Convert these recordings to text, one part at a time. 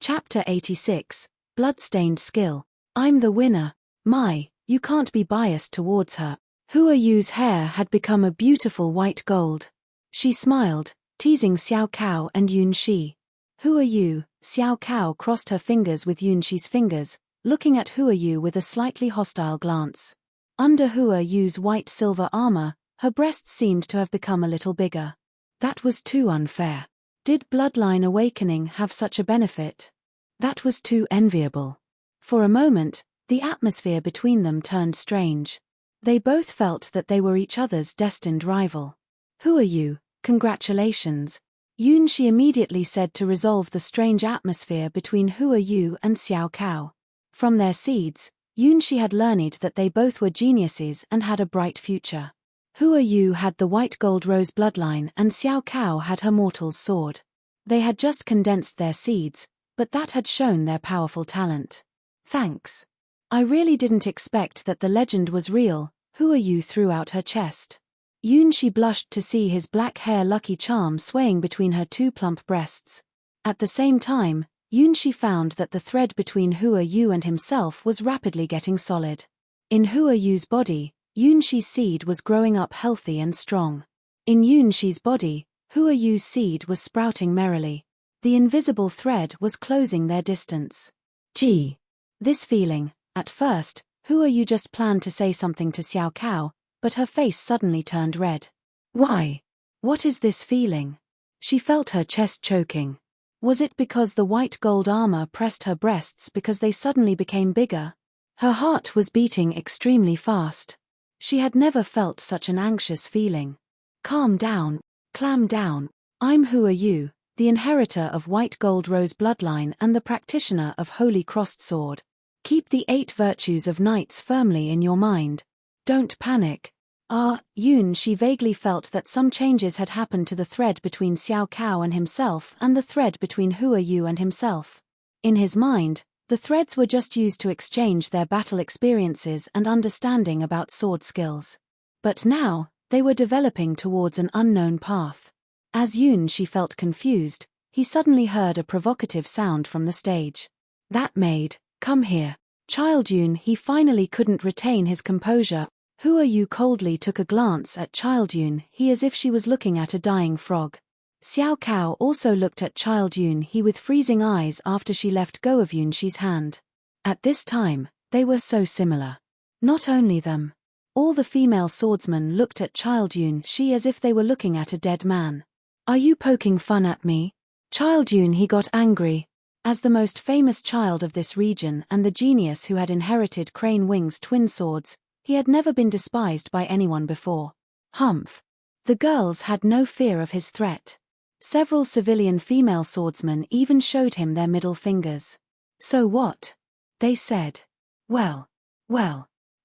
Chapter 86, Bloodstained Skill. I'm the winner. You can't be biased towards her. Hua Yu's hair had become a beautiful white gold. She smiled, teasing Xiao Cao and Yun Shi. Hua Yu, Xiao Cao crossed her fingers with Yun Shi's fingers, looking at Hua Yu with a slightly hostile glance. Under Hua Yu's white-silver armor, her breasts seemed to have become a little bigger. That was too unfair. Did bloodline awakening have such a benefit? That was too enviable. For a moment, the atmosphere between them turned strange. They both felt that they were each other's destined rival. Hua Yu, congratulations. Yun Shi immediately said to resolve the strange atmosphere between Hua Yu and Xiao Cao. From their seeds, Yun Shi had learned that they both were geniuses and had a bright future. Hua Yu had the white gold rose bloodline and Xiao Cao had her mortal's sword. They had just condensed their seeds, but that had shown their powerful talent. Thanks. I really didn't expect that the legend was real, Hua Yu threw out her chest. Yun Shi blushed to see his black hair lucky charm swaying between her two plump breasts. At the same time, Yun Shi found that the thread between Hua Yu and himself was rapidly getting solid. In Hua Yu's body, Yun Shi's seed was growing up healthy and strong. In Yun Shi's body, Hua Yu's seed was sprouting merrily. The invisible thread was closing their distance. Gee. This feeling, at first, Hua Yu just planned to say something to Xiao Cao, but her face suddenly turned red. Why? What is this feeling? She felt her chest choking. Was it because the white gold armor pressed her breasts because they suddenly became bigger? Her heart was beating extremely fast. She had never felt such an anxious feeling. Calm down, clam down. I'm Hua Yu, the inheritor of white gold rose bloodline and the practitioner of Holy Crossed Sword. Keep the 8 virtues of knights firmly in your mind. Don't panic. Yun Shi vaguely felt that some changes had happened to the thread between Xiao Cao and himself and the thread between Hua Yu and himself. In his mind, the threads were just used to exchange their battle experiences and understanding about sword skills. But now, they were developing towards an unknown path. As Yun Shi felt confused, he suddenly heard a provocative sound from the stage. That maid, come here. Child Yun. He finally couldn't retain his composure. Hua Yu coldly took a glance at Child Yun He as if she was looking at a dying frog. Xiao Cao also looked at Child Yun He with freezing eyes after she left go of Yun Shi's hand. At this time, they were so similar. Not only them. All the female swordsmen looked at Child Yun Shi as if they were looking at a dead man. Are you poking fun at me? Child Yun He got angry. As the most famous child of this region and the genius who had inherited Crane Wing's twin swords, he had never been despised by anyone before. Humph. The girls had no fear of his threat. Several civilian female swordsmen even showed him their middle fingers. So what? They said. Well.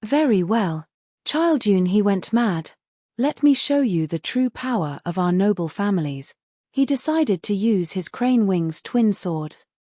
Very well. Child Yun He went mad. Let me show you the true power of our noble families. He decided to use his Crane Wing's twin sword.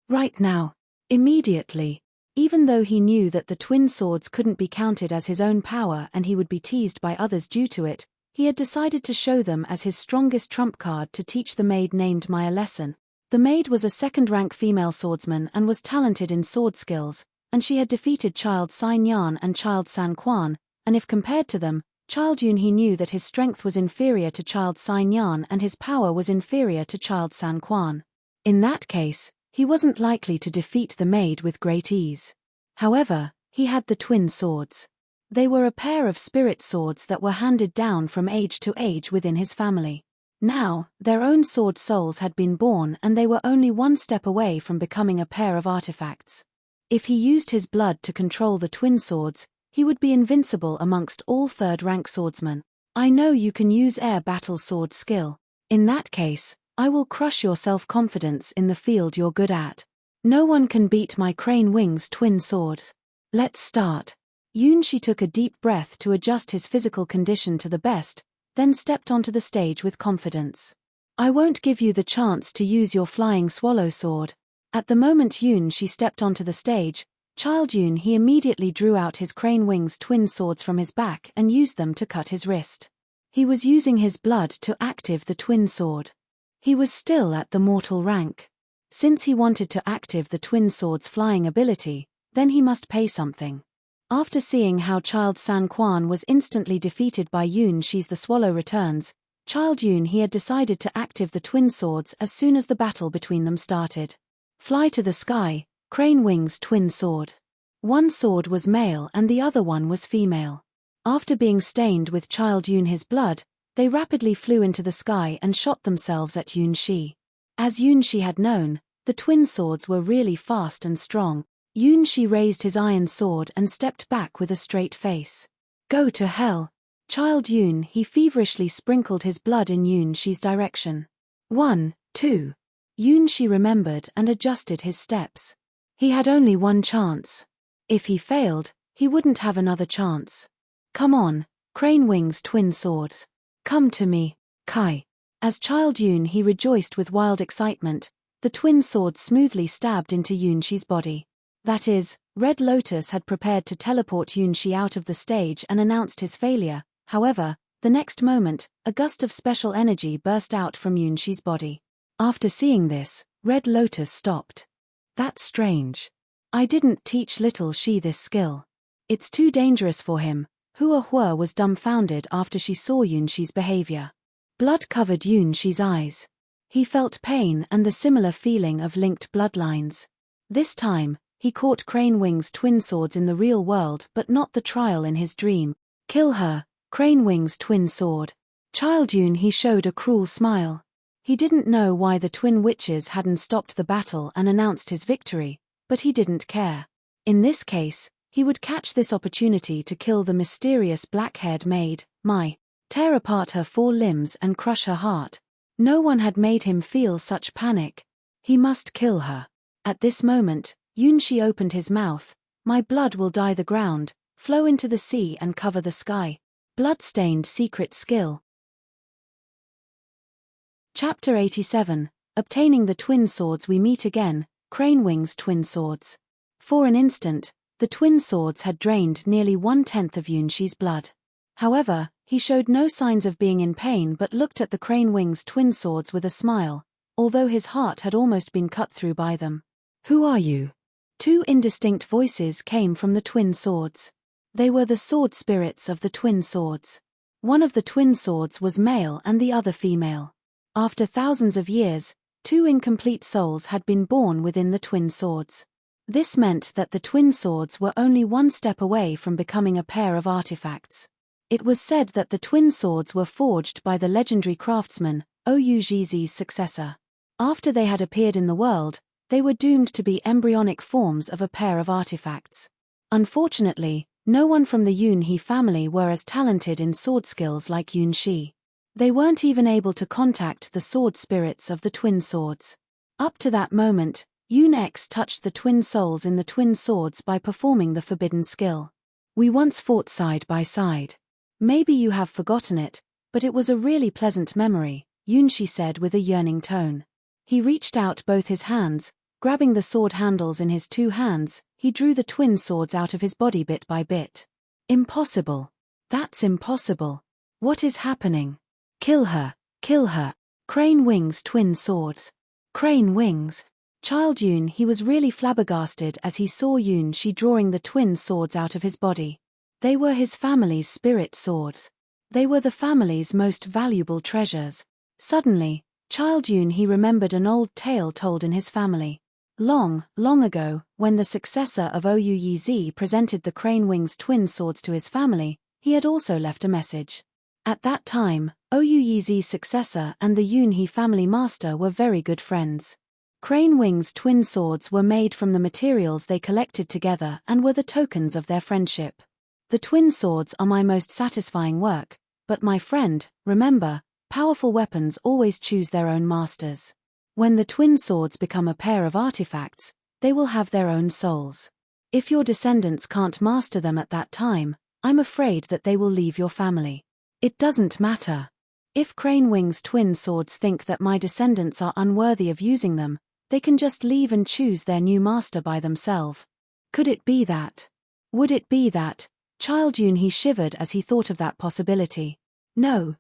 Right now. Immediately. Even though he knew that the twin swords couldn't be counted as his own power and he would be teased by others due to it, he had decided to show them as his strongest trump card to teach the maid named Maya a lesson. The maid was a second-rank female swordsman and was talented in sword skills, and she had defeated Child San Yan and Child San Quan, and if compared to them, Child Yun He knew that his strength was inferior to Child San Yan and his power was inferior to Child San Quan. In that case, he wasn't likely to defeat the maid with great ease. However, he had the twin swords. They were a pair of spirit swords that were handed down from age to age within his family. Now, their own sword souls had been born and they were only one step away from becoming a pair of artifacts. If he used his blood to control the twin swords, he would be invincible amongst all third-rank swordsmen. I know you can use air battle sword skill. In that case, I will crush your self-confidence in the field you're good at. No one can beat my Crane Wing's twin swords. Let's start. Yun Shi took a deep breath to adjust his physical condition to the best, then stepped onto the stage with confidence. I won't give you the chance to use your flying swallow sword. At the moment Yun Shi stepped onto the stage, Child Yun He immediately drew out his Crane Wing's twin swords from his back and used them to cut his wrist. He was using his blood to active the twin sword. He was still at the mortal rank. Since he wanted to active the twin sword's flying ability, then he must pay something. After seeing how Child San Quan was instantly defeated by Yun Shi's the Swallow returns, Child Yun he had decided to active the twin swords as soon as the battle between them started. Fly to the sky, Crane Wing's twin sword. One sword was male and the other one was female. After being stained with Child Yun his blood, they rapidly flew into the sky and shot themselves at Yun Shi. As Yun Shi had known, the twin swords were really fast and strong. Yun Shi raised his iron sword and stepped back with a straight face. Go to hell! Child Yun he feverishly sprinkled his blood in Yun Shi's direction. 1, 2. Yun Shi remembered and adjusted his steps. He had only one chance. If he failed, he wouldn't have another chance. Come on, Crane Wing's twin swords. Come to me, Kai. As Child Yun he rejoiced with wild excitement, the twin swords smoothly stabbed into Yun Shi's body. That is, Red Lotus had prepared to teleport Yun Shi out of the stage and announced his failure. However, the next moment, a gust of special energy burst out from Yun Shi's body. After seeing this, Red Lotus stopped. That's strange. I didn't teach little Shi this skill. It's too dangerous for him. Hua Hua was dumbfounded after she saw Yun Shi's behavior. Blood covered Yun Shi's eyes. He felt pain and the similar feeling of linked bloodlines. This time, he caught Crane Wing's twin swords in the real world but not the trial in his dream. Kill her, Crane Wing's twin sword. Child Yun he showed a cruel smile. He didn't know why the twin witches hadn't stopped the battle and announced his victory, but he didn't care. In this case, he would catch this opportunity to kill the mysterious black-haired maid, Mai, tear apart her 4 limbs and crush her heart. No one had made him feel such panic. He must kill her. At this moment, Yun Shi opened his mouth. My blood will dye the ground, flow into the sea and cover the sky. Blood-stained secret skill. Chapter 87. Obtaining the twin swords. We meet again, Crane Wing's twin swords. For an instant, the twin swords had drained nearly 1/10 of Yun Shi's blood. However, he showed no signs of being in pain but looked at the Crane Wing's twin swords with a smile, although his heart had almost been cut through by them. Who are you? 2 indistinct voices came from the twin swords. They were the sword spirits of the twin swords. One of the twin swords was male and the other female. After thousands of years, 2 incomplete souls had been born within the twin swords. This meant that the twin swords were only one step away from becoming a pair of artifacts. It was said that the twin swords were forged by the legendary craftsman, Ouzhi's successor. After they had appeared in the world, they were doomed to be embryonic forms of a pair of artifacts. Unfortunately, no one from the Yun He family were as talented in sword skills like Yun Shi. They weren't even able to contact the sword spirits of the twin swords. Up to that moment, Yun X touched the twin souls in the twin swords by performing the forbidden skill. We once fought side by side. Maybe you have forgotten it, but it was a really pleasant memory, Yun Shi said with a yearning tone. He reached out both his hands, grabbing the sword handles in his 2 hands, he drew the twin swords out of his body bit by bit. Impossible. That's impossible. What is happening? Kill her, kill her. Crane Wing's twin swords. Crane Wings. Child Yun he was really flabbergasted as he saw Yun Shi drawing the twin swords out of his body. They were his family's spirit swords. They were the family's most valuable treasures. Suddenly, Child Yun he remembered an old tale told in his family. Long, long ago, when the successor of Ouzhi presented the Crane Wing's twin swords to his family, he had also left a message. At that time, Ouzhi's successor and the Yun He family master were very good friends. Crane Wing's twin swords were made from the materials they collected together and were the tokens of their friendship. The twin swords are my most satisfying work, but my friend, remember, powerful weapons always choose their own masters. When the twin swords become a pair of artifacts, they will have their own souls. If your descendants can't master them at that time, I'm afraid that they will leave your family. It doesn't matter. If Crane Wing's twin swords think that my descendants are unworthy of using them, they can just leave and choose their new master by themselves. Could it be that? Would it be that? Child Yun he shivered as he thought of that possibility. No,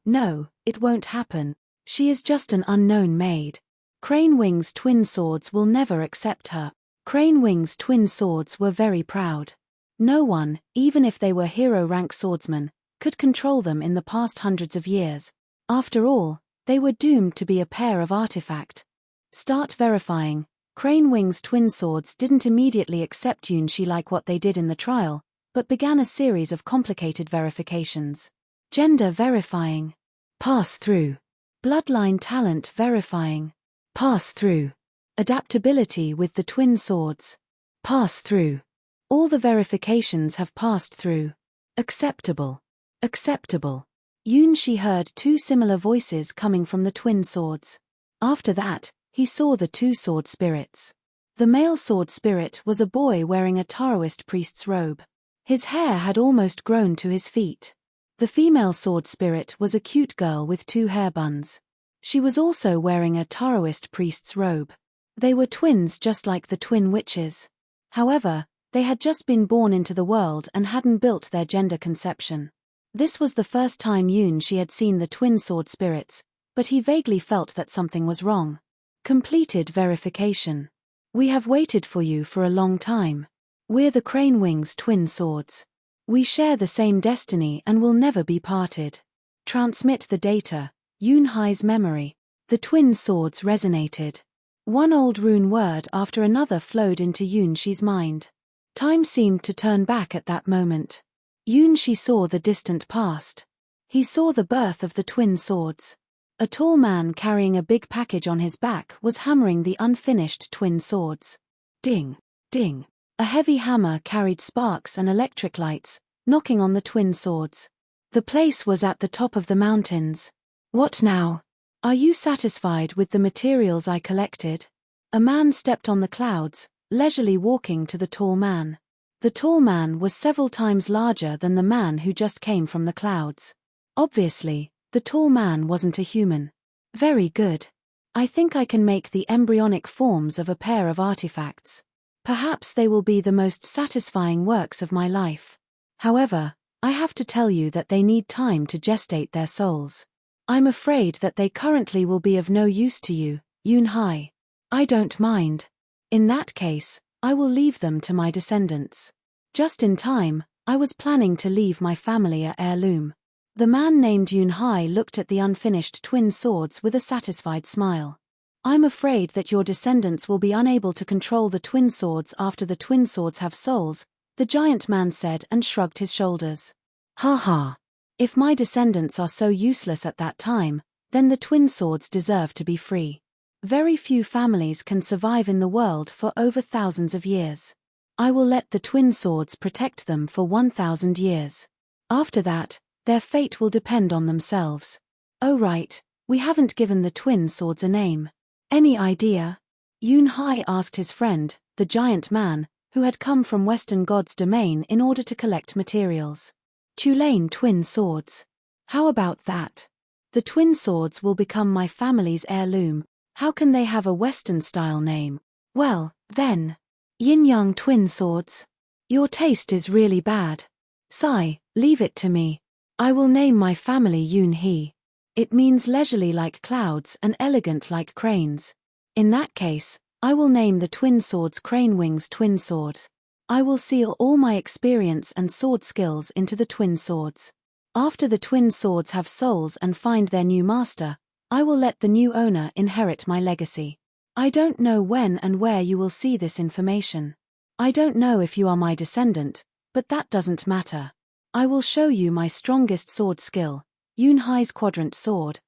it won't happen. She is just an unknown maid. Crane Wing's twin swords will never accept her. Crane Wing's twin swords were very proud. No one, even if they were hero-rank swordsmen, could control them in the past hundreds of years. After all, they were doomed to be a pair of artifact. Start verifying. Crane Wing's twin swords didn't immediately accept Yunshi like what they did in the trial, but began a series of complicated verifications. Gender verifying. Pass through. Bloodline talent verifying. Pass through. Adaptability with the twin swords. Pass through. All the verifications have passed through. Acceptable. Acceptable. Yunshi heard two similar voices coming from the twin swords. After that, he saw the two sword spirits. The male sword spirit was a boy wearing a Taoist priest's robe. His hair had almost grown to his feet. The female sword spirit was a cute girl with two hair buns. She was also wearing a Taoist priest's robe. They were twins just like the twin witches. However, they had just been born into the world and hadn't built their gender conception. This was the first time Yunshi had seen the twin sword spirits, but he vaguely felt that something was wrong. Completed verification. We have waited for you for a long time. We're the Crane Wing's twin swords. We share the same destiny and will never be parted. Transmit the data. Yunhai's memory. The twin swords resonated. One old rune word after another flowed into Yunshi's mind. Time seemed to turn back at that moment. Yunshi saw the distant past. He saw the birth of the twin swords. A tall man carrying a big package on his back was hammering the unfinished twin swords. Ding, ding. A heavy hammer carried sparks and electric lights, knocking on the twin swords. The place was at the top of the mountains. What now? Are you satisfied with the materials I collected? A man stepped on the clouds, leisurely walking to the tall man. The tall man was several times larger than the man who just came from the clouds. Obviously, the tall man wasn't a human. Very good. I think I can make the embryonic forms of a pair of artifacts. Perhaps they will be the most satisfying works of my life. However, I have to tell you that they need time to gestate their souls. I'm afraid that they currently will be of no use to you, Yunhai. I don't mind. In that case, I will leave them to my descendants. Just in time, I was planning to leave my family an heirloom. The man named Yunhai looked at the unfinished twin swords with a satisfied smile. I'm afraid that your descendants will be unable to control the twin swords after the twin swords have souls, the giant man said and shrugged his shoulders. Ha ha. If my descendants are so useless at that time, then the twin swords deserve to be free. Very few families can survive in the world for over thousands of years. I will let the twin swords protect them for 1,000 years. After that, their fate will depend on themselves. Oh right, we haven't given the twin swords a name. Any idea? Yunhai asked his friend, the giant man, who had come from Western God's domain in order to collect materials. Tulane twin swords. How about that? The twin swords will become my family's heirloom. How can they have a Western-style name? Well, then. Yin-yang twin swords. Your taste is really bad. Sigh, leave it to me. I will name my family Yun-hee. It means leisurely like clouds and elegant like cranes. In that case, I will name the twin swords Crane Wing's twin swords. I will seal all my experience and sword skills into the twin swords. After the twin swords have souls and find their new master, I will let the new owner inherit my legacy. I don't know when and where you will see this information. I don't know if you are my descendant, but that doesn't matter. I will show you my strongest sword skill, Yunhai's Quadrant Sword.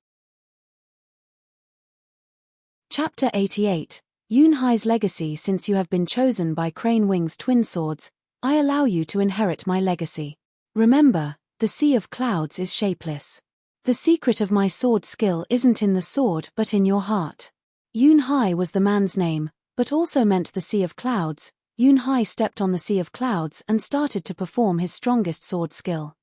Chapter 88. Yunhai's Legacy. Since you have been chosen by Crane Wing's twin swords, I allow you to inherit my legacy. Remember, the sea of clouds is shapeless. The secret of my sword skill isn't in the sword but in your heart. Yunhai was the man's name, but also meant the sea of clouds. Yunhai stepped on the sea of clouds and started to perform his strongest sword skill.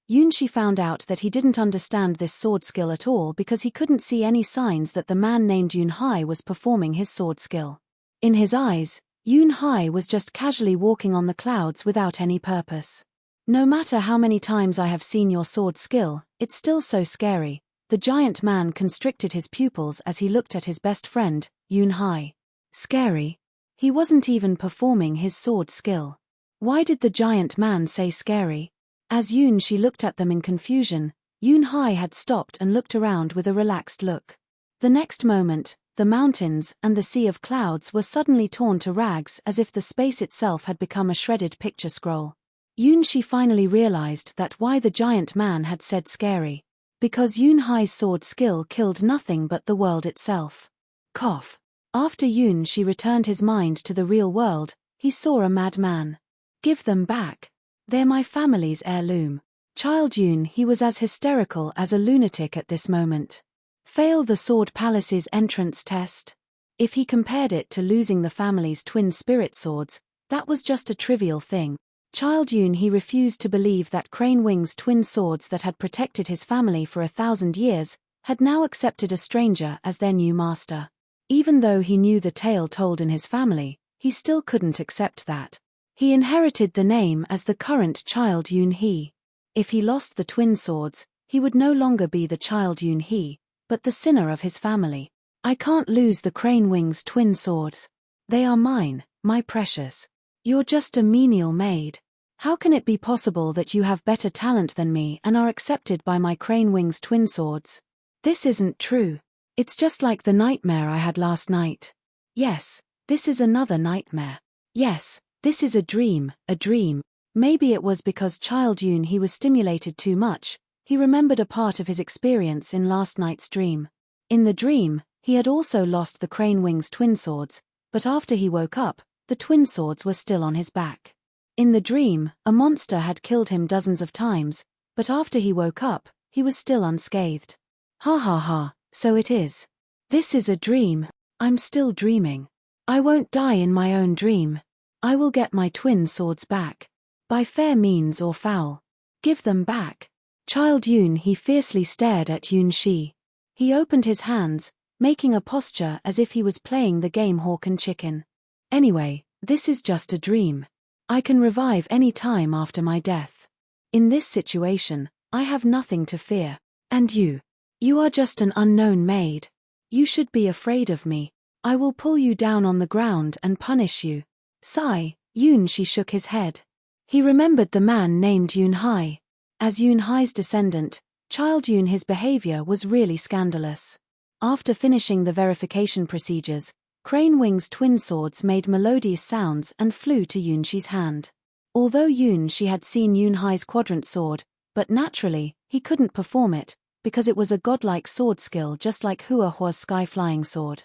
Yunshi found out that he didn't understand this sword skill at all because he couldn't see any signs that the man named Yunhai was performing his sword skill. In his eyes, Yunhai was just casually walking on the clouds without any purpose. No matter how many times I have seen your sword skill, it's still so scary, The giant man constricted his pupils as he looked at his best friend, Yoon Hai. Scary? He wasn't even performing his sword skill. Why did the giant man say scary? As Yoon Shi looked at them in confusion, Yoon Hai had stopped and looked around with a relaxed look. The next moment, the mountains and the sea of clouds were suddenly torn to rags as if the space itself had become a shredded picture scroll. Yoon Shi finally realized that why the giant man had said scary. Because Yoon Hai's sword skill killed nothing but the world itself. Cough. After Yoon Shi returned his mind to the real world, he saw a madman. Give them back. They're my family's heirloom. Child Yoon He was as hysterical as a lunatic at this moment. Fail the Sword Palace's entrance test? If he compared it to losing the family's twin spirit swords, that was just a trivial thing. Child Yoon He refused to believe that Crane Wing's twin swords that had protected his family for 1,000 years, had now accepted a stranger as their new master. Even though he knew the tale told in his family, he still couldn't accept that. He inherited the name as the current Child Yoon He. If he lost the twin swords, he would no longer be the Child Yoon He, but the sinner of his family. I can't lose the Crane Wing's twin swords. They are mine, my precious. You're just a menial maid. How can it be possible that you have better talent than me and are accepted by my Crane Wing's twin swords? This isn't true. It's just like the nightmare I had last night. Yes, this is another nightmare. Yes, this is a dream, a dream. Maybe it was because Child Yoon He was stimulated too much. He remembered a part of his experience in last night's dream. In the dream, he had also lost the Crane Wing's twin swords, but after he woke up, the twin swords were still on his back. In the dream, a monster had killed him dozens of times, but after he woke up, he was still unscathed. Ha ha ha, so it is. This is a dream. I'm still dreaming. I won't die in my own dream. I will get my twin swords back. By fair means or foul. Give them back. Child Yoon He fiercely stared at Yoon Shi. He opened his hands, making a posture as if he was playing the game hawk and chicken. Anyway, this is just a dream. I can revive any time after my death. In this situation, I have nothing to fear. And you? You are just an unknown maid. You should be afraid of me. I will pull you down on the ground and punish you. Sigh, Yoon Shi shook his head. He remembered the man named Yoon Hai. As Yoon Hai's descendant, Child Yoon His behavior was really scandalous. After finishing the verification procedures, Crane Wing's twin swords made melodious sounds and flew to Yoon Shi's hand. Although Yoon Shi had seen Yoon Hai's quadrant sword, but naturally, he couldn't perform it, because it was a godlike sword skill just like Hua Hua's sky-flying sword.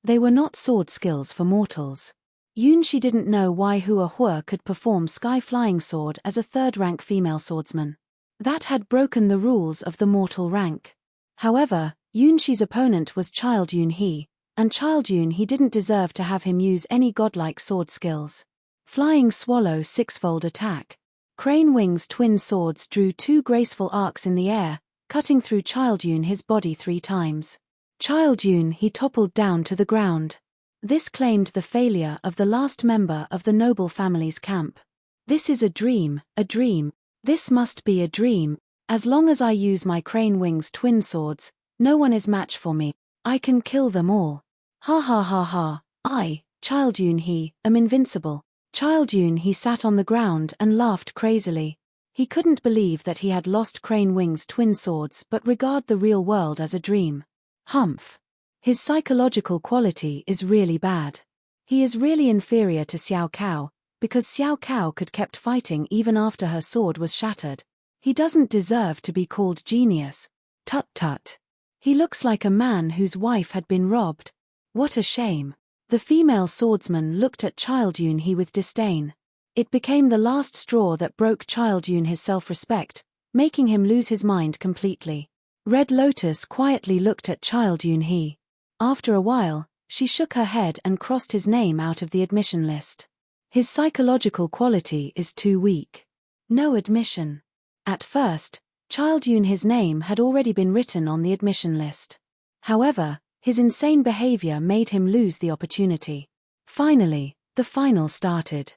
They were not sword skills for mortals. Yoon Shi didn't know why Hua Hua could perform sky-flying sword as a third-rank female swordsman. That had broken the rules of the mortal rank. However, Yoon Shi's opponent was Child Yoon He, and Child Yoon He didn't deserve to have him use any godlike sword skills. Flying Swallow six-fold attack. Crane Wing's twin swords drew two graceful arcs in the air, cutting through Child Yoon His body 3 times. Child Yoon He toppled down to the ground. This claimed the failure of the last member of the noble family's camp. This is a dream, a dream. This must be a dream. As long as I use my Crane Wing's twin swords, no one is match for me. I can kill them all. Ha ha ha ha, I, Child Yoon He, am invincible. Child Yoon He sat on the ground and laughed crazily. He couldn't believe that he had lost Crane Wing's twin swords but regard the real world as a dream. Humph. His psychological quality is really bad. He is really inferior to Xiao Cao, because Xiao Cao could kept fighting even after her sword was shattered. He doesn't deserve to be called genius. Tut tut. He looks like a man whose wife had been robbed. What a shame. The female swordsman looked at Child Yoon He with disdain. It became the last straw that broke Child Yoon His self-respect, making him lose his mind completely. Red Lotus quietly looked at Child Yoon He. After a while, she shook her head and crossed his name out of the admission list. His psychological quality is too weak. No admission. At first, Child Yoon His name had already been written on the admission list. However, his insane behavior made him lose the opportunity. Finally, the final started.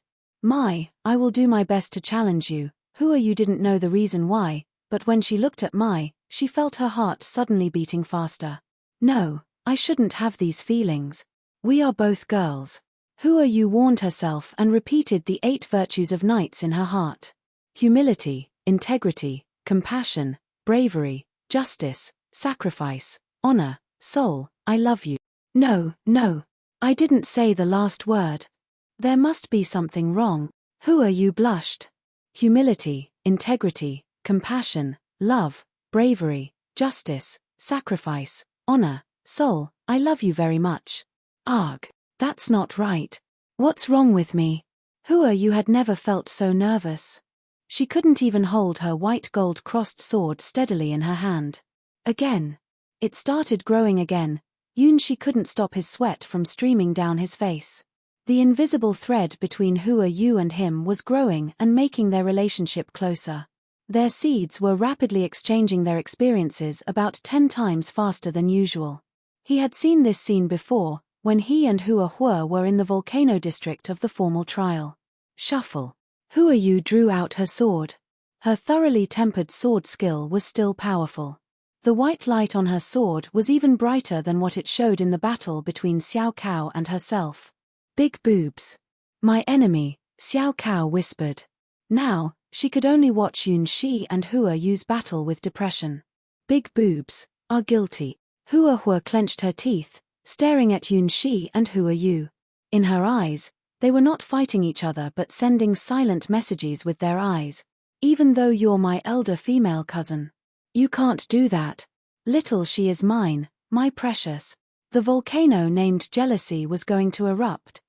I will do my best to challenge you. Hua You didn't know the reason why, but when she looked at She felt her heart suddenly beating faster. No, I shouldn't have these feelings. We are both girls. Who are you? Warned herself and repeated the 8 virtues of knights in her heart. Humility, integrity, compassion, bravery, justice, sacrifice, honor, soul, I love you. No, no. I didn't say the last word. There must be something wrong. Who are you? Blushed. Humility, integrity, compassion, love, bravery, justice, sacrifice, honor, soul, I love you very much. Arg. That's not right. What's wrong with me? Who are you? Had never felt so nervous. She couldn't even hold her white gold crossed sword steadily in her hand. Again. It started growing again. She couldn't stop his sweat from streaming down his face. The invisible thread between Who are you and him was growing and making their relationship closer. Their seeds were rapidly exchanging their experiences about 10 times faster than usual. He had seen this scene before, when he and Hua were in the volcano district of the formal trial. Shuffle. Hua Yu drew out her sword. Her thoroughly tempered sword skill was still powerful. The white light on her sword was even brighter than what it showed in the battle between Xiao Cao and herself. Big boobs. My enemy, Xiao Cao whispered. Now, she could only watch Yun Shi and Hua Yu's battle with depression. Big boobs are guilty. Hua clenched her teeth, staring at Yun Shi and Hua Yu. In her eyes, they were not fighting each other but sending silent messages with their eyes. Even though you're my elder female cousin. You can't do that. Little she is mine, my precious. The volcano named Jealousy was going to erupt.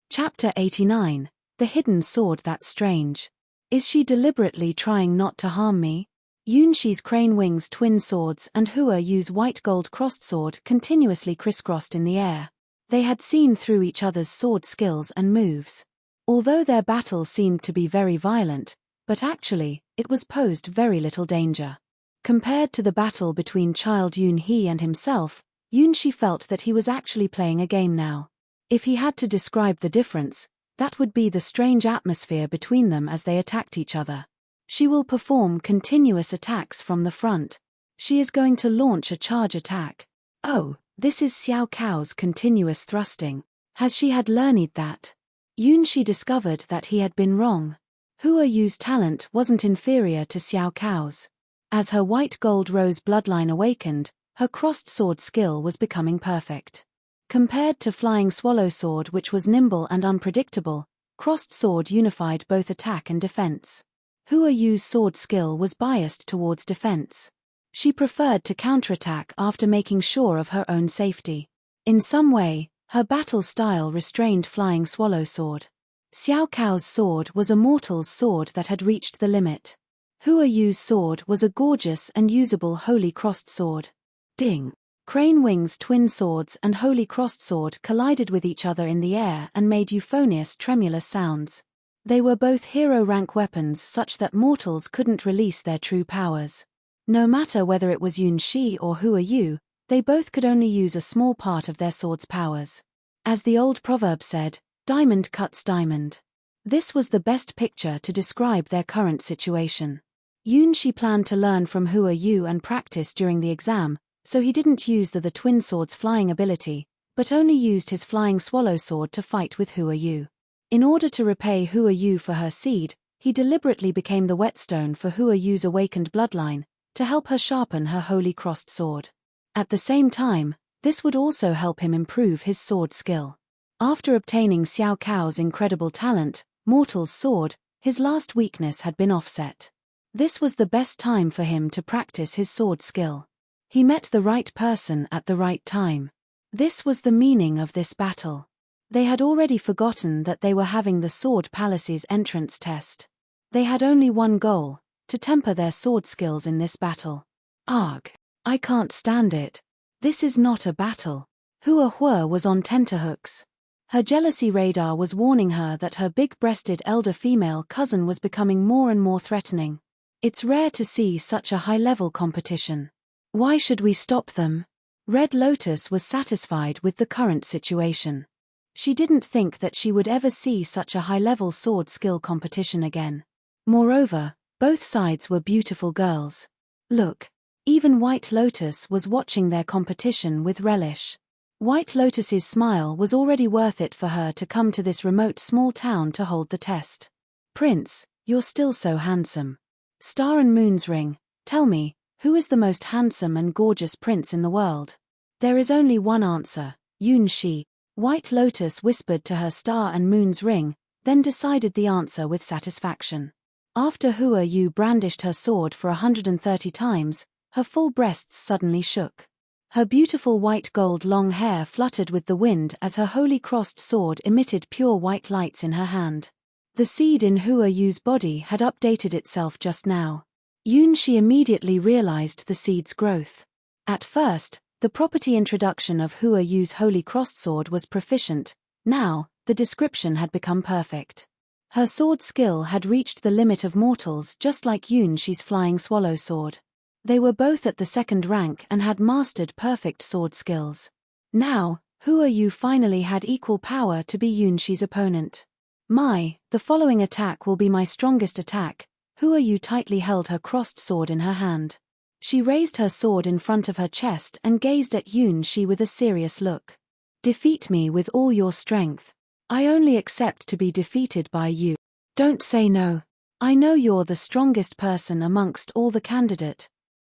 Chapter 89, The Hidden Sword That's Strange. Is she deliberately trying not to harm me? Yun Shi's crane wings twin swords and Hua Yu's white gold crossed sword continuously crisscrossed in the air. They had seen through each other's sword skills and moves. Although their battle seemed to be very violent, but actually, it was posed very little danger. Compared to the battle between Child Yun He and himself, Yun Shi felt that he was actually playing a game now. If he had to describe the difference, that would be the strange atmosphere between them as they attacked each other. She will perform continuous attacks from the front. She is going to launch a charge attack. Oh, this is Xiao Cao's continuous thrusting. Has she had learned that? Yun Shi discovered that he had been wrong. Hua Yu's talent wasn't inferior to Xiao Cao's. As her white gold rose bloodline awakened, her crossed sword skill was becoming perfect. Compared to Flying Swallow Sword, which was nimble and unpredictable, crossed sword unified both attack and defense. Hua Yu's sword skill was biased towards defense. She preferred to counterattack after making sure of her own safety. In some way, her battle style restrained Flying Swallow Sword. Xiao Cao's sword was a mortal's sword that had reached the limit. Hua Yu's sword was a gorgeous and usable holy crossed sword. Ding! Crane Wing's twin swords and holy crossed sword collided with each other in the air and made euphonious tremulous sounds. They were both hero-rank weapons such that mortals couldn't release their true powers. No matter whether it was Yun Shi or Hua Yu, they both could only use a small part of their sword's powers. As the old proverb said, diamond cuts diamond. This was the best picture to describe their current situation. Yun Shi planned to learn from Hua Yu and practice during the exam, so he didn't use the twin sword's flying ability, but only used his Flying Swallow Sword to fight with Hua Yu. In order to repay Hua Yu for her seed, he deliberately became the whetstone for Hua Yu's awakened bloodline, to help her sharpen her holy crossed sword. At the same time, this would also help him improve his sword skill. After obtaining Xiao Cao's incredible talent, Mortal's Sword, his last weakness had been offset. This was the best time for him to practice his sword skill. He met the right person at the right time. This was the meaning of this battle. They had already forgotten that they were having the Sword Palace's entrance test. They had only one goal, to temper their sword skills in this battle. Arg! I can't stand it. This is not a battle. Hua was on tenterhooks. Her jealousy radar was warning her that her big-breasted elder female cousin was becoming more and more threatening. It's rare to see such a high-level competition. Why should we stop them? Red Lotus was satisfied with the current situation. She didn't think that she would ever see such a high-level sword skill competition again. Moreover, Both sides were beautiful girls. Look. Even White Lotus was watching their competition with relish. White Lotus's smile was already worth it for her to come to this remote small town to hold the test. Prince, you're still so handsome. Star and Moon's ring, tell me, who is the most handsome and gorgeous prince in the world? There is only one answer, Yun-shi. White Lotus whispered to her Star and Moon's ring, then decided the answer with satisfaction. After Hua Yu brandished her sword for 130 times, her full breasts suddenly shook. Her beautiful white gold long hair fluttered with the wind as her holy crossed sword emitted pure white lights in her hand. The seed in Hua Yu's body had updated itself just now. Yun-shi immediately realized the seed's growth. At first, the property introduction of Hua Yu's holy crossed sword was proficient. Now, the description had become perfect. Her sword skill had reached the limit of mortals, just like Yun-shi's flying swallow sword. They were both at the second rank and had mastered perfect sword skills. Now, Hua Yu finally had equal power to be Yun-shi's opponent. The following attack will be my strongest attack. Hua Yu tightly held her crossed sword in her hand. She raised her sword in front of her chest and gazed at Yun-shi with a serious look. Defeat me with all your strength. I only accept to be defeated by you. Don't say no. I know you're the strongest person amongst all the candidates.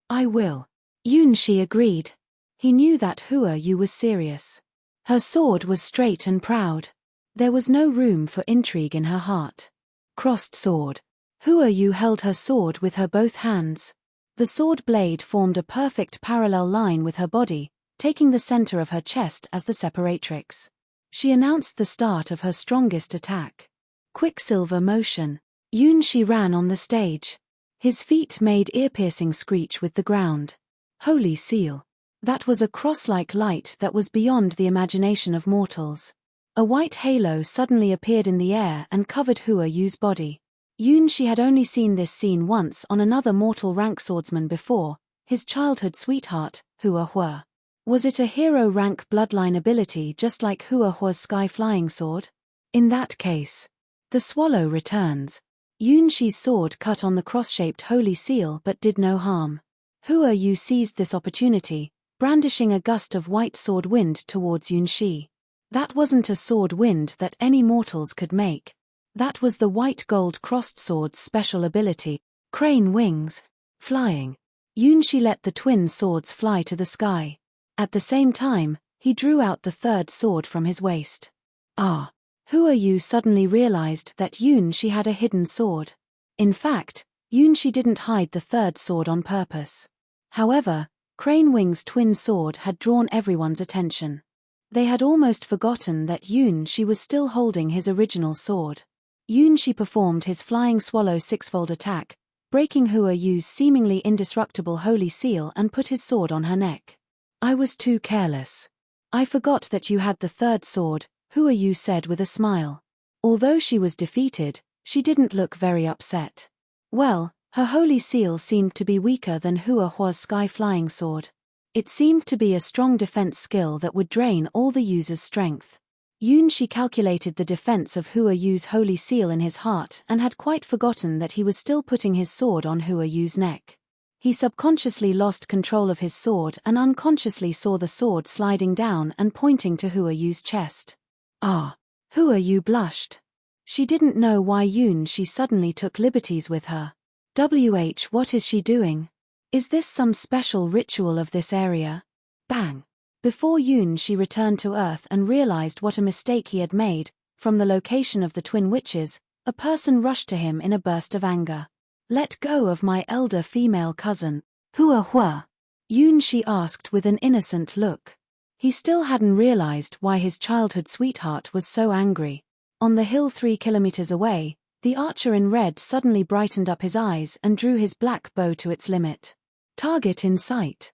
I will. Yun-shi agreed. He knew that Hua Yu was serious. Her sword was straight and proud. There was no room for intrigue in her heart. Crossed sword. Hua Yu held her sword with her both hands. The sword blade formed a perfect parallel line with her body, taking the center of her chest as the separatrix. She announced the start of her strongest attack. Quicksilver motion. Yun-shi ran on the stage. His feet made ear-piercing screech with the ground. Holy seal. That was a cross-like light that was beyond the imagination of mortals. A white halo suddenly appeared in the air and covered Hua Yu's body. Yun-shi had only seen this scene once on another mortal rank swordsman before, his childhood sweetheart, Hua Hua. Was it a hero rank bloodline ability just like Hua Hua's sky-flying sword? In that case. The swallow returns. Yun-shi's sword cut on the cross-shaped holy seal but did no harm. Hua Yu seized this opportunity, brandishing a gust of white sword wind towards Yun-shi. That wasn't a sword wind that any mortals could make. That was the white gold crossed sword's special ability, crane wings. Flying. Yun-shi let the twin swords fly to the sky. At the same time, he drew out the third sword from his waist. Hua Yu suddenly realized that Yun-shi had a hidden sword. In fact, Yun-shi didn't hide the third sword on purpose. However, Crane Wing's twin sword had drawn everyone's attention. They had almost forgotten that Yun-shi was still holding his original sword. Yun-shi performed his flying swallow sixfold attack, breaking Hua Yu's seemingly indestructible holy seal and put his sword on her neck. I was too careless. I forgot that you had the third sword, Hua Yu said with a smile. Although she was defeated, she didn't look very upset. Well, her holy seal seemed to be weaker than Hua Hua's sky-flying sword. It seemed to be a strong defense skill that would drain all the user's strength. Yun-shi calculated the defense of Hua Yu's holy seal in his heart and had quite forgotten that he was still putting his sword on Hua Yu's neck. He subconsciously lost control of his sword and unconsciously saw the sword sliding down and pointing to Hua Yu's chest. Hua Yu blushed. She didn't know why Yun-shi suddenly took liberties with her. What is she doing? Is this some special ritual of this area? Bang! Before Yun-shi returned to Earth and realized what a mistake he had made, from the location of the twin witches, a person rushed to him in a burst of anger. Let go of my elder female cousin, Hua Hua. Yun-shi asked with an innocent look. He still hadn't realized why his childhood sweetheart was so angry. On the hill 3 kilometers away, the archer in red suddenly brightened up his eyes and drew his black bow to its limit. Target in sight.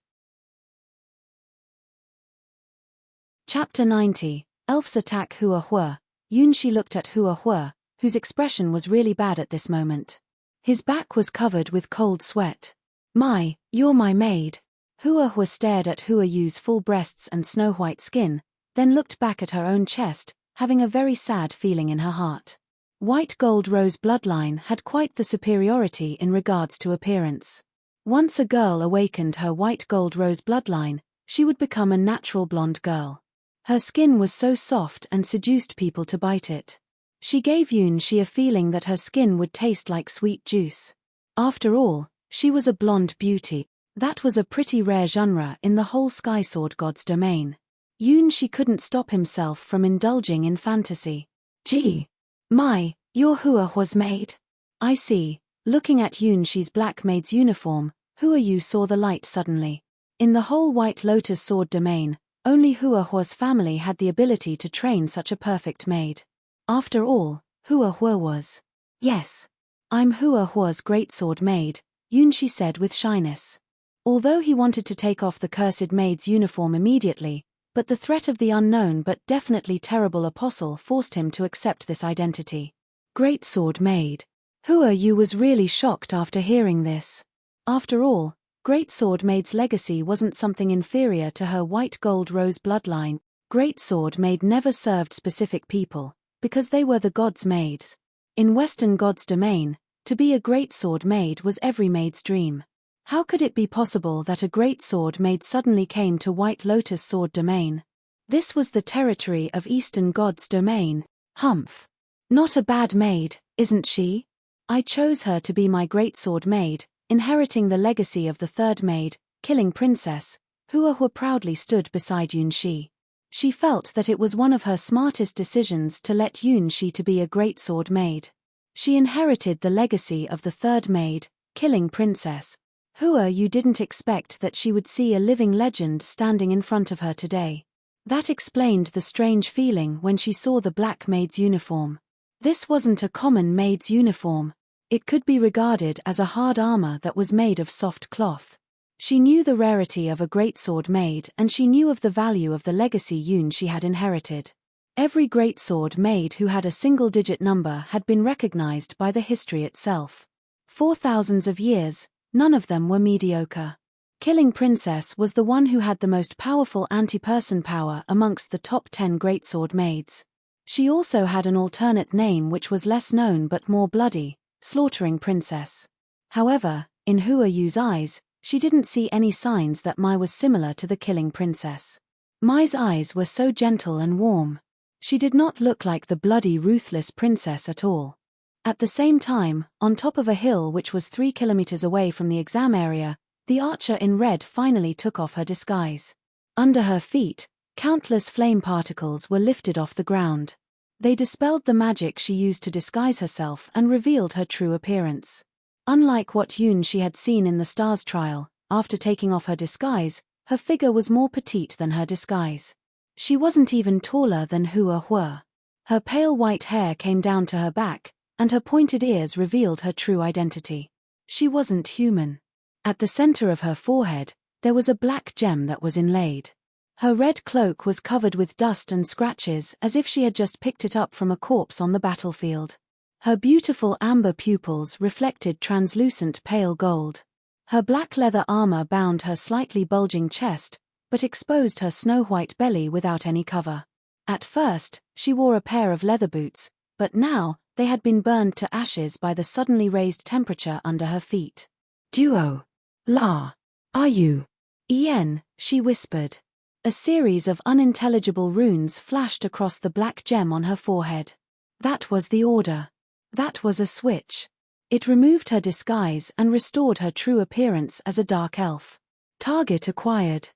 Chapter 90, Elves Attack Hua Hua. Yun-shi looked at Hua Hua, whose expression was really bad at this moment. His back was covered with cold sweat. You're my maid. Hua Hua stared at Hua Yu's full breasts and snow-white skin, then looked back at her own chest, having a very sad feeling in her heart. White Gold Rose bloodline had quite the superiority in regards to appearance. Once a girl awakened her White Gold Rose bloodline, she would become a natural blonde girl. Her skin was so soft and seduced people to bite it. She gave Yunxi a feeling that her skin would taste like sweet juice. After all, she was a blonde beauty. That was a pretty rare genre in the whole Sky Sword God's domain. Yunxi couldn't stop himself from indulging in fantasy. Gee! My, your Hua was maid. I see. Looking at Yunxi's black maid's uniform, Hua Yu saw the light suddenly. In the whole White Lotus Sword domain, only Hua Hua's family had the ability to train such a perfect maid. After all, Hua Hua was. Yes. I'm Hua Hua's great sword maid, Yunxi said with shyness. Although he wanted to take off the cursed maid's uniform immediately, but the threat of the unknown but definitely terrible apostle forced him to accept this identity. Great sword maid. Hua Yu was really shocked after hearing this. After all, Great Sword Maid's legacy wasn't something inferior to her White Gold Rose bloodline. Great Sword Maid never served specific people, because they were the gods' maids. In Western God's domain, to be a Great Sword Maid was every maid's dream. How could it be possible that a Great Sword Maid suddenly came to White Lotus Sword domain? This was the territory of Eastern God's domain. Humph. Not a bad maid, isn't she? I chose her to be my Great Sword Maid, inheriting the legacy of the third maid, killing princess. Hua Hua proudly stood beside Yunxi. She felt that it was one of her smartest decisions to let Yunxi to be a Great Sword Maid. She inherited the legacy of the third maid, killing princess. Hua Yu didn't expect that she would see a living legend standing in front of her today. That explained the strange feeling when she saw the black maid's uniform. This wasn't a common maid's uniform. It could be regarded as a hard armor that was made of soft cloth. She knew the rarity of a Great Sword Maid and she knew of the value of the legacy Yunxi had inherited. Every Great Sword Maid who had a single-digit number had been recognized by the history itself. For thousands of years, none of them were mediocre. Killing Princess was the one who had the most powerful anti-person power amongst the top 10 Great Sword Maids. She also had an alternate name which was less known but more bloody, Slaughtering Princess. However, in Hua Yu's eyes, she didn't see any signs that Mai was similar to the Killing Princess. Mai's eyes were so gentle and warm. She did not look like the bloody, ruthless princess at all. At the same time, on top of a hill which was 3 kilometers away from the exam area, the archer in red finally took off her disguise. Under her feet, countless flame particles were lifted off the ground. They dispelled the magic she used to disguise herself and revealed her true appearance. Unlike what Yunxi had seen in the Stars trial, after taking off her disguise, her figure was more petite than her disguise. She wasn't even taller than Hua Hua. Her pale white hair came down to her back, and her pointed ears revealed her true identity. She wasn't human. At the center of her forehead, there was a black gem that was inlaid. Her red cloak was covered with dust and scratches as if she had just picked it up from a corpse on the battlefield. Her beautiful amber pupils reflected translucent pale gold. Her black leather armor bound her slightly bulging chest, but exposed her snow-white belly without any cover. At first, she wore a pair of leather boots, but now, they had been burned to ashes by the suddenly raised temperature under her feet. Duo. La. Are you? Ien, she whispered. A series of unintelligible runes flashed across the black gem on her forehead. That was the order. That was a switch. It removed her disguise and restored her true appearance as a dark elf. Target acquired.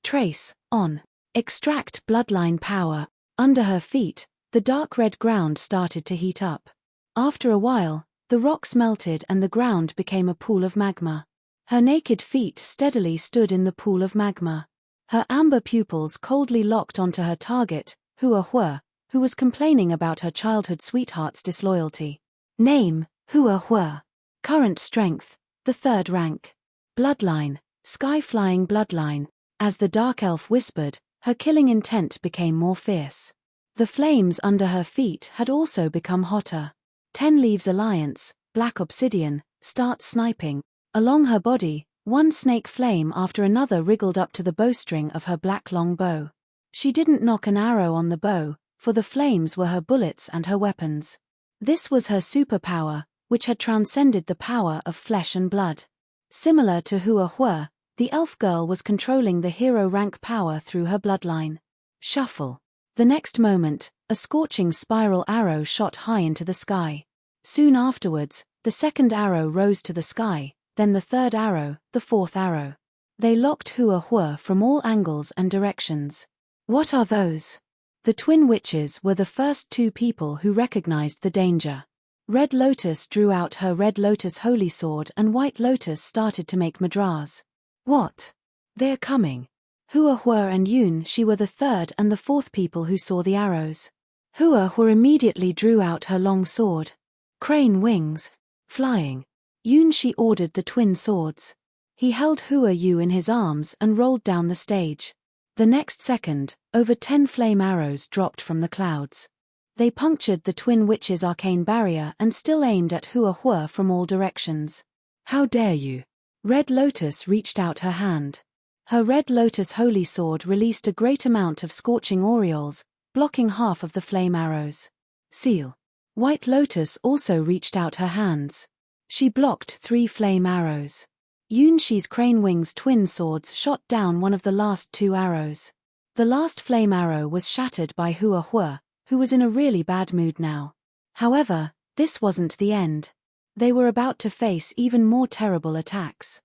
Trace, on. Extract bloodline power. Under her feet, the dark red ground started to heat up. After a while, the rocks melted and the ground became a pool of magma. Her naked feet steadily stood in the pool of magma. Her amber pupils coldly locked onto her target, Hua Hua, who was complaining about her childhood sweetheart's disloyalty. Name, Hua Hua. Current strength, the 3rd rank. Bloodline, sky-flying bloodline. As the dark elf whispered, her killing intent became more fierce. The flames under her feet had also become hotter. 10 Leaves Alliance, Black Obsidian, start sniping. Along her body, one snake flame after another wriggled up to the bowstring of her black long bow. She didn't nock an arrow on the bow, for the flames were her bullets and her weapons. This was her superpower, which had transcended the power of flesh and blood. Similar to Hua Hua, the elf girl was controlling the hero rank power through her bloodline. Shuffle. The next moment, a scorching spiral arrow shot high into the sky. Soon afterwards, the second arrow rose to the sky, then the third arrow, the fourth arrow. They locked Hua Hua from all angles and directions. What are those? The twin witches were the first two people who recognized the danger. Red Lotus drew out her Red Lotus holy sword and White Lotus started to make madras. What? They're coming. Hua Hua and Yun Shi were the third and the fourth people who saw the arrows. Hua Hua immediately drew out her long sword. Crane wings. Flying. Yun Shi ordered the twin swords. He held Hua Yu in his arms and rolled down the stage. The next second, over 10 flame arrows dropped from the clouds. They punctured the twin witches' arcane barrier and still aimed at Hua Hua from all directions. How dare you? Red Lotus reached out her hand. Her Red Lotus holy sword released a great amount of scorching aureoles, blocking half of the flame arrows. Seal. White Lotus also reached out her hands. She blocked 3 flame arrows. Yun Shi's crane wings twin swords shot down one of the last 2 arrows. The last flame arrow was shattered by Hua Hua, who was in a really bad mood now. However, this wasn't the end. They were about to face even more terrible attacks.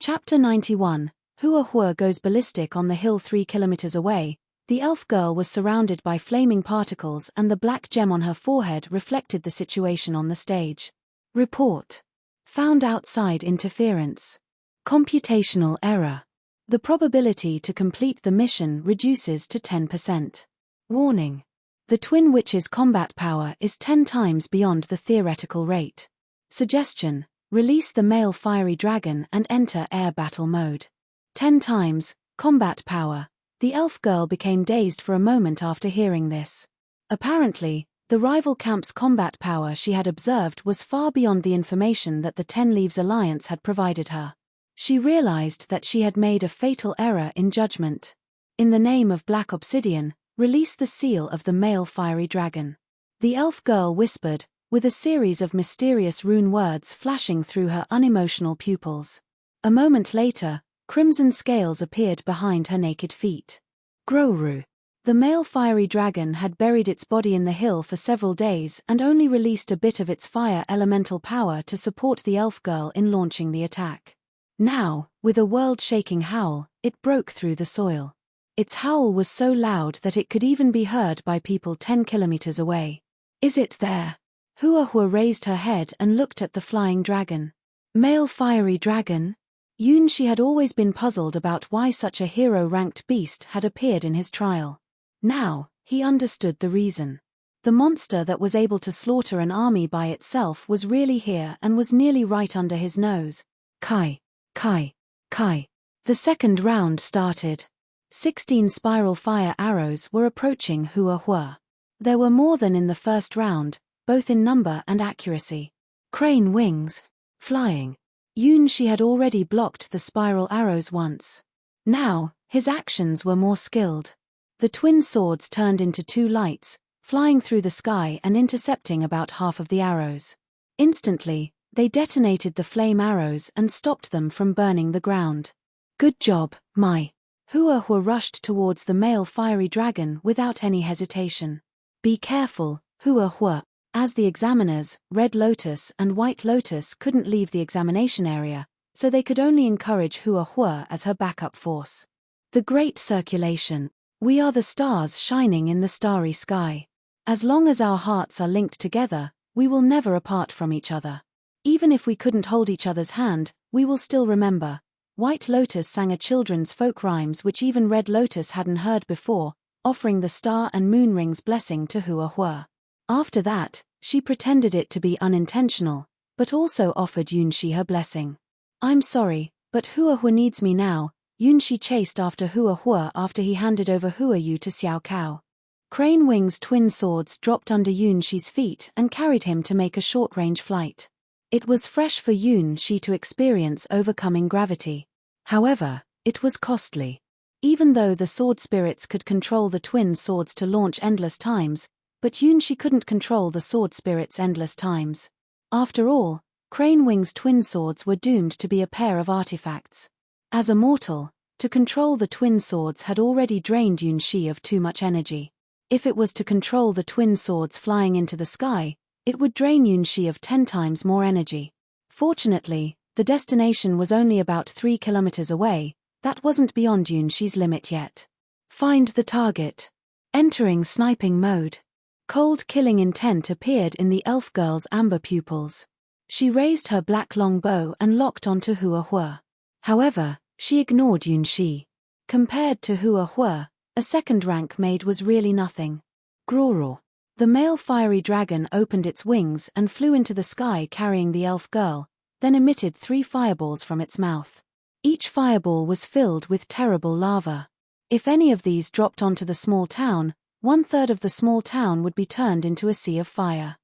Chapter 91. Hua Hua goes ballistic. On the hill 3 kilometers away, the elf girl was surrounded by flaming particles and the black gem on her forehead reflected the situation on the stage. Report. Found outside interference. Computational error. The probability to complete the mission reduces to 10%. Warning. The twin witches' combat power is 10 times beyond the theoretical rate. Suggestion. Release the male fiery dragon and enter air battle mode. 10 times, combat power. The elf girl became dazed for a moment after hearing this. Apparently, the rival camp's combat power she had observed was far beyond the information that the Ten Leaves Alliance had provided her. She realized that she had made a fatal error in judgment. In the name of Black Obsidian, release the seal of the male fiery dragon. The elf girl whispered, with a series of mysterious rune words flashing through her unemotional pupils. A moment later, crimson scales appeared behind her naked feet. Groru. The male fiery dragon had buried its body in the hill for several days and only released a bit of its fire elemental power to support the elf girl in launching the attack. Now, with a world-shaking howl, it broke through the soil. Its howl was so loud that it could even be heard by people 10 kilometers away. Is it there? Hua Hua raised her head and looked at the flying dragon. Male fiery dragon? Yun Shi had always been puzzled about why such a hero-ranked beast had appeared in his trial. Now, he understood the reason. The monster that was able to slaughter an army by itself was really here and was nearly right under his nose. Kai. Kai. Kai. The second round started. 16 spiral fire arrows were approaching Hua Hua. There were more than in the first round, both in number and accuracy. Crane wings. Flying. Yun Shi had already blocked the spiral arrows once. Now, his actions were more skilled. The twin swords turned into 2 lights, flying through the sky and intercepting about half of the arrows. Instantly, they detonated the flame arrows and stopped them from burning the ground. Good job, Mai. Hua Hua rushed towards the male fiery dragon without any hesitation. Be careful, Hua Hua. As the examiners, Red Lotus and White Lotus couldn't leave the examination area, so they could only encourage Hua Hua as her backup force. The Great Circulation. We are the stars shining in the starry sky. As long as our hearts are linked together, we will never apart from each other. Even if we couldn't hold each other's hand, we will still remember. White Lotus sang a children's folk rhymes which even Red Lotus hadn't heard before, offering the star and moon rings blessing to Hua Hua. After that, she pretended it to be unintentional, but also offered Yun Shi her blessing. I'm sorry, but Hua Hua needs me now. Yun Shi chased after Hua Hua after he handed over Hua Yu to Xiao Cao. Crane Wing's twin swords dropped under Yun Shi's feet and carried him to make a short-range flight. It was fresh for Yun Shi to experience overcoming gravity. However, it was costly. Even though the sword spirits could control the twin swords to launch endless times, but Yunshi couldn't control the sword spirits endless times. After all, Crane Wing's twin swords were doomed to be a pair of artifacts. As a mortal, to control the twin swords had already drained Yunshi of too much energy. If it was to control the twin swords flying into the sky, it would drain Yunshi of 10 times more energy. Fortunately, the destination was only about 3 kilometers away. That wasn't beyond Yunshi's limit yet. Find the target. Entering sniping mode. Cold killing intent appeared in the elf girl's amber pupils. She raised her black long bow and locked onto Hua Hua. However, she ignored Yunshi. Compared to Hua Hua, a second-rank maid was really nothing. Groro. The male fiery dragon opened its wings and flew into the sky carrying the elf girl, then emitted 3 fireballs from its mouth. Each fireball was filled with terrible lava. If any of these dropped onto the small town, 1/3 of the small town would be turned into a sea of fire.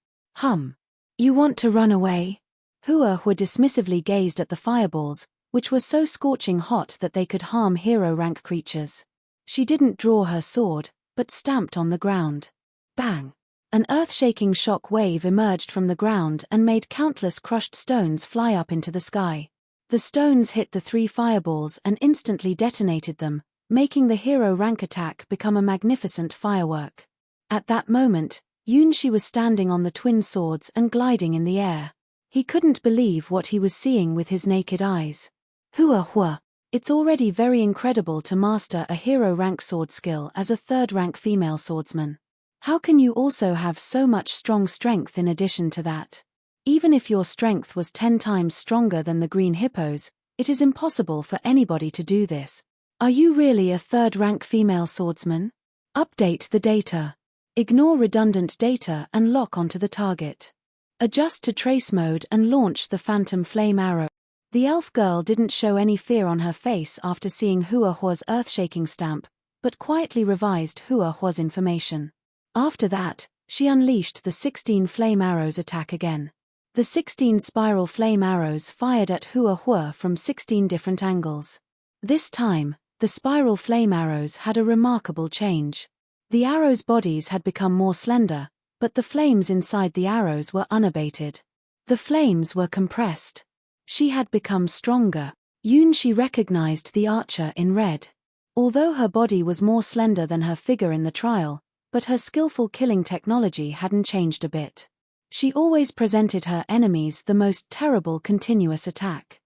You want to run away? Hua Hua dismissively gazed at the fireballs, which were so scorching hot that they could harm hero-rank creatures. She didn't draw her sword, but stamped on the ground. Bang! An earth-shaking shock wave emerged from the ground and made countless crushed stones fly up into the sky. The stones hit the 3 fireballs and instantly detonated them, making the hero rank attack become a magnificent firework. At that moment, Yunshi was standing on the twin swords and gliding in the air. He couldn't believe what he was seeing with his naked eyes. Hua Hua. It's already very incredible to master a hero rank sword skill as a 3rd rank female swordsman. How can you also have so much strong strength in addition to that? Even if your strength was 10 times stronger than the green hippos, it is impossible for anybody to do this. Are you really a 3rd rank female swordsman? Update the data. Ignore redundant data and lock onto the target. Adjust to trace mode and launch the phantom flame arrow. The elf girl didn't show any fear on her face after seeing Hua Hua's earth-shaking stamp, but quietly revised Hua Hua's information. After that, she unleashed the 16 flame arrows attack again. The 16 spiral flame arrows fired at Hua Hua from 16 different angles. This time, the spiral flame arrows had a remarkable change. The arrows' bodies had become more slender, but the flames inside the arrows were unabated. The flames were compressed. She had become stronger. Yunshi recognized the archer in red. Although her body was more slender than her figure in the trial, but her skillful killing technology hadn't changed a bit. She always presented her enemies the most terrible continuous attack.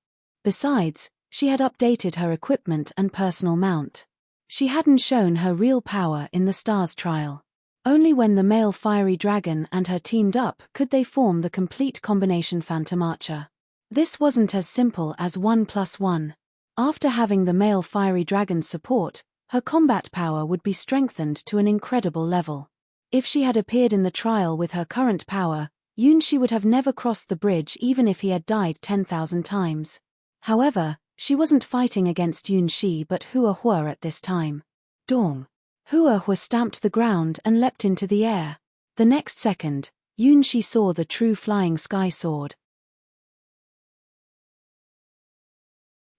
Besides, she had updated her equipment and personal mount. She hadn't shown her real power in the Stars trial. Only when the male fiery dragon and her teamed up could they form the complete combination Phantom Archer. This wasn't as simple as 1+1. After having the male fiery dragon's support, her combat power would be strengthened to an incredible level. If she had appeared in the trial with her current power, Yunshi would have never crossed the bridge even if he had died 10,000 times. However, she wasn't fighting against Yunshi but Hua Hua at this time. Dong. Hua Hua stamped the ground and leapt into the air. The next second, Yunshi saw the true flying sky sword.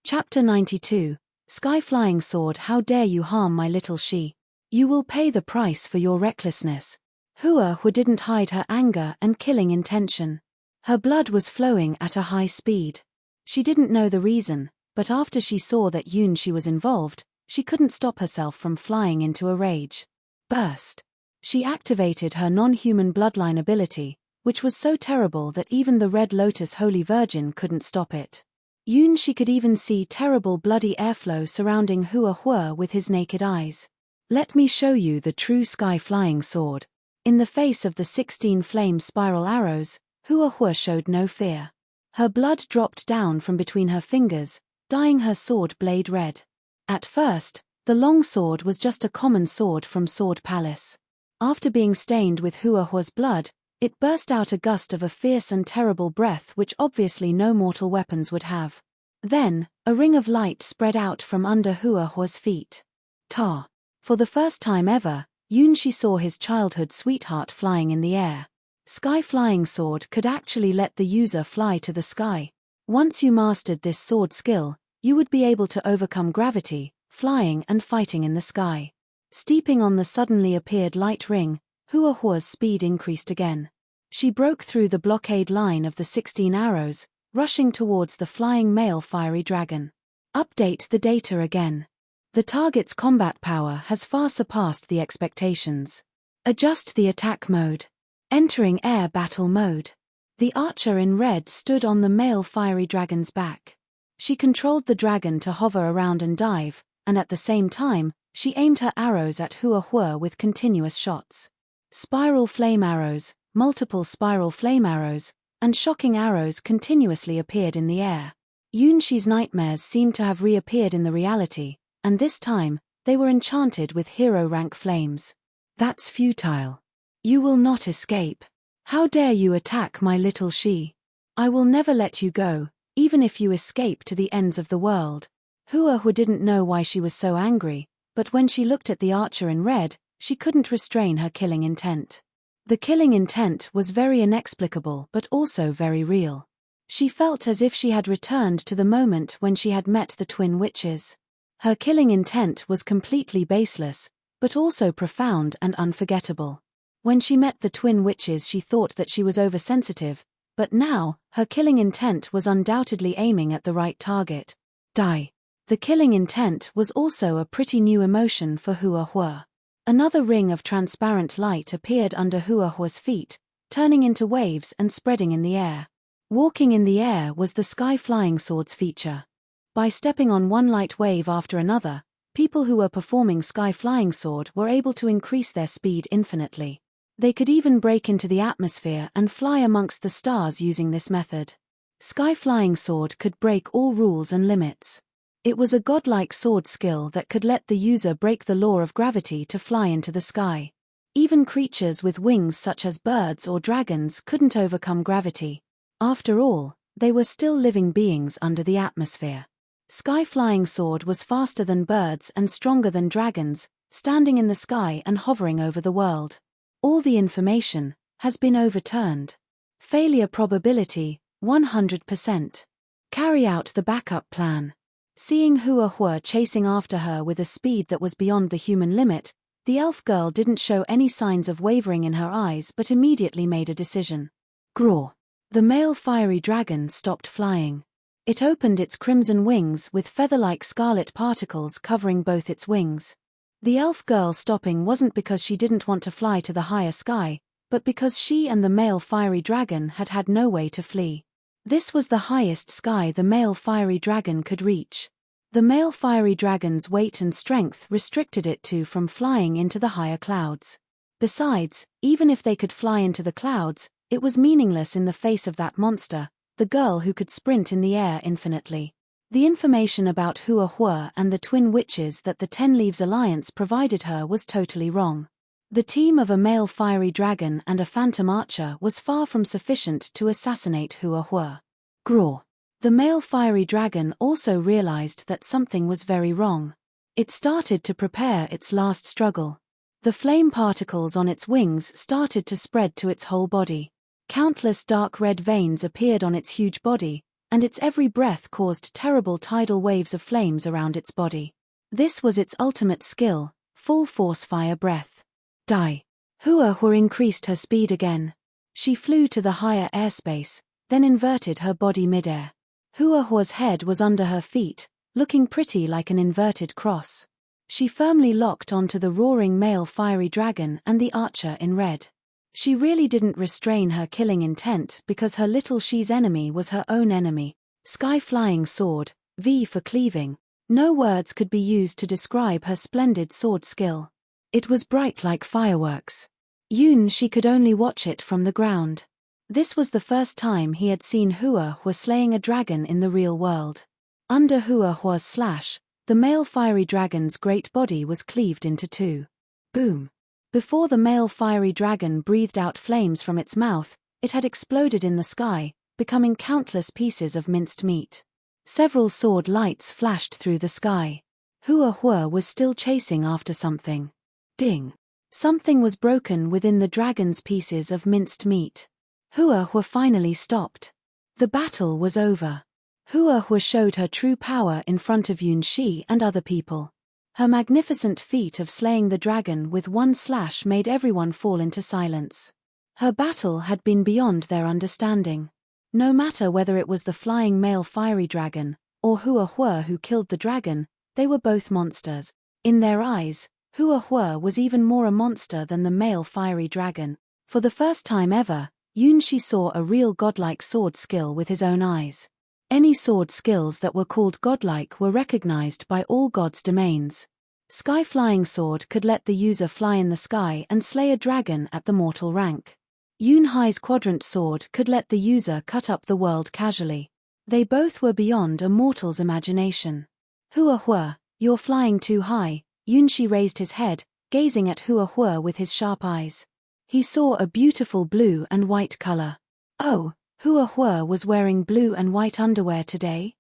Chapter 92. Sky Flying Sword. How dare you harm my little she? You will pay the price for your recklessness. Hua Hua didn't hide her anger and killing intention. Her blood was flowing at a high speed. She didn't know the reason, but after she saw that Yunshi was involved, she couldn't stop herself from flying into a rage. Burst. She activated her non-human bloodline ability, which was so terrible that even the Red Lotus Holy Virgin couldn't stop it. Yunshi could even see terrible bloody airflow surrounding Hua Hua with his naked eyes. Let me show you the true sky flying sword. In the face of the 16 flame spiral arrows, Hua Hua showed no fear. Her blood dropped down from between her fingers, dyeing her sword blade red. At first, the long sword was just a common sword from Sword Palace. After being stained with Hua Hua's blood, it burst out a gust of a fierce and terrible breath which obviously no mortal weapons would have. Then, a ring of light spread out from under Hua Hua's feet. Ta! For the first time ever, Yunshi saw his childhood sweetheart flying in the air. Sky Flying Sword could actually let the user fly to the sky. Once you mastered this sword skill, you would be able to overcome gravity, flying and fighting in the sky. Steeping on the suddenly appeared light ring, Hua Hua's speed increased again. She broke through the blockade line of the 16 arrows, rushing towards the flying male fiery dragon. Update the data again. The target's combat power has far surpassed the expectations. Adjust the attack mode. Entering air battle mode. The archer in red stood on the male fiery dragon's back. She controlled the dragon to hover around and dive, and at the same time, she aimed her arrows at Hua Hua with continuous shots. Spiral flame arrows, multiple spiral flame arrows, and shocking arrows continuously appeared in the air. Yunshi's nightmares seemed to have reappeared in the reality, and this time, they were enchanted with hero-rank flames. That's futile. You will not escape. How dare you attack my little she? I will never let you go, even if you escape to the ends of the world. Hua Hua didn't know why she was so angry, but when she looked at the archer in red, she couldn't restrain her killing intent. The killing intent was very inexplicable but also very real. She felt as if she had returned to the moment when she had met the twin witches. Her killing intent was completely baseless, but also profound and unforgettable. When she met the twin witches she thought that she was oversensitive, but now, her killing intent was undoubtedly aiming at the right target. Die. The killing intent was also a pretty new emotion for Hua Hua. Another ring of transparent light appeared under Hua Hua's feet, turning into waves and spreading in the air. Walking in the air was the Sky Flying Swords feature. By stepping on one light wave after another, people who were performing Sky Flying Sword were able to increase their speed infinitely. They could even break into the atmosphere and fly amongst the stars using this method. Sky Flying Sword could break all rules and limits. It was a godlike sword skill that could let the user break the law of gravity to fly into the sky. Even creatures with wings such as birds or dragons couldn't overcome gravity. After all, they were still living beings under the atmosphere. Sky Flying Sword was faster than birds and stronger than dragons, standing in the sky and hovering over the world. All the information has been overturned. Failure probability, 100%. Carry out the backup plan. Seeing Hua Hua chasing after her with a speed that was beyond the human limit, the elf girl didn't show any signs of wavering in her eyes but immediately made a decision. Graw. The male fiery dragon stopped flying. It opened its crimson wings with feather-like scarlet particles covering both its wings. The elf girl stopping wasn't because she didn't want to fly to the higher sky, but because she and the male fiery dragon had had no way to flee. This was the highest sky the male fiery dragon could reach. The male fiery dragon's weight and strength restricted it from flying into the higher clouds. Besides, even if they could fly into the clouds, it was meaningless in the face of that monster, the girl who could sprint in the air infinitely. The information about Hua Hua and the twin witches that the Ten Leaves Alliance provided her was totally wrong. The team of a male fiery dragon and a phantom archer was far from sufficient to assassinate Hua Hua. Graw. The male fiery dragon also realized that something was very wrong. It started to prepare its last struggle. The flame particles on its wings started to spread to its whole body. Countless dark red veins appeared on its huge body, and its every breath caused terrible tidal waves of flames around its body. This was its ultimate skill, full force fire breath. Die. Hua Hua increased her speed again. She flew to the higher airspace, then inverted her body midair. Hua Hua's head was under her feet, looking pretty like an inverted cross. She firmly locked onto the roaring male fiery dragon and the archer in red. She really didn't restrain her killing intent because her little she's enemy was her own enemy. Sky Flying Sword, V for cleaving. No words could be used to describe her splendid sword skill. It was bright like fireworks. She could only watch it from the ground. This was the first time he had seen Hua Hua slaying a dragon in the real world. Under Hua Hua's slash, the male fiery dragon's great body was cleaved into two. Boom. Before the male fiery dragon breathed out flames from its mouth, it had exploded in the sky, becoming countless pieces of minced meat. Several sword lights flashed through the sky. Hua Hua was still chasing after something. Ding. Something was broken within the dragon's pieces of minced meat. Hua Hua finally stopped. The battle was over. Hua Hua showed her true power in front of Yunshi and other people. Her magnificent feat of slaying the dragon with one slash made everyone fall into silence. Her battle had been beyond their understanding. No matter whether it was the flying male fiery dragon, or Hua Hua who killed the dragon, they were both monsters. In their eyes, Hua Hua was even more a monster than the male fiery dragon. For the first time ever, Yunshi saw a real godlike sword skill with his own eyes. Any sword skills that were called godlike were recognized by all gods' domains. Sky Flying Sword could let the user fly in the sky and slay a dragon at the mortal rank. Yunhai's Quadrant Sword could let the user cut up the world casually. They both were beyond a mortal's imagination. Hua Hua, you're flying too high. Yunshi raised his head, gazing at Hua Hua with his sharp eyes. He saw a beautiful blue and white color. Oh, Hua Hua was wearing blue and white underwear today?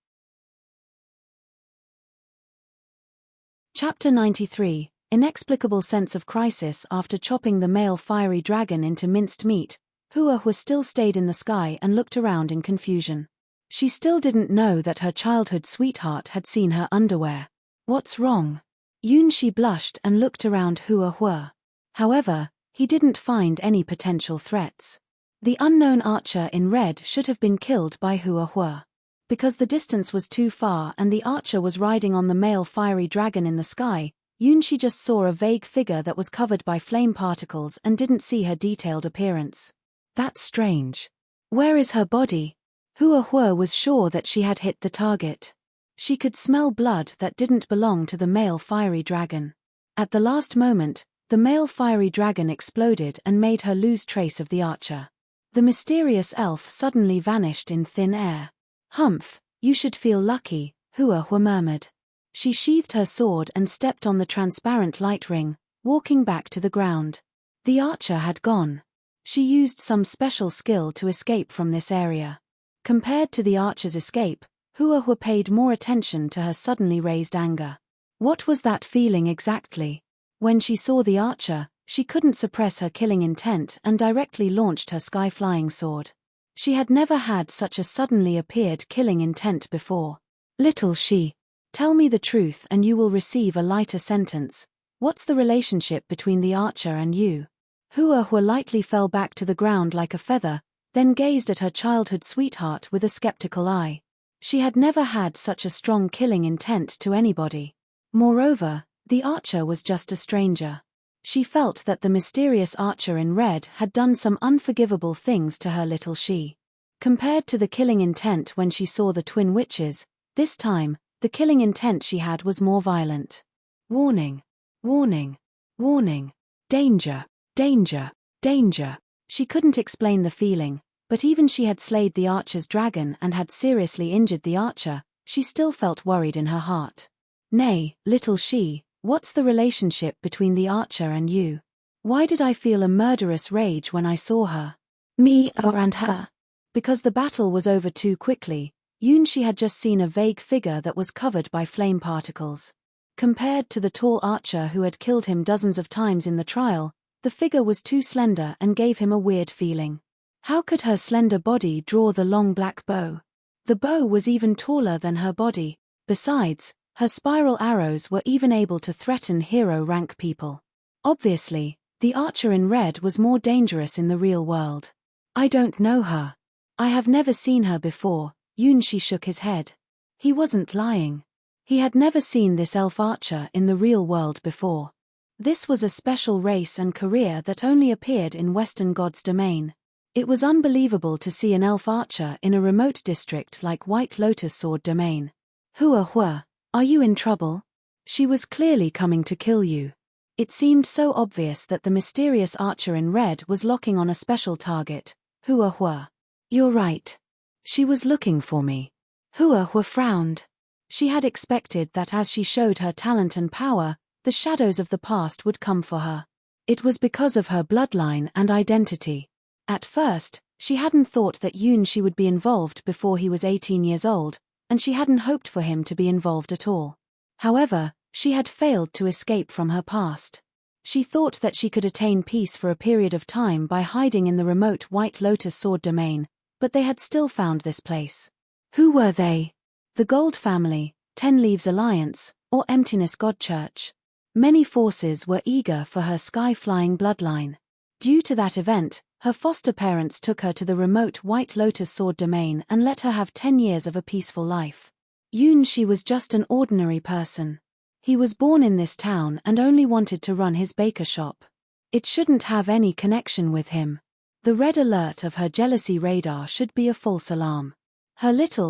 Chapter 93, Inexplicable Sense of Crisis. After chopping the male fiery dragon into minced meat, Hua Hua still stayed in the sky and looked around in confusion. She still didn't know that her childhood sweetheart had seen her underwear. What's wrong? Yunshi blushed and looked around Hua Hua. However, he didn't find any potential threats. The unknown archer in red should have been killed by Hua Hua. Because the distance was too far and the archer was riding on the male fiery dragon in the sky, Yunshi just saw a vague figure that was covered by flame particles and didn't see her detailed appearance. That's strange. Where is her body? Hua Hua was sure that she had hit the target. She could smell blood that didn't belong to the male fiery dragon. At the last moment, the male fiery dragon exploded and made her lose trace of the archer. The mysterious elf suddenly vanished in thin air. Humph, you should feel lucky, Hua Hua murmured. She sheathed her sword and stepped on the transparent light ring, walking back to the ground. The archer had gone. She used some special skill to escape from this area. Compared to the archer's escape, Hua Hua paid more attention to her suddenly raised anger. What was that feeling exactly? When she saw the archer, she couldn't suppress her killing intent and directly launched her sky-flying sword. She had never had such a suddenly appeared killing intent before. Little she. Tell me the truth and you will receive a lighter sentence. What's the relationship between the archer and you? Hua Hua lightly fell back to the ground like a feather, then gazed at her childhood sweetheart with a skeptical eye. She had never had such a strong killing intent to anybody. Moreover, the archer was just a stranger. She felt that the mysterious archer in red had done some unforgivable things to her little she. Compared to the killing intent when she saw the twin witches, this time, the killing intent she had was more violent. Warning. Warning. Warning. Danger. Danger. Danger. She couldn't explain the feeling, but even she had slayed the archer's dragon and had seriously injured the archer, she still felt worried in her heart. Nay, little she, what's the relationship between the archer and you? Why did I feel a murderous rage when I saw her? Me and her. Because the battle was over too quickly, Yunshi had just seen a vague figure that was covered by flame particles. Compared to the tall archer who had killed him dozens of times in the trial, the figure was too slender and gave him a weird feeling. How could her slender body draw the long black bow? The bow was even taller than her body. Besides, her spiral arrows were even able to threaten hero-rank people. Obviously, the archer in red was more dangerous in the real world. I don't know her. I have never seen her before. Yunshi shook his head. He wasn't lying. He had never seen this elf archer in the real world before. This was a special race and career that only appeared in Western God's domain. It was unbelievable to see an elf archer in a remote district like White Lotus Sword domain. Hua Hua, are you in trouble? She was clearly coming to kill you. It seemed so obvious that the mysterious archer in red was locking on a special target. Hua Hua. You're right. She was looking for me. Hua Hua frowned. She had expected that as she showed her talent and power, the shadows of the past would come for her. It was because of her bloodline and identity. At first, she hadn't thought that Yunshi would be involved before he was 18 years old, and she hadn't hoped for him to be involved at all. However, she had failed to escape from her past. She thought that she could attain peace for a period of time by hiding in the remote White Lotus Sword domain, but they had still found this place. Who were they? The Gold Family, 10 Leaves Alliance, or Emptiness God Church. Many forces were eager for her sky-flying bloodline. Due to that event, her foster parents took her to the remote White Lotus Sword domain and let her have 10 years of a peaceful life. Yunshi was just an ordinary person. He was born in this town and only wanted to run his baker shop. It shouldn't have any connection with him. The red alert of her jealousy radar should be a false alarm.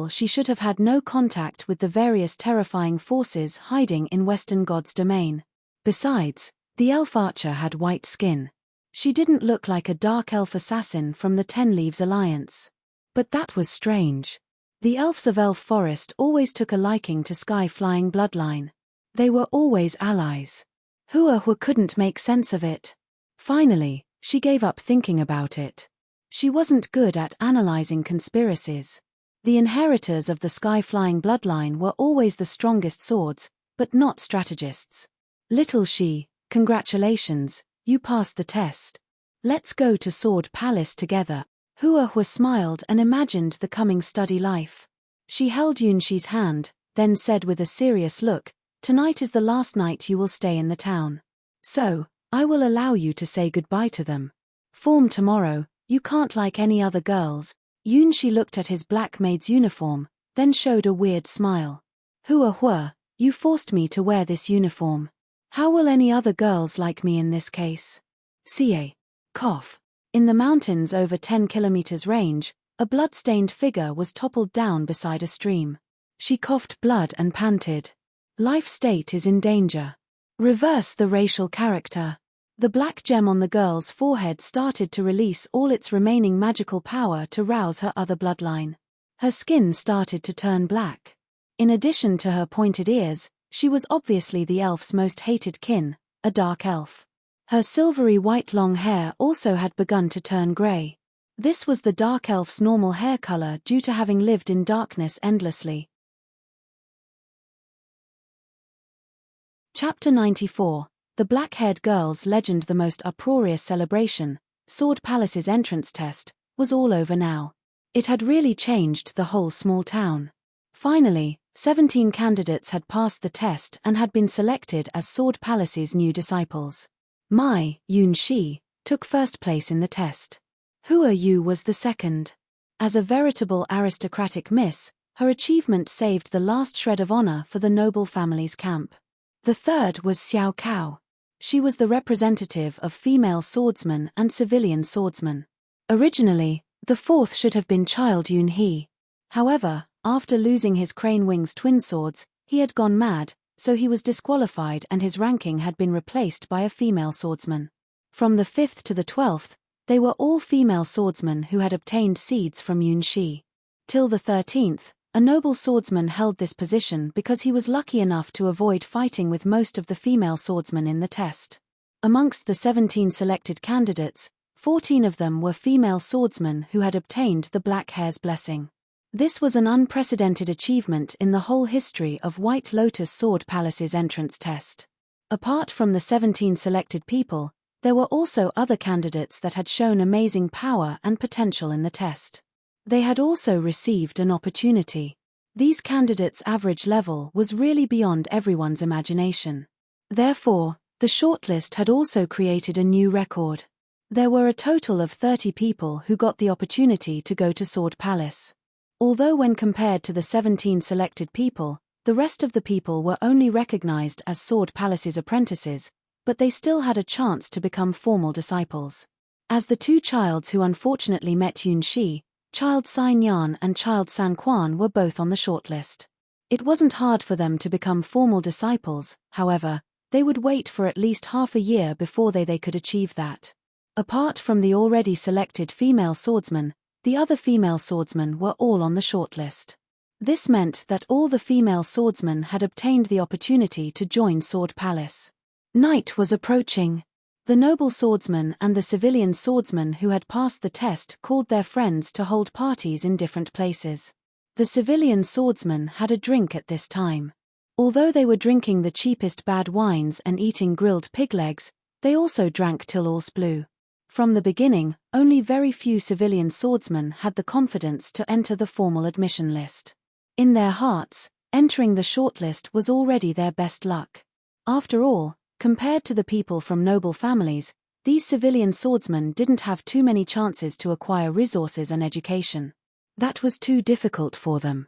She should have had no contact with the various terrifying forces hiding in Western God's domain. Besides, the elf archer had white skin. She didn't look like a dark elf assassin from the Ten Leaves Alliance. But that was strange. The elves of Elf Forest always took a liking to sky-flying bloodline. They were always allies. Hua couldn't make sense of it. Finally, she gave up thinking about it. She wasn't good at analyzing conspiracies. The inheritors of the sky-flying bloodline were always the strongest swords, but not strategists. Little She, congratulations, you passed the test. Let's go to Sword Palace together. Hua smiled and imagined the coming study life. She held Yunshi's hand, then said with a serious look, "Tonight is the last night you will stay in the town. So, I will allow you to say goodbye to them. Form tomorrow, you can't like any other girls." Yunshi looked at his black maid's uniform, then showed a weird smile. Hua, you forced me to wear this uniform. How will any other girls like me in this case? Ca. Cough. In the mountains over 10 kilometers range, a blood-stained figure was toppled down beside a stream. She coughed blood and panted. Life state is in danger. Reverse the racial character. The black gem on the girl's forehead started to release all its remaining magical power to rouse her other bloodline. Her skin started to turn black. In addition to her pointed ears, she was obviously the elf's most hated kin, a dark elf. Her silvery white long hair also had begun to turn grey. This was the dark elf's normal hair color due to having lived in darkness endlessly. Chapter 94. The Black-Haired Girl's Legend. The most uproarious celebration, Sword Palace's entrance test, was all over now. It had really changed the whole small town. Finally, 17 candidates had passed the test and had been selected as Sword Palace's new disciples. Yunshi, took first place in the test. Hua Yu was the second. As a veritable aristocratic miss, her achievement saved the last shred of honor for the noble family's camp. The third was Xiao Cao. She was the representative of female swordsmen and civilian swordsmen. Originally, the fourth should have been Child Yun He. However, after losing his Crane Wings twin swords, he had gone mad, so he was disqualified and his ranking had been replaced by a female swordsman. From the 5th to the 12th, they were all female swordsmen who had obtained seeds from Yunshi. Till the 13th, a noble swordsman held this position because he was lucky enough to avoid fighting with most of the female swordsmen in the test. Amongst the 17 selected candidates, 14 of them were female swordsmen who had obtained the Black Hair's blessing. This was an unprecedented achievement in the whole history of White Lotus Sword Palace's entrance test. Apart from the 17 selected people, there were also other candidates that had shown amazing power and potential in the test. They had also received an opportunity. These candidates' average level was really beyond everyone's imagination. Therefore, the shortlist had also created a new record. There were a total of 30 people who got the opportunity to go to Sword Palace. Although when compared to the 17 selected people, the rest of the people were only recognized as Sword Palace's apprentices, but they still had a chance to become formal disciples. As the two childs who unfortunately met Yunshi, Child Xin Yan and Child San Quan were both on the shortlist. It wasn't hard for them to become formal disciples, however, they would wait for at least half a year before they could achieve that. Apart from the already selected female swordsmen, the other female swordsmen were all on the shortlist. This meant that all the female swordsmen had obtained the opportunity to join Sword Palace. Night was approaching. The noble swordsmen and the civilian swordsmen who had passed the test called their friends to hold parties in different places. The civilian swordsmen had a drink at this time. Although they were drinking the cheapest bad wines and eating grilled pig legs, they also drank till all blew. From the beginning, only very few civilian swordsmen had the confidence to enter the formal admission list. In their hearts, Entering the shortlist was already their best luck. After all, compared to the people from noble families, these civilian swordsmen didn't have too many chances to acquire resources and education. That was too difficult for them.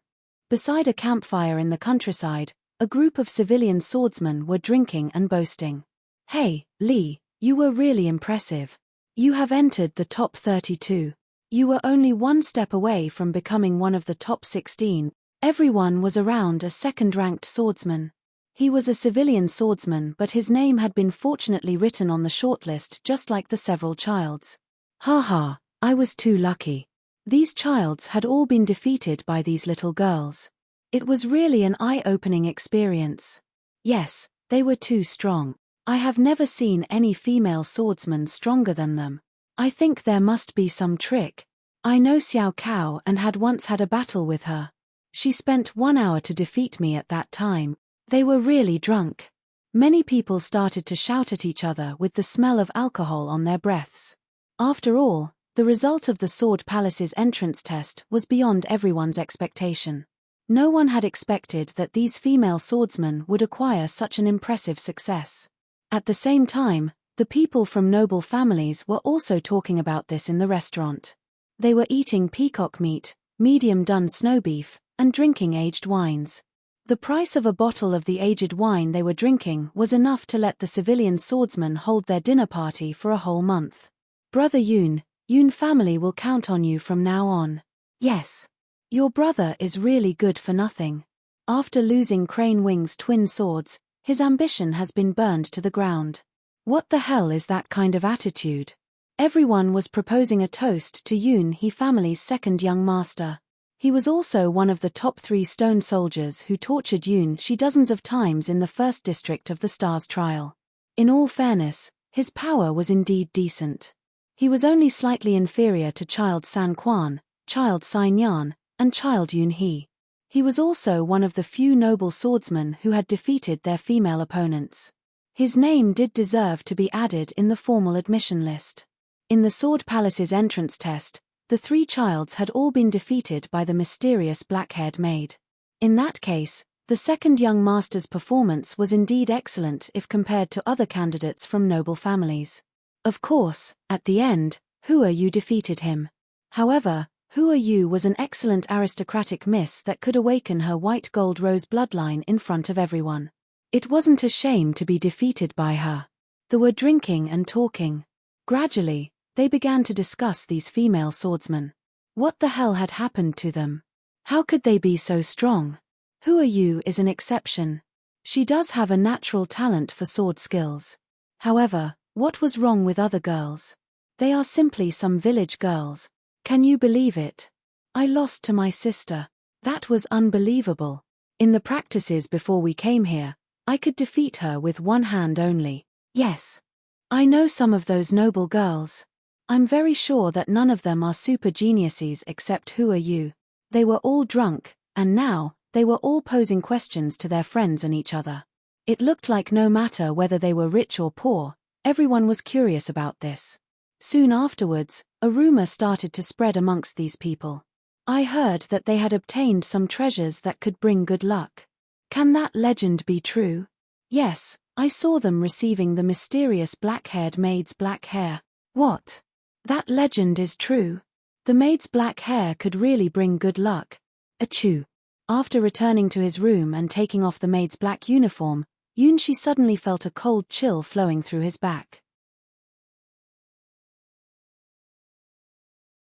Beside a campfire in the countryside, a group of civilian swordsmen were drinking and boasting. "Hey, Lee, you were really impressive. You have entered the top 32. You were only one step away from becoming one of the top 16. Everyone was around a second-ranked swordsman. He was a civilian swordsman, but his name had been fortunately written on the shortlist just like the several childs. Ha, I was too lucky. These childs had all been defeated by these little girls. It was really an eye-opening experience. Yes, they were too strong. I have never seen any female swordsman stronger than them. I think there must be some trick. I know Xiao Cao and had once had a battle with her. She spent 1 hour to defeat me at that time. They were really drunk." Many people started to shout at each other with the smell of alcohol on their breaths. After all, the result of the Sword Palace's entrance test was beyond everyone's expectation. No one had expected that these female swordsmen would acquire such an impressive success. At the same time, the people from noble families were also talking about this in the restaurant. They were eating peacock meat, medium done snow beef, and drinking aged wines. The price of a bottle of the aged wine they were drinking was enough to let the civilian swordsmen hold their dinner party for a whole month. "Brother Yun family will count on you from now on. Yes. Your brother is really good for nothing. After losing Crane Wing's twin swords, his ambition has been burned to the ground. What the hell is that kind of attitude?" Everyone was proposing a toast to Yun He family's second young master. He was also one of the top 3 stone soldiers who tortured Yun Shi dozens of times in the first district of the Stars trial. In all fairness, his power was indeed decent. He was only slightly inferior to Child San Quan, Child Xin Yan, and Child Yun He. He was also one of the few noble swordsmen who had defeated their female opponents. His name did deserve to be added in the formal admission list. In the Sword Palace's entrance test, the 3 childs had all been defeated by the mysterious black-haired maid. In that case, the second young master's performance was indeed excellent if compared to other candidates from noble families. Of course, at the end, Hua Yu defeated him. However, Hua Yu was an excellent aristocratic miss that could awaken her white gold rose bloodline in front of everyone. It wasn't a shame to be defeated by her. They were drinking and talking. Gradually, they began to discuss these female swordsmen. What the hell had happened to them? How could they be so strong? Hua Yu is an exception. She does have a natural talent for sword skills. However, what was wrong with other girls? They are simply some village girls. Can you believe it? I lost to my sister. That was unbelievable. In the practices before we came here, I could defeat her with one hand only. Yes. I know some of those noble girls. I'm very sure that none of them are super geniuses except Hua Yu. They were all drunk, and now, they were all posing questions to their friends and each other. It looked like no matter whether they were rich or poor, everyone was curious about this. Soon afterwards, a rumor started to spread amongst these people. I heard that they had obtained some treasures that could bring good luck. Can that legend be true? Yes, I saw them receiving the mysterious black-haired maid's black hair. What? That legend is true. The maid's black hair could really bring good luck. Achoo. After returning to his room and taking off the maid's black uniform, Yunshi suddenly felt a cold chill flowing through his back.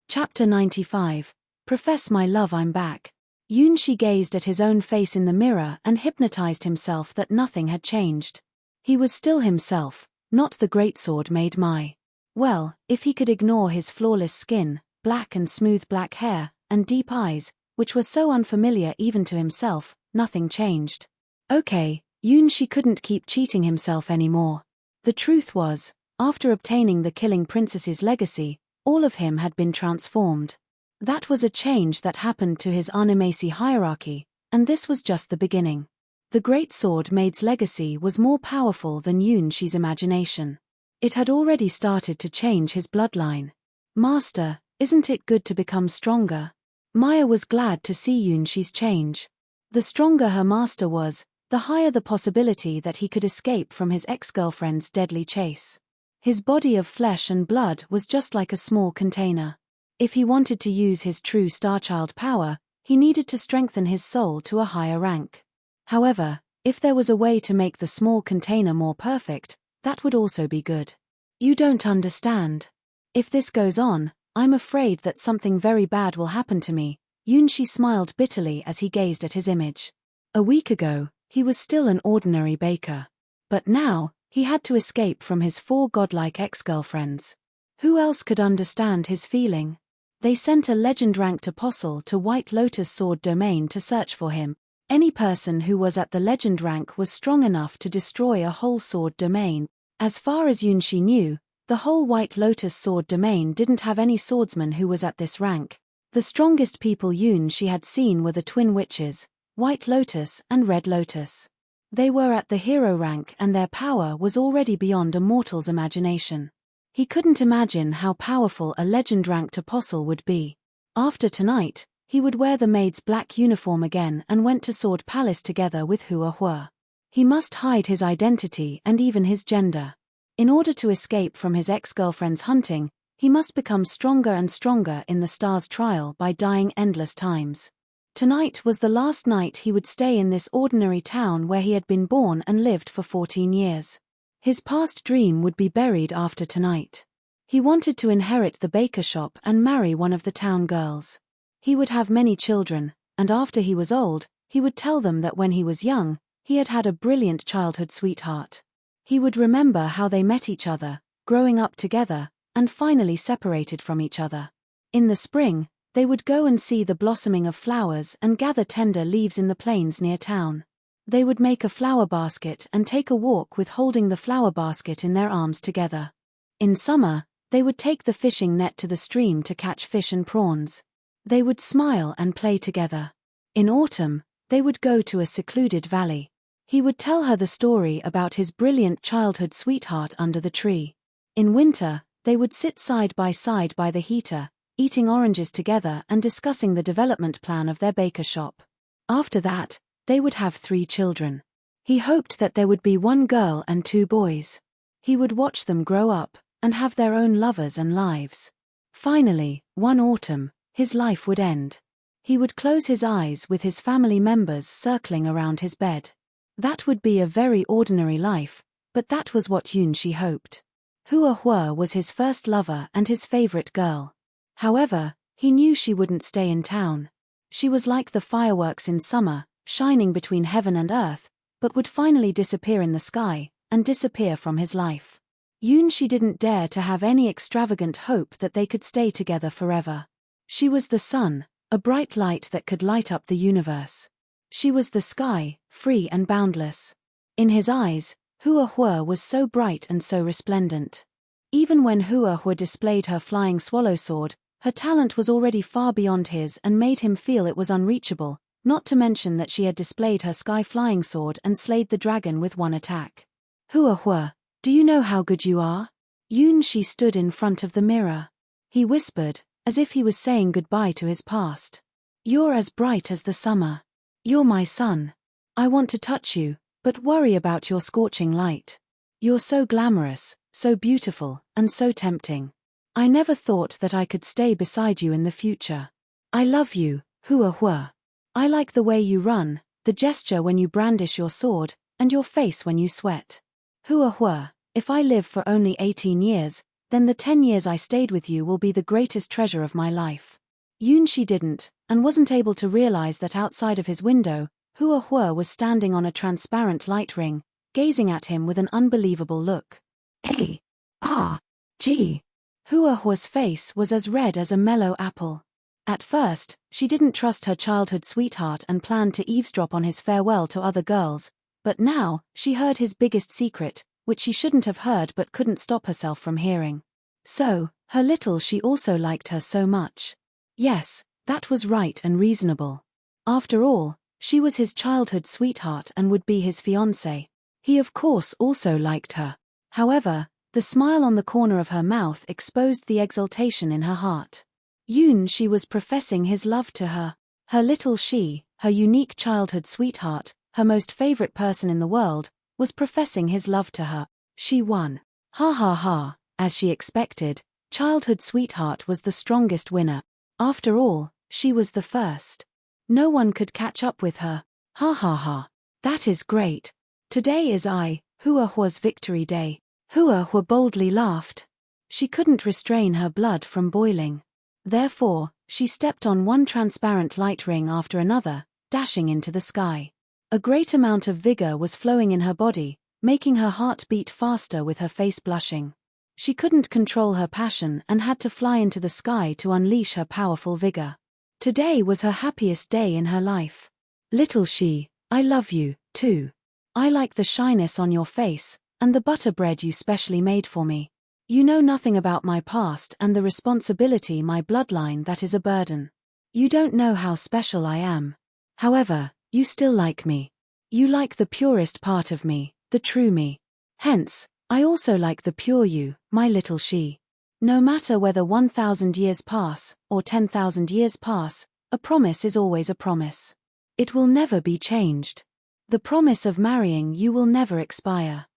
Chapter 95. Profess my love, I'm back. Yunshi gazed at his own face in the mirror and hypnotized himself that nothing had changed. He was still himself, not the greatsword maid Mai. Well, if he could ignore his flawless skin, black and smooth black hair, and deep eyes, which were so unfamiliar even to himself, nothing changed. Okay, Yunshi couldn't keep cheating himself anymore. The truth was, after obtaining the Killing Princess's legacy, all of him had been transformed. That was a change that happened to his animacy hierarchy, and this was just the beginning. The greatsword maid's legacy was more powerful than Yunshi's imagination. It had already started to change his bloodline. Master, isn't it good to become stronger? Maya was glad to see Yunshi's change. The stronger her master was, the higher the possibility that he could escape from his ex-girlfriend's deadly chase. His body of flesh and blood was just like a small container. If he wanted to use his true Starchild power, he needed to strengthen his soul to a higher rank. However, if there was a way to make the small container more perfect, that would also be good. You don't understand. If this goes on, I'm afraid that something very bad will happen to me. Yunshi smiled bitterly as he gazed at his image. A week ago, he was still an ordinary baker. But now, he had to escape from his 4 godlike ex-girlfriends. Who else could understand his feeling? They sent a legend-ranked apostle to White Lotus Sword Domain to search for him. Any person who was at the legend rank was strong enough to destroy a whole sword domain. As far as Yunshi knew, the whole White Lotus Sword Domain didn't have any swordsman who was at this rank. The strongest people Yunshi had seen were the twin witches, White Lotus and Red Lotus. They were at the hero rank and their power was already beyond a mortal's imagination. He couldn't imagine how powerful a legend-ranked apostle would be. After tonight, he would wear the maid's black uniform again and went to Sword Palace together with Hua Hua. He must hide his identity and even his gender. In order to escape from his ex-girlfriend's hunting, he must become stronger and stronger in the Stars trial by dying endless times. Tonight was the last night he would stay in this ordinary town where he had been born and lived for 14 years. His past dream would be buried after tonight. He wanted to inherit the baker shop and marry one of the town girls. He would have many children, and after he was old, he would tell them that when he was young, he had had a brilliant childhood sweetheart. He would remember how they met each other, growing up together, and finally separated from each other. In the spring, they would go and see the blossoming of flowers and gather tender leaves in the plains near town. They would make a flower basket and take a walk with holding the flower basket in their arms together. In summer, they would take the fishing net to the stream to catch fish and prawns. They would smile and play together. In autumn, they would go to a secluded valley. He would tell her the story about his brilliant childhood sweetheart under the tree. In winter, they would sit side by the heater, eating oranges together and discussing the development plan of their baker shop. After that, they would have 3 children. He hoped that there would be 1 girl and 2 boys. He would watch them grow up and have their own lovers and lives. Finally, one autumn, his life would end. He would close his eyes with his family members circling around his bed. That would be a very ordinary life, but that was what Yunshi hoped. Hua Hua was his first lover and his favorite girl. However, he knew she wouldn't stay in town. She was like the fireworks in summer, shining between heaven and earth, but would finally disappear in the sky, and disappear from his life. Yunshi didn't dare to have any extravagant hope that they could stay together forever. She was the sun, a bright light that could light up the universe. She was the sky, free and boundless. In his eyes, Hua Hua was so bright and so resplendent. Even when Hua Hua displayed her flying swallow sword, her talent was already far beyond his and made him feel it was unreachable, not to mention that she had displayed her sky-flying sword and slayed the dragon with 1 attack. Hua Hua, do you know how good you are? Yunshi stood in front of the mirror. He whispered, as if he was saying goodbye to his past. You're as bright as the summer. You're my sun. I want to touch you, but worry about your scorching light. You're so glamorous, so beautiful, and so tempting. I never thought that I could stay beside you in the future. I love you, Hua Hua. I like the way you run, the gesture when you brandish your sword, and your face when you sweat. Hua Hua, if I live for only 18 years, then the 10 years I stayed with you will be the greatest treasure of my life. Yunshi didn't, and wasn't able to realize that outside of his window, Hua Hua was standing on a transparent light ring, gazing at him with an unbelievable look. A-R-G. Hua Hua's face was as red as a mellow apple. At first, she didn't trust her childhood sweetheart and planned to eavesdrop on his farewell to other girls, but now, she heard his biggest secret, which she shouldn't have heard but couldn't stop herself from hearing. So, her little she also liked her so much. Yes, that was right and reasonable. After all, she was his childhood sweetheart and would be his fiancée. He of course also liked her. However, the smile on the corner of her mouth exposed the exultation in her heart. Yunshi was professing his love to her. Her little she, her unique childhood sweetheart, her most favorite person in the world, was professing his love to her. She won. Ha ha ha, as she expected, childhood sweetheart was the strongest winner. After all, she was the first. No one could catch up with her. Ha ha ha. That is great. Today is Hua Hua's victory day. Hua Hua boldly laughed. She couldn't restrain her blood from boiling. Therefore, she stepped on one transparent light ring after another, dashing into the sky. A great amount of vigor was flowing in her body, making her heart beat faster with her face blushing. She couldn't control her passion and had to fly into the sky to unleash her powerful vigor. Today was her happiest day in her life. Little she, I love you, too. I like the shyness on your face, and the butter bread you specially made for me. You know nothing about my past and the responsibility my bloodline that is a burden. You don't know how special I am. However, you still like me. You like the purest part of me, the true me. Hence, I also like the pure you, my little she. No matter whether 1,000 years pass, or 10,000 years pass, a promise is always a promise. It will never be changed. The promise of marrying you will never expire.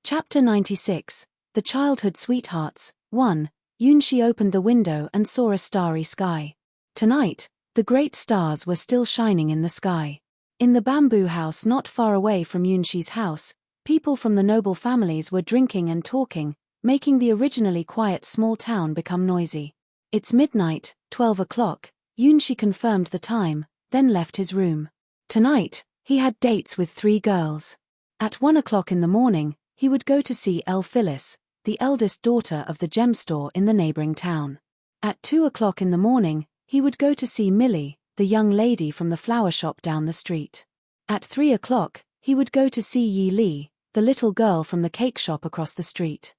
Chapter 96, The Childhood Sweethearts, 1. Yunxi opened the window and saw a starry sky. Tonight, the great stars were still shining in the sky. In the bamboo house not far away from Yunxi's house, people from the noble families were drinking and talking, making the originally quiet small town become noisy. It's midnight, 12 o'clock, Yunxi confirmed the time, then left his room. Tonight, he had dates with 3 girls. At 1 o'clock in the morning, he would go to see Phyllis, the eldest daughter of the gem store in the neighboring town. At 2 o'clock in the morning, he would go to see Millie, the young lady from the flower shop down the street. At 3 o'clock, he would go to see Yi Li, the little girl from the cake shop across the street.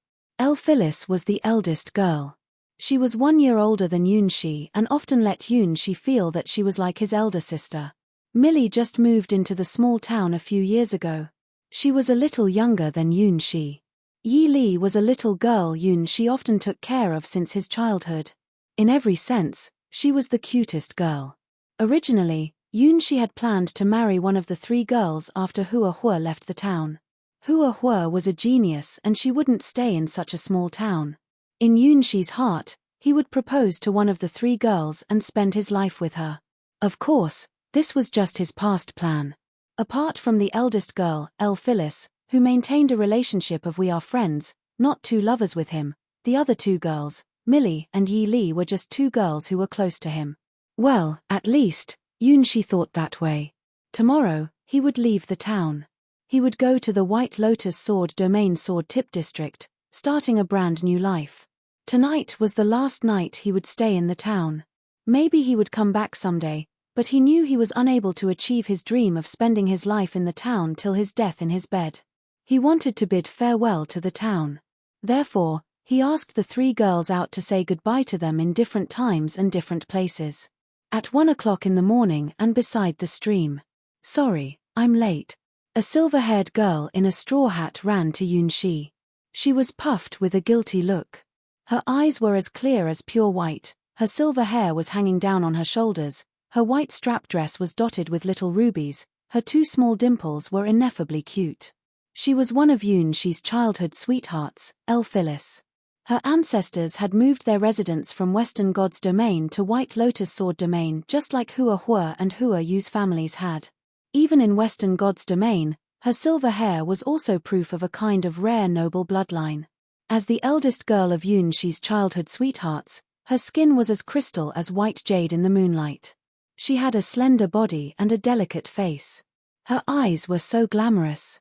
Phyllis was the eldest girl. She was 1 year older than Yunxi and often let Yunxi feel that she was like his elder sister. Millie just moved into the small town a few years ago. She was a little younger than Yunxi. Yi Li was a little girl Yunxi often took care of since his childhood. In every sense, she was the cutest girl. Originally, Yunxi had planned to marry one of the 3 girls after Hua Hua left the town. Hua Hua was a genius and she wouldn't stay in such a small town. In Yunxi's heart, he would propose to one of the 3 girls and spend his life with her. Of course, this was just his past plan. Apart from the eldest girl, Phyllis, who maintained a relationship of we are friends, not 2 lovers with him, the other 2 girls, Millie and Yi Li, were just 2 girls who were close to him. Well, at least, Yunxi thought that way. Tomorrow, he would leave the town. He would go to the White Lotus Sword Domain Sword Tip District, starting a brand new life. Tonight was the last night he would stay in the town. Maybe he would come back someday, but he knew he was unable to achieve his dream of spending his life in the town till his death in his bed. He wanted to bid farewell to the town. Therefore, he asked the 3 girls out to say goodbye to them in different times and different places. At 1 o'clock in the morning and beside the stream. Sorry, I'm late. A silver-haired girl in a straw hat ran to Yunxi. She was puffed with a guilty look. Her eyes were as clear as pure white, her silver hair was hanging down on her shoulders, her white strap dress was dotted with little rubies, her 2 small dimples were ineffably cute. She was one of Yunxi's childhood sweethearts, Phyllis. Her ancestors had moved their residence from Western God's Domain to White Lotus Sword Domain just like Hua Hua and Hua Yu's families had. Even in Western God's Domain, her silver hair was also proof of a kind of rare noble bloodline. As the eldest girl of Yunxi's childhood sweethearts, her skin was as crystal as white jade in the moonlight. She had a slender body and a delicate face. Her eyes were so glamorous.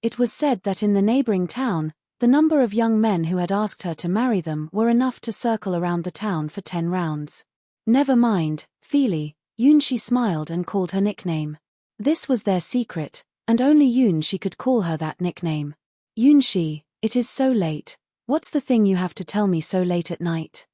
It was said that in the neighboring town, the number of young men who had asked her to marry them were enough to circle around the town for 10 rounds. Never mind, Feely, Yunxi smiled and called her nickname. This was their secret, and only Yunxi could call her that nickname. Yunxi, it is so late. What's the thing you have to tell me so late at night?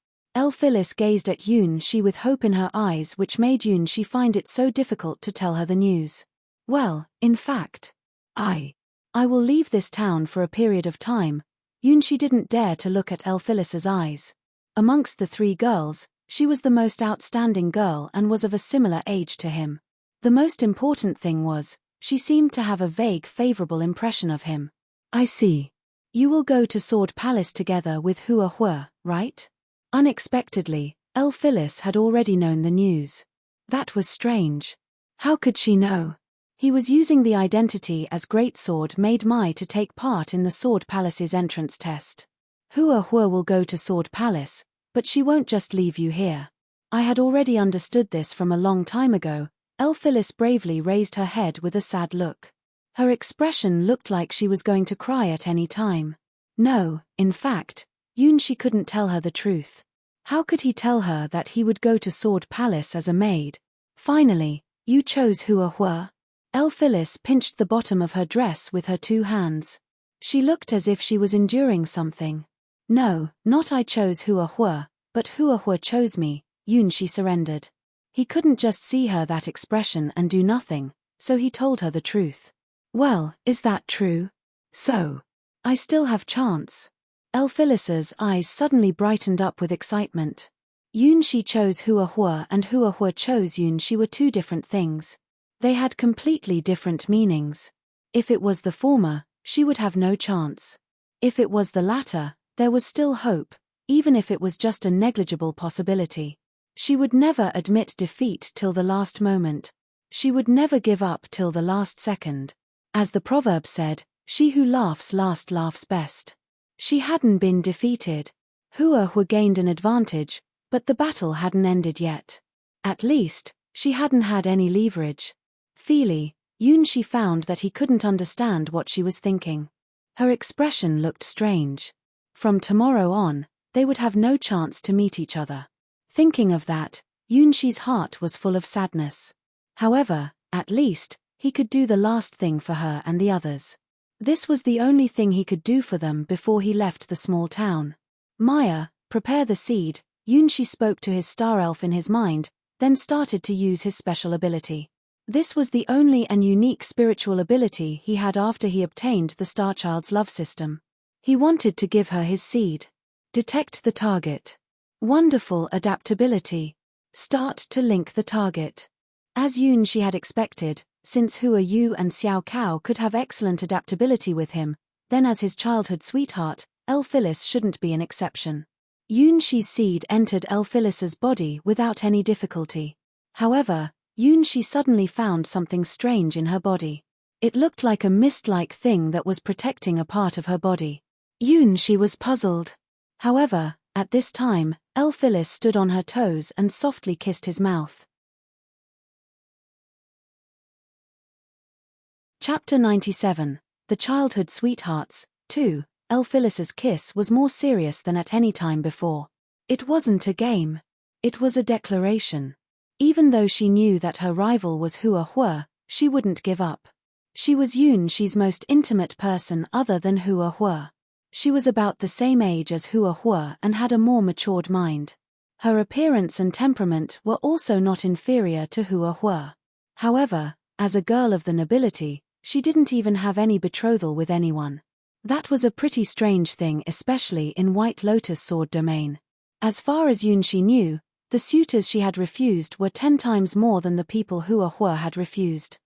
Phyllis gazed at Yunxi with hope in her eyes, which made Yunxi find it so difficult to tell her the news. Well, in fact, I will leave this town for a period of time. Yunxi didn't dare to look at Phyllis's eyes. Amongst the 3 girls, She was the most outstanding girl and was of a similar age to him. The most important thing was, she seemed to have a vague favorable impression of him. I see. You will go to Sword Palace together with Hua Hua, right? Unexpectedly, Phyllis had already known the news. That was strange. How could she know? He was using the identity as Greatsword made Mai to take part in the Sword Palace's entrance test. Hua Hua will go to Sword Palace, but she won't just leave you here. I had already understood this from a long time ago. Phyllis bravely raised her head with a sad look. Her expression looked like she was going to cry at any time. No, in fact, She couldn't tell her the truth. How could he tell her that he would go to Sword Palace as a maid? Finally, you chose Hua Hua? Phyllis pinched the bottom of her dress with her 2 hands. She looked as if she was enduring something. No, not I chose Hua Hua, but Hua Hua chose me, She surrendered. He couldn't just see her that expression and do nothing, so he told her the truth. Well, is that true? So, I still have chance. Phyllis's eyes suddenly brightened up with excitement. She chose Hua Hua and Hua Hua chose She were 2 different things. They had completely different meanings. If it was the former, she would have no chance. If it was the latter, there was still hope, even if it was just a negligible possibility. She would never admit defeat till the last moment. She would never give up till the last second. As the proverb said, she who laughs last laughs best. She hadn't been defeated. Hua Hua gained an advantage, but the battle hadn't ended yet. At least, she hadn't had any leverage. Feely, She found that he couldn't understand what she was thinking. Her expression looked strange. From tomorrow on, they would have no chance to meet each other. Thinking of that, She's heart was full of sadness. However, at least, he could do the last thing for her and the others. This was the only thing he could do for them before he left the small town. Maya, prepare the seed. She spoke to his star elf in his mind, then started to use his special ability. This was the only and unique spiritual ability he had after he obtained the Starchild's love system. He wanted to give her his seed. Detect the target. Wonderful adaptability. Start to link the target. As she had expected, since Hua Yu and Xiao Cao could have excellent adaptability with him, then as his childhood sweetheart, Phyllis shouldn't be an exception. She's seed entered Phyllis's body without any difficulty. However, She suddenly found something strange in her body. It looked like a mist-like thing that was protecting a part of her body. She was puzzled. However, at this time, Phyllis stood on her toes and softly kissed his mouth. Chapter 97, The Childhood Sweethearts, 2. Phyllis's kiss was more serious than at any time before. It wasn't a game. It was a declaration. Even though she knew that her rival was Hua Hua, she wouldn't give up. She was She's most intimate person other than Hua Hua. She was about the same age as Hua Hua and had a more matured mind. Her appearance and temperament were also not inferior to Hua Hua. However, as a girl of the nobility, she didn't even have any betrothal with anyone. That was a pretty strange thing, especially in White Lotus Sword domain. As far as she knew, the suitors she had refused were 10 times more than the people Hua Hua had refused.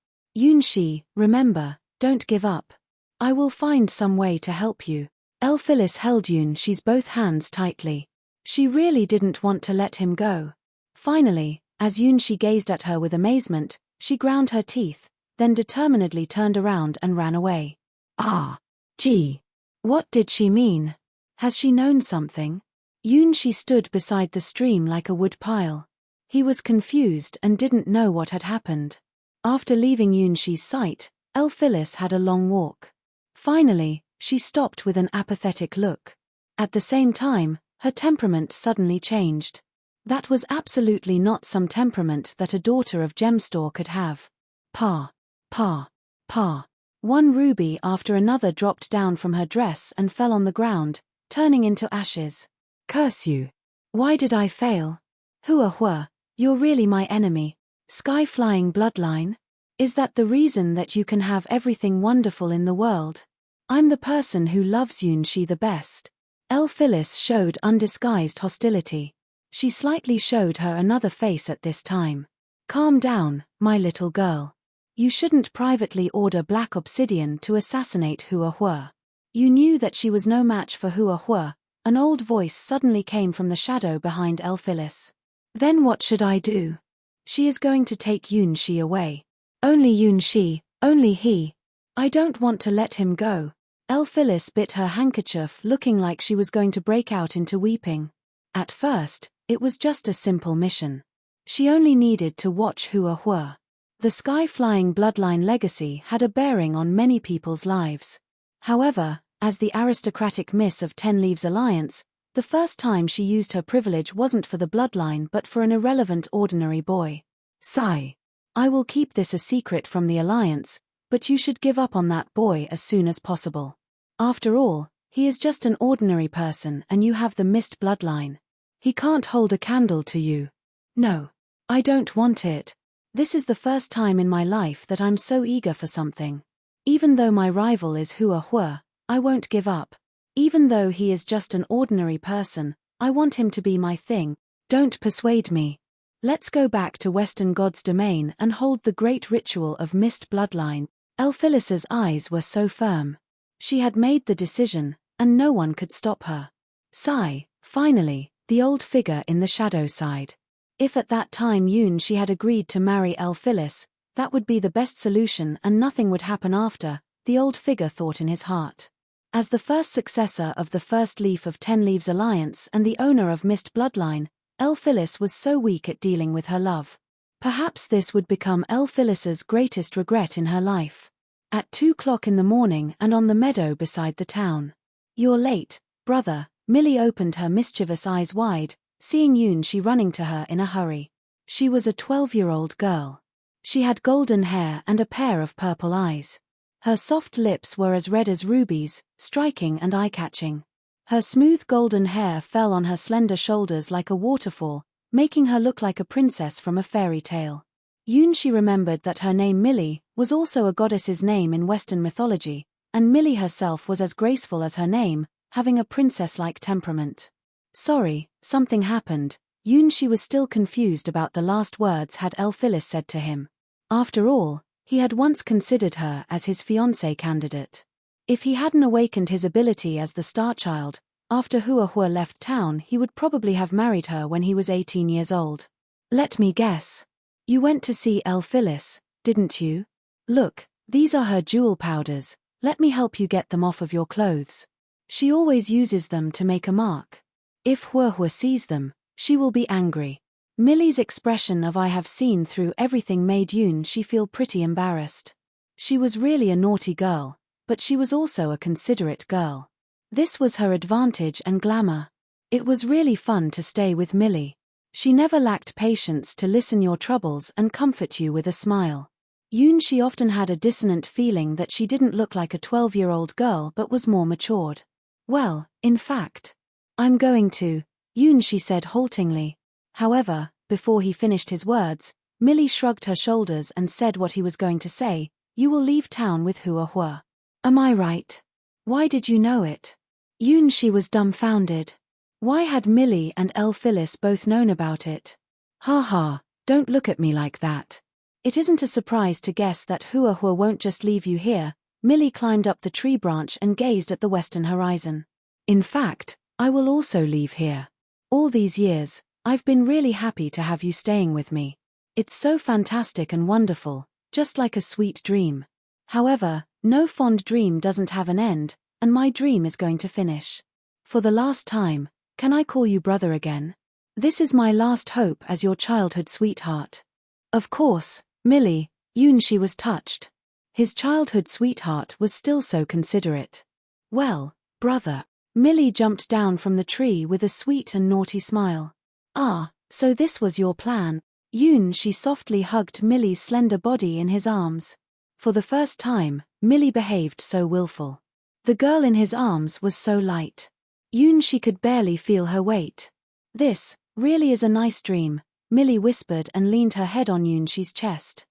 She, remember, don't give up. I will find some way to help you. Phyllis held She's both hands tightly. She really didn't want to let him go. Finally, as she gazed at her with amazement, she ground her teeth, then determinedly turned around and ran away. Ah! Gee! What did she mean? Has she known something? She stood beside the stream like a wood pile. He was confused and didn't know what had happened. After leaving She's sight, Phyllis had a long walk. Finally, she stopped with an apathetic look. At the same time, her temperament suddenly changed. That was absolutely not some temperament that a daughter of Gemstore could have. Pa. Pa. Pa. One ruby after another dropped down from her dress and fell on the ground, turning into ashes. Curse you. Why did I fail? Hua Hua, you're really my enemy. Sky-flying bloodline? Is that the reason that you can have everything wonderful in the world? I'm the person who loves She the best. Phyllis showed undisguised hostility. She slightly showed her another face at this time. Calm down, my little girl. You shouldn't privately order black obsidian to assassinate Hua Hua. You knew that she was no match for Hua Hua. An old voice suddenly came from the shadow behind Elphilis. Then what should I do? She is going to take Yun Shi away. Only Yun Shi, only he. I don't want to let him go. Elphilis bit her handkerchief, looking like she was going to break out into weeping. At first, it was just a simple mission. She only needed to watch Hua Hua. The sky-flying bloodline legacy had a bearing on many people's lives. However, as the aristocratic miss of 10 Leaves Alliance, the first time she used her privilege wasn't for the bloodline but for an irrelevant ordinary boy. Sigh. I will keep this a secret from the Alliance, but you should give up on that boy as soon as possible. After all, he is just an ordinary person and you have the missed bloodline. He can't hold a candle to you. No. I don't want it. This is the first time in my life that I'm so eager for something. Even though my rival is Hua Hua, I won't give up. Even though he is just an ordinary person, I want him to be my thing. Don't persuade me. Let's go back to Western God's domain and hold the great ritual of missed bloodline. Elphilis's eyes were so firm. She had made the decision, and no one could stop her. Sigh, finally, the old figure in the shadow sighed. If at that time Yun Shi had agreed to marry Elphilis, that would be the best solution and nothing would happen after, the old figure thought in his heart. As the first successor of the first leaf of 10 Leaves Alliance and the owner of Missed Bloodline, Elphilis was so weak at dealing with her love. Perhaps this would become Elphilis's greatest regret in her life. At 2:00 in the morning and on the meadow beside the town. You're late, brother. Millie opened her mischievous eyes wide, seeing Yun Shi running to her in a hurry. She was a 12-year-old girl. She had golden hair and a pair of purple eyes. Her soft lips were as red as rubies, striking and eye-catching. Her smooth golden hair fell on her slender shoulders like a waterfall, making her look like a princess from a fairy tale. Yun Shi remembered that her name Millie was also a goddess's name in Western mythology, and Millie herself was as graceful as her name, having a princess-like temperament. Sorry, something happened. Yun Shi was still confused about the last words had Elphilis said to him. After all, he had once considered her as his fiancé candidate. If he hadn't awakened his ability as the Star Child, after Hua Hua left town he would probably have married her when he was 18 years old. Let me guess. You went to see Elphilis, didn't you? Look, these are her jewel powders, let me help you get them off of your clothes. She always uses them to make a mark. If Hua Hua sees them, she will be angry. Millie's expression of I have seen through everything made Yun Shi feel pretty embarrassed. She was really a naughty girl, but she was also a considerate girl. This was her advantage and glamour. It was really fun to stay with Millie. She never lacked patience to listen your troubles and comfort you with a smile. Yun Shi often had a dissonant feeling that she didn't look like a 12-year-old girl but was more matured. Well, in fact, I'm going to, Yun Shi said haltingly. However, before he finished his words, Millie shrugged her shoulders and said what he was going to say, you will leave town with Hua Hua. Am I right? Why did you know it? Yun Shi was dumbfounded. Why had Millie and Elphilis both known about it? Ha ha, don't look at me like that. It isn't a surprise to guess that Hua Hua won't just leave you here. Millie climbed up the tree branch and gazed at the western horizon. In fact, I will also leave here. All these years, I've been really happy to have you staying with me. It's so fantastic and wonderful, just like a sweet dream. However, no fond dream doesn't have an end, and my dream is going to finish. For the last time, can I call you brother again? This is my last hope as your childhood sweetheart. Of course, Millie. Yun Shi was touched. His childhood sweetheart was still so considerate. Well, brother. Millie jumped down from the tree with a sweet and naughty smile. Ah, so this was your plan. Yun Shi softly hugged Millie's slender body in his arms. For the first time, Millie behaved so willful. The girl in his arms was so light. Yun Shi could barely feel her weight. This, really is a nice dream, Millie whispered and leaned her head on Yun Shi's chest.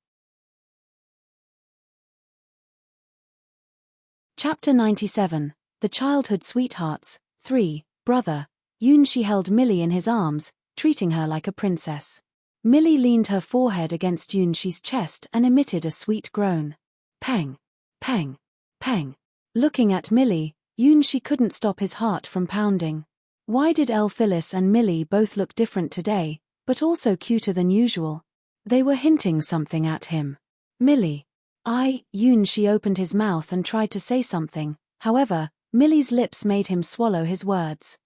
Chapter 97. The Childhood Sweethearts. 3. Brother. Yun Shi held Millie in his arms, treating her like a princess. Millie leaned her forehead against Yunshi's chest and emitted a sweet groan. Pang, pang, pang. Looking at Millie, Yunshi couldn't stop his heart from pounding. Why did Phyllis and Millie both look different today, but also cuter than usual? They were hinting something at him. Millie. Yunshi opened his mouth and tried to say something, however, Millie's lips made him swallow his words.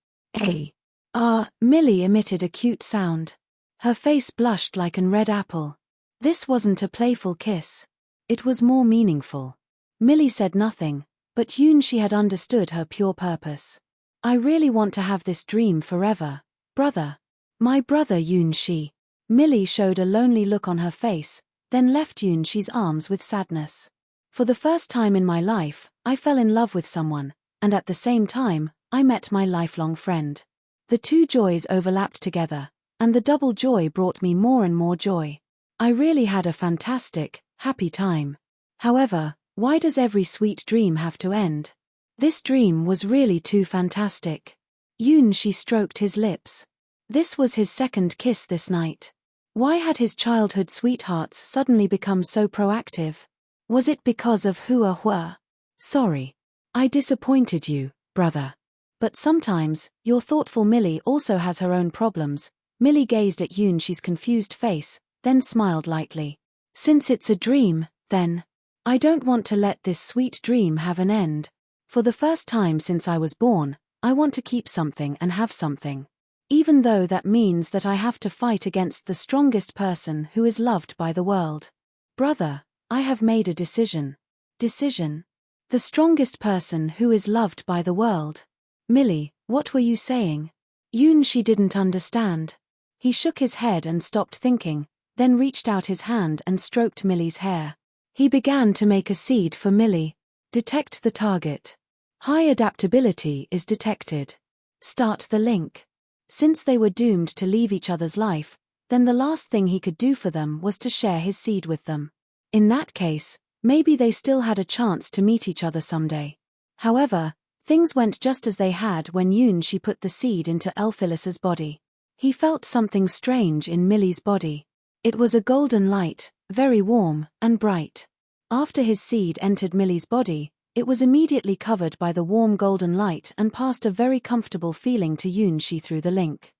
Millie emitted a cute sound. Her face blushed like an red apple. This wasn't a playful kiss. It was more meaningful. Millie said nothing, but Yunshi had understood her pure purpose. I really want to have this dream forever, brother. My brother Yunshi. Millie showed a lonely look on her face, then left Yunshi's arms with sadness. For the first time in my life, I fell in love with someone, and at the same time, I met my lifelong friend. The two joys overlapped together, and the double joy brought me more and more joy. I really had a fantastic, happy time. However, why does every sweet dream have to end? This dream was really too fantastic. Yunshi stroked his lips. This was his second kiss this night. Why had his childhood sweethearts suddenly become so proactive? Was it because of Hua? Sorry. I disappointed you, brother. But sometimes, your thoughtful Millie also has her own problems. Millie gazed at Yunshi's confused face, then smiled lightly. Since it's a dream, then. I don't want to let this sweet dream have an end. For the first time since I was born, I want to keep something and have something. Even though that means that I have to fight against the strongest person who is loved by the world. Brother, I have made a decision. Decision? The strongest person who is loved by the world. Millie, what were you saying? Yunshi didn't understand. He shook his head and stopped thinking, then reached out his hand and stroked Millie's hair. He began to make a seed for Millie. Detect the target. High adaptability is detected. Start the link. Since they were doomed to leave each other's life, then the last thing he could do for them was to share his seed with them. In that case, maybe they still had a chance to meet each other someday. However, things went just as they had when Yunshi put the seed into Phyllis's body. He felt something strange in Millie's body. It was a golden light, very warm and bright. After his seed entered Millie's body, it was immediately covered by the warm golden light and passed a very comfortable feeling to Yunshi through the link.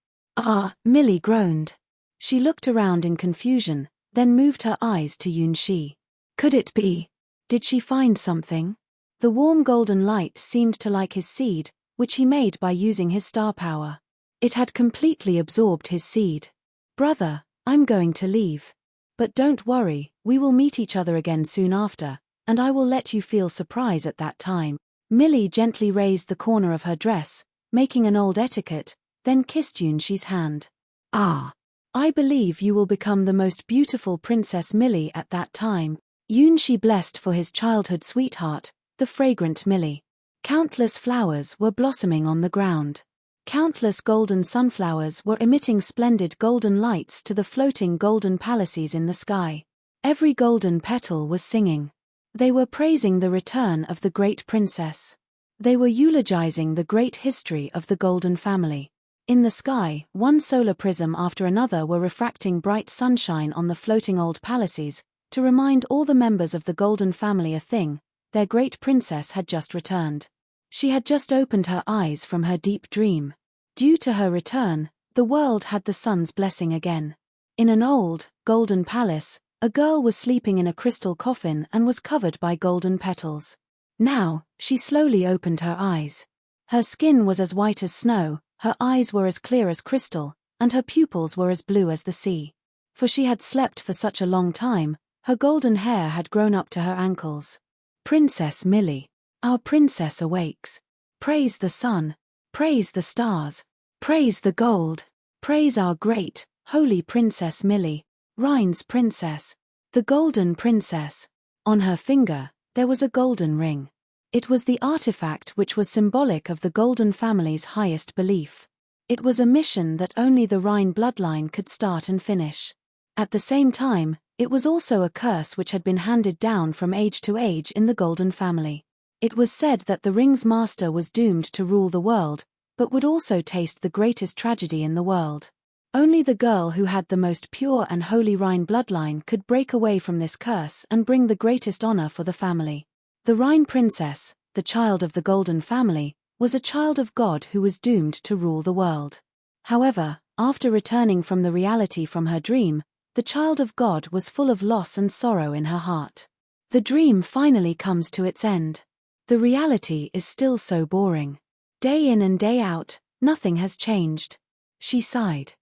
Millie groaned. She looked around in confusion, then moved her eyes to Yunshi. Could it be? Did she find something? The warm golden light seemed to like his seed, which he made by using his star power. It had completely absorbed his seed. Brother, I'm going to leave. But don't worry, we will meet each other again soon after, and I will let you feel surprise at that time. Millie gently raised the corner of her dress, making an old etiquette, then kissed Yunshi's hand. I believe you will become the most beautiful Princess Millie at that time. Yunshi blessed for his childhood sweetheart, the fragrant Millie. Countless flowers were blossoming on the ground. Countless golden sunflowers were emitting splendid golden lights to the floating golden palaces in the sky. Every golden petal was singing. They were praising the return of the great princess. They were eulogizing the great history of the golden family. In the sky, one solar prism after another were refracting bright sunshine on the floating old palaces, to remind all the members of the golden family a thing: their great princess had just returned. She had just opened her eyes from her deep dream. Due to her return, the world had the sun's blessing again. In an old, golden palace, a girl was sleeping in a crystal coffin and was covered by golden petals. Now, she slowly opened her eyes. Her skin was as white as snow, her eyes were as clear as crystal, and her pupils were as blue as the sea. For she had slept for such a long time, her golden hair had grown up to her ankles. Princess Millie, our princess awakes. Praise the sun, praise the stars, praise the gold, praise our great, holy Princess Millie, Rhine's princess, the golden princess. On her finger, there was a golden ring. It was the artifact which was symbolic of the golden family's highest belief. It was a mission that only the Rhine bloodline could start and finish. At the same time, it was also a curse which had been handed down from age to age in the golden family. It was said that the ring's master was doomed to rule the world, but would also taste the greatest tragedy in the world. Only the girl who had the most pure and holy Rhine bloodline could break away from this curse and bring the greatest honor for the family. The Rhine princess, the child of the Golden family, was a child of God who was doomed to rule the world. However, after returning from the reality from her dream, the child of God was full of loss and sorrow in her heart. The dream finally comes to its end. The reality is still so boring. Day in and day out, nothing has changed. She sighed.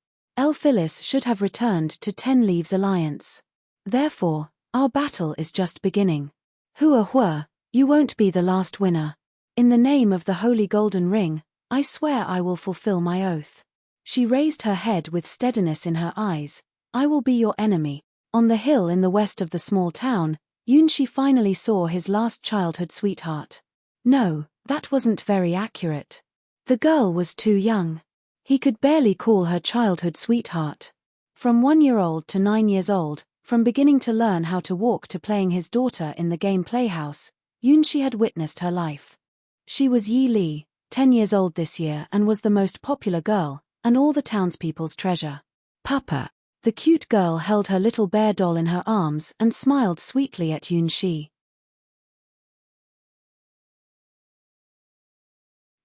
Phyllis should have returned to 10 Leaves Alliance. Therefore, our battle is just beginning. Hua, you won't be the last winner. In the name of the Holy Golden Ring, I swear I will fulfill my oath. She raised her head with steadiness in her eyes. I will be your enemy. On the hill in the west of the small town, Yunshi finally saw his last childhood sweetheart. No, that wasn't very accurate. The girl was too young. He could barely call her childhood sweetheart. From 1-year-old to 9 years old, from beginning to learn how to walk to playing his daughter in the game playhouse, Yunshi had witnessed her life. She was Yi Li, 10 years old this year, and was the most popular girl, and all the townspeople's treasure. Papa. The cute girl held her little bear doll in her arms and smiled sweetly at Yunshi.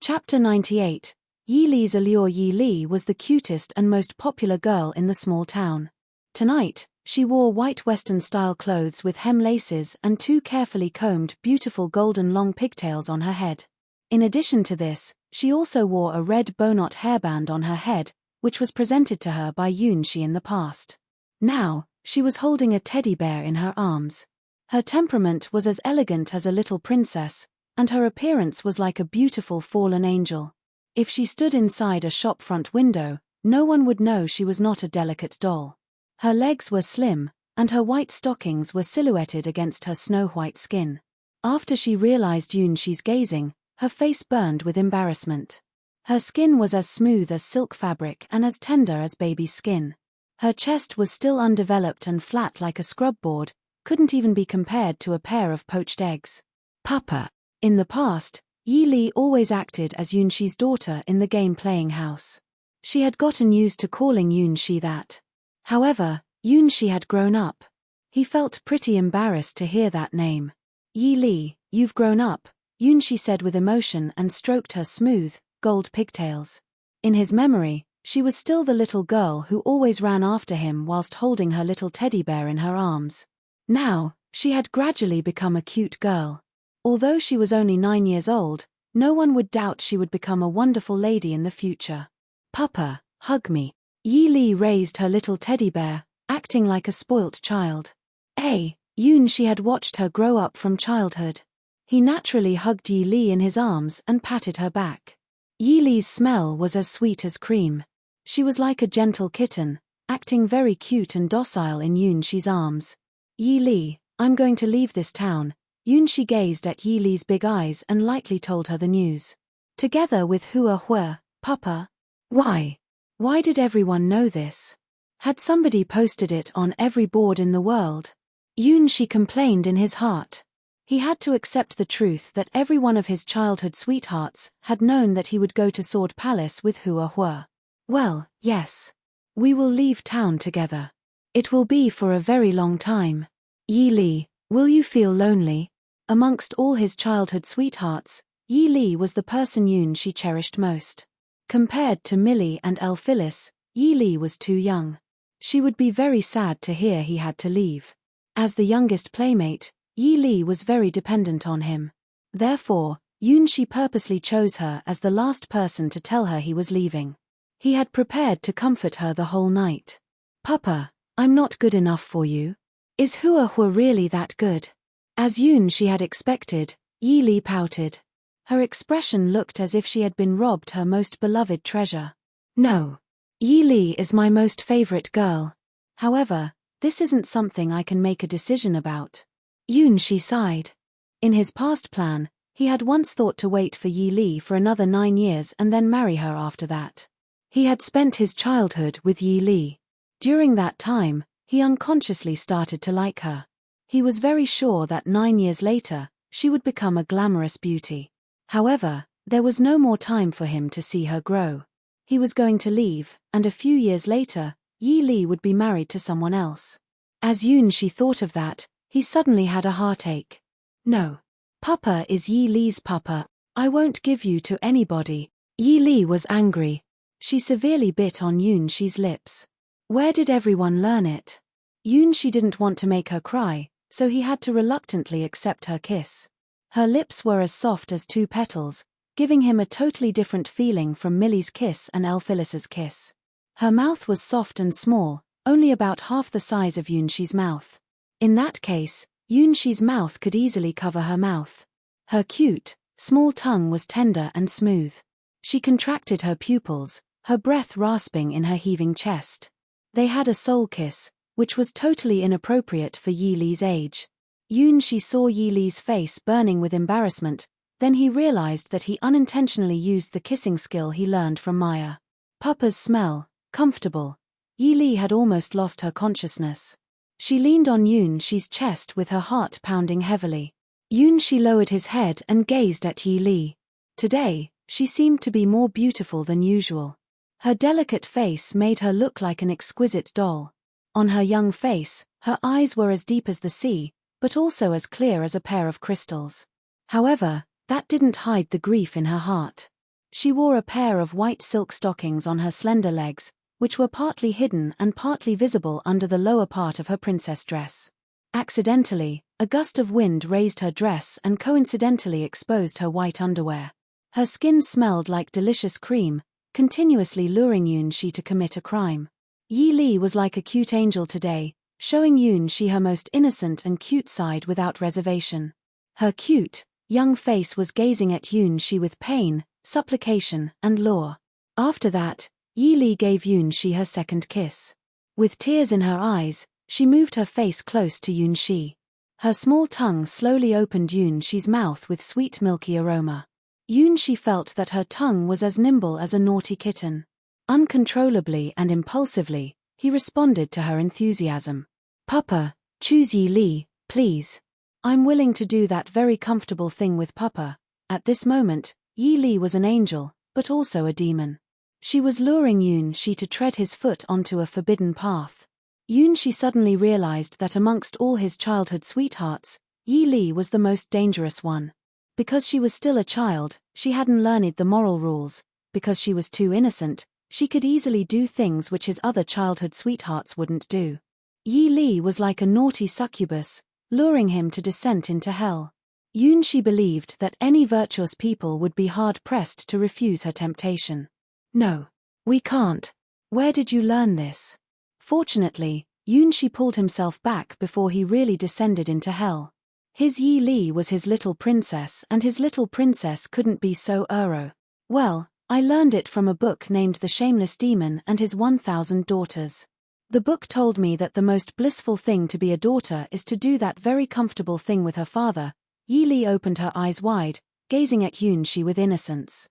Chapter 98. Yi Li's Allure. Yi Li was the cutest and most popular girl in the small town. Tonight, she wore white Western-style clothes with hem laces and 2 carefully combed beautiful golden long pigtails on her head. In addition to this, she also wore a red bowknot hairband on her head, which was presented to her by Yunshi in the past. Now, she was holding a teddy bear in her arms. Her temperament was as elegant as a little princess, and her appearance was like a beautiful fallen angel. If she stood inside a shop front window, no one would know she was not a delicate doll. Her legs were slim, and her white stockings were silhouetted against her snow-white skin. After she realized Yunshi's gazing, her face burned with embarrassment. Her skin was as smooth as silk fabric and as tender as baby's skin. Her chest was still undeveloped and flat like a scrub board, couldn't even be compared to a pair of poached eggs. Papa. In the past, Yi Li always acted as Yunshi's daughter in the game playing house. She had gotten used to calling Yunshi that. However, Yunshi had grown up. He felt pretty embarrassed to hear that name. Yi Li, you've grown up, Yunshi said with emotion and stroked her smooth, gold pigtails. In his memory, she was still the little girl who always ran after him whilst holding her little teddy bear in her arms. Now, she had gradually become a cute girl. Although she was only 9 years old, no one would doubt she would become a wonderful lady in the future. Papa, hug me. Yi Li raised her little teddy bear, acting like a spoilt child. Yunshi had watched her grow up from childhood. He naturally hugged Yi Li in his arms and patted her back. Yi Li's smell was as sweet as cream. She was like a gentle kitten, acting very cute and docile in Yunshi's arms. Yi Li, I'm going to leave this town. Yunshi gazed at Yi Li's big eyes and lightly told her the news. Together with Hua, Papa. Why? Why did everyone know this? Had somebody posted it on every board in the world? Yunshi complained in his heart. He had to accept the truth that every one of his childhood sweethearts had known that he would go to Sword Palace with Hua. Well, yes. We will leave town together. It will be for a very long time. Yi Li, will you feel lonely? Amongst all his childhood sweethearts, Yi Li was the person Yunshi cherished most. Compared to Millie and Phyllis, Yi Li was too young. She would be very sad to hear he had to leave. As the youngest playmate, Yi Li was very dependent on him. Therefore, Yunshi purposely chose her as the last person to tell her he was leaving. He had prepared to comfort her the whole night. Papa, I'm not good enough for you. Is Hua really that good? As Yunshi had expected, Yi Li pouted. Her expression looked as if she had been robbed her most beloved treasure. No. Yi Li is my most favorite girl. However, this isn't something I can make a decision about. Yunshi sighed. In his past plan, he had once thought to wait for Yi Li for another 9 years and then marry her after that. He had spent his childhood with Yi Li. During that time, he unconsciously started to like her. He was very sure that 9 years later, she would become a glamorous beauty. However, there was no more time for him to see her grow. He was going to leave, and a few years later, Yi Li would be married to someone else. As Yunxi thought of that, he suddenly had a heartache. No. Papa is Yi Li's papa. I won't give you to anybody. Yi Li was angry. She severely bit on Yunxi's lips. Where did everyone learn it? Yunxi didn't want to make her cry, so he had to reluctantly accept her kiss. Her lips were as soft as 2 petals, giving him a totally different feeling from Millie's kiss and Elphilis's kiss. Her mouth was soft and small, only about half the size of Yunxi's mouth. In that case, Yunxi's mouth could easily cover her mouth. Her cute, small tongue was tender and smooth. She contracted her pupils, her breath rasping in her heaving chest. They had a soul kiss, which was totally inappropriate for Yi Li's age. Yunxi saw Yi Li's face burning with embarrassment, then he realized that he unintentionally used the kissing skill he learned from Maya. Papa's smell, comfortable. Yi Li had almost lost her consciousness. She leaned on Yunxi's chest with her heart pounding heavily. Yunxi lowered his head and gazed at Yi Li. Today, she seemed to be more beautiful than usual. Her delicate face made her look like an exquisite doll. On her young face, her eyes were as deep as the sea, but also as clear as a pair of crystals. However, that didn't hide the grief in her heart. She wore a pair of white silk stockings on her slender legs, which were partly hidden and partly visible under the lower part of her princess dress. Accidentally, a gust of wind raised her dress and coincidentally exposed her white underwear. Her skin smelled like delicious cream, continuously luring Yunxi to commit a crime. Yi Li was like a cute angel today, showing Yunxi her most innocent and cute side without reservation. Her cute, young face was gazing at Yunxi with pain, supplication, and lure. After that, Yi Li gave Yunxi her second kiss. With tears in her eyes, she moved her face close to Yunxi. Her small tongue slowly opened Yunxi's mouth with sweet milky aroma. Yunxi felt that her tongue was as nimble as a naughty kitten. Uncontrollably and impulsively, he responded to her enthusiasm. Papa, choose Yi Li, please. I'm willing to do that very comfortable thing with Papa. At this moment, Yi Li was an angel, but also a demon. She was luring Yunxi to tread his foot onto a forbidden path. Yunxi suddenly realized that amongst all his childhood sweethearts, Yi Li was the most dangerous one. Because she was still a child, she hadn't learned the moral rules. Because she was too innocent, she could easily do things which his other childhood sweethearts wouldn't do. Yi Li was like a naughty succubus, luring him to descent into hell. Yunxi believed that any virtuous people would be hard-pressed to refuse her temptation. No. We can't. Where did you learn this? Fortunately, Yunxi pulled himself back before he really descended into hell. His Yi Li was his little princess and his little princess couldn't be so Uro. Well, I learned it from a book named The Shameless Demon and His 1000 Daughters. The book told me that the most blissful thing to be a daughter is to do that very comfortable thing with her father. Yi Li opened her eyes wide, gazing at Yunxi with innocence.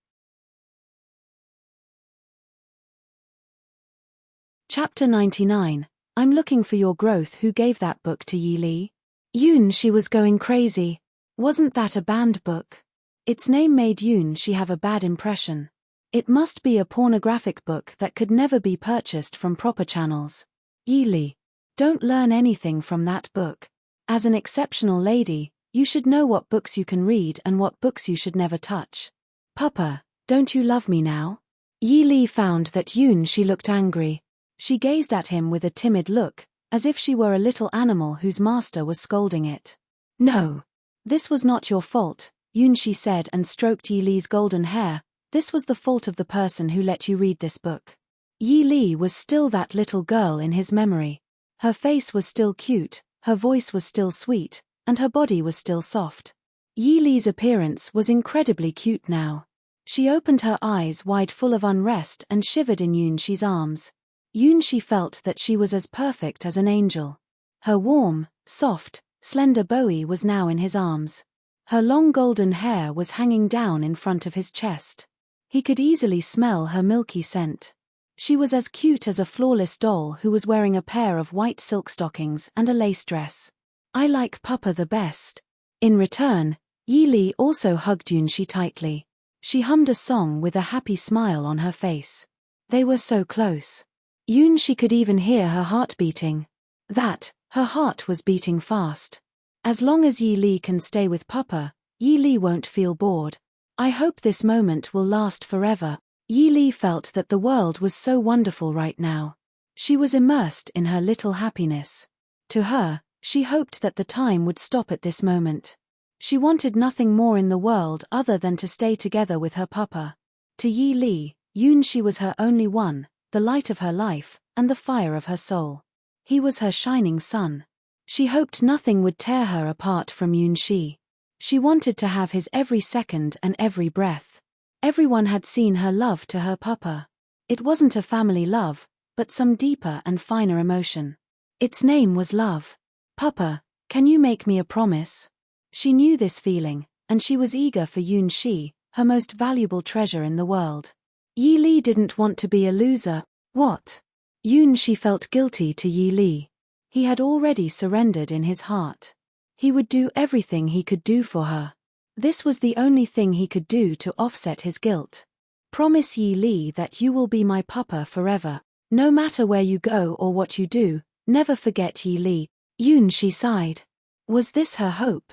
Chapter 99. I'm looking for your growth. Who gave that book to Yi Li? Yunxi was going crazy. Wasn't that a banned book? Its name made Yunxi have a bad impression. It must be a pornographic book that could never be purchased from proper channels. Yi Li, don't learn anything from that book. As an exceptional lady, you should know what books you can read and what books you should never touch. Papa, don't you love me now? Yi Li found that Yunxi looked angry. She gazed at him with a timid look, as if she were a little animal whose master was scolding it. No. This was not your fault, Yunxi said and stroked Yi Li's golden hair. This was the fault of the person who let you read this book. Yi Li was still that little girl in his memory. Her face was still cute, her voice was still sweet, and her body was still soft. Yi Li's appearance was incredibly cute now. She opened her eyes wide full of unrest and shivered in Yunxi's arms. Yunxi felt that she was as perfect as an angel. Her warm, soft, slender Bowie was now in his arms. Her long golden hair was hanging down in front of his chest. He could easily smell her milky scent. She was as cute as a flawless doll who was wearing a pair of white silk stockings and a lace dress. I like Papa the best. In return, Yi Li also hugged Yunxi tightly. She hummed a song with a happy smile on her face. They were so close. She could even hear her heart beating. Her heart was beating fast. As long as Yi Li can stay with Papa, Yi Li won't feel bored. I hope this moment will last forever. Yi Li felt that the world was so wonderful right now. She was immersed in her little happiness. To her, she hoped that the time would stop at this moment. She wanted nothing more in the world other than to stay together with her Papa. To Yi Li, she was her only one, the light of her life, and the fire of her soul. He was her shining sun. She hoped nothing would tear her apart from Shi. She wanted to have his every second and every breath. Everyone had seen her love to her Papa. It wasn't a family love, but some deeper and finer emotion. Its name was love. Papa, can you make me a promise? She knew this feeling, and she was eager for Shi, her most valuable treasure in the world. Yi Li didn't want to be a loser. What? She felt guilty to Yi Li. He had already surrendered in his heart. He would do everything he could do for her. This was the only thing he could do to offset his guilt. Promise Yi Li that you will be my Papa forever. No matter where you go or what you do, never forget Yi Li. She sighed. Was this her hope?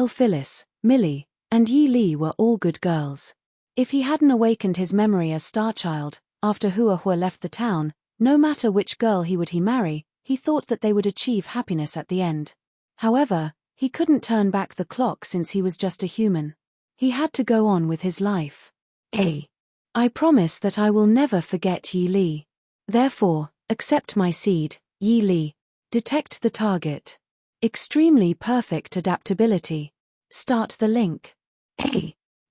Phyllis, Millie, and Yi Li were all good girls. If he hadn't awakened his memory as Starchild, after Hua left the town, no matter which girl he would marry, he thought that they would achieve happiness at the end. However, he couldn't turn back the clock since he was just a human. He had to go on with his life. I promise that I will never forget Yi Li. Therefore, accept my seed, Yi Li. Detect the target. Extremely perfect adaptability. Start the link.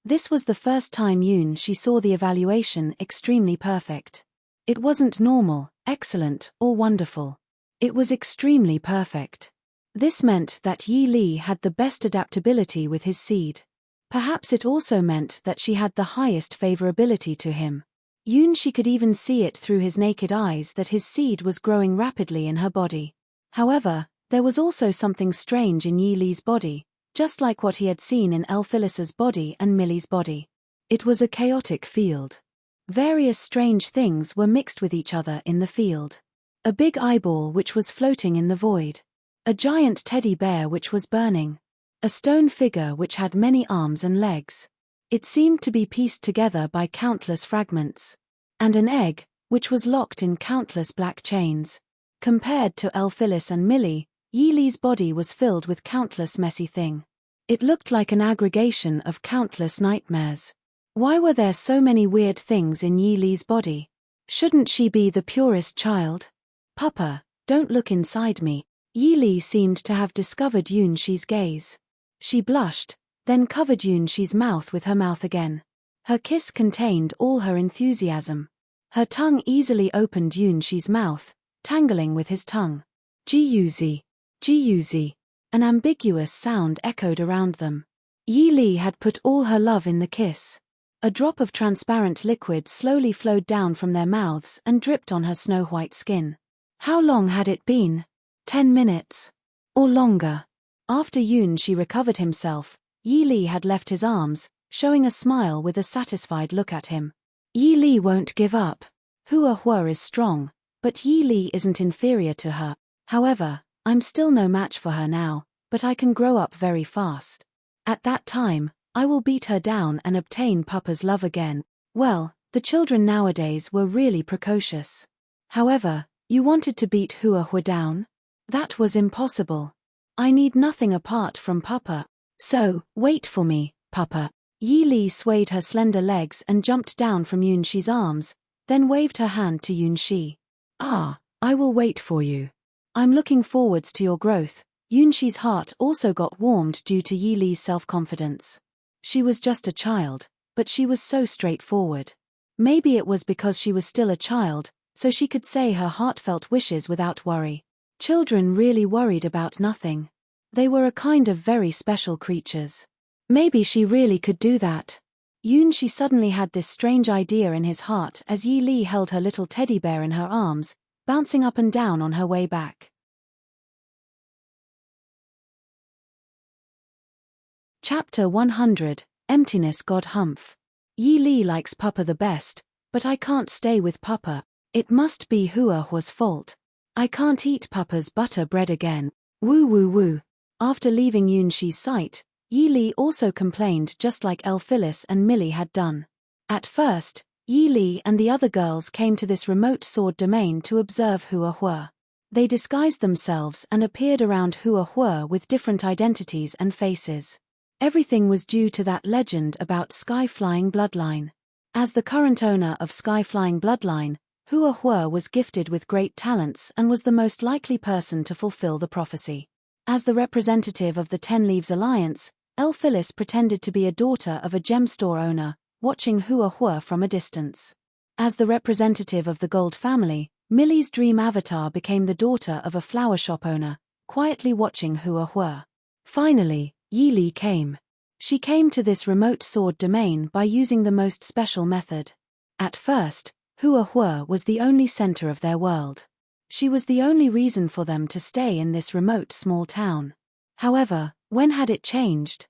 This was the first time she saw the evaluation extremely perfect. It wasn't normal, excellent, or wonderful. It was extremely perfect. This meant that Yi Li had the best adaptability with his seed. Perhaps it also meant that she had the highest favorability to him. She could even see it through his naked eyes that his seed was growing rapidly in her body. However, there was also something strange in Yi Li's body, just like what he had seen in Phyllis's body and Millie's body. It was a chaotic field. Various strange things were mixed with each other in the field. A big eyeball which was floating in the void. A giant teddy bear which was burning. A stone figure which had many arms and legs. It seemed to be pieced together by countless fragments. And an egg, which was locked in countless black chains. Compared to Phyllis and Millie, Yi Li's body was filled with countless messy things. It looked like an aggregation of countless nightmares. Why were there so many weird things in Yi Li's body? Shouldn't she be the purest child? Papa, don't look inside me. Yi Li seemed to have discovered Shi's gaze. She blushed, then covered Shi's mouth with her mouth again. Her kiss contained all her enthusiasm. Her tongue easily opened Shi's mouth, tangling with his tongue. Ji-yuzi. Ji-yuzi. An ambiguous sound echoed around them. Yi Li had put all her love in the kiss. A drop of transparent liquid slowly flowed down from their mouths and dripped on her snow-white skin. How long had it been? 10 minutes. Or longer. After she recovered himself, Yi Li had left his arms, showing a smile with a satisfied look at him. Yi Li won't give up. Hua is strong, but Yi Li isn't inferior to her. However, I'm still no match for her now, but I can grow up very fast. At that time, I will beat her down and obtain Papa's love again. Well, the children nowadays were really precocious. However, you wanted to beat Hua down? That was impossible. I need nothing apart from Papa. So, wait for me, Papa. Yi Li swayed her slender legs and jumped down from Shi's arms, then waved her hand to Shi. I will wait for you. I'm looking forwards to your growth. Shi's heart also got warmed due to Yi Li's self-confidence. She was just a child, but she was so straightforward. Maybe it was because she was still a child, so she could say her heartfelt wishes without worry. Children really worried about nothing. They were a kind of very special creatures. Maybe she really could do that. Shi suddenly had this strange idea in his heart as Yi Li held her little teddy bear in her arms, bouncing up and down on her way back. Chapter 100, Emptiness God. Yi Li likes Papa the best, But I can't stay with Papa. It must be Hua's fault. I can't eat Papa's butter bread again. Woo woo woo. After leaving Yunshi's sight, Yi Li also complained just like Phyllis and Millie had done. At first, Yi Li and the other girls came to this remote sword domain to observe Hua. They disguised themselves and appeared around Hua with different identities and faces. Everything was due to that legend about Sky-Flying Bloodline. As the current owner of Sky-Flying Bloodline, Hua was gifted with great talents and was the most likely person to fulfill the prophecy. As the representative of the Ten Leaves Alliance, Phyllis pretended to be a daughter of a gem store owner, watching Hua from a distance. As the representative of the Gold family, Millie's dream avatar became the daughter of a flower shop owner, quietly watching Hua. Finally, Yi Li came. She came to this remote sword domain by using the most special method. At first, Hua was the only center of their world. She was the only reason for them to stay in this remote small town. However, when had it changed?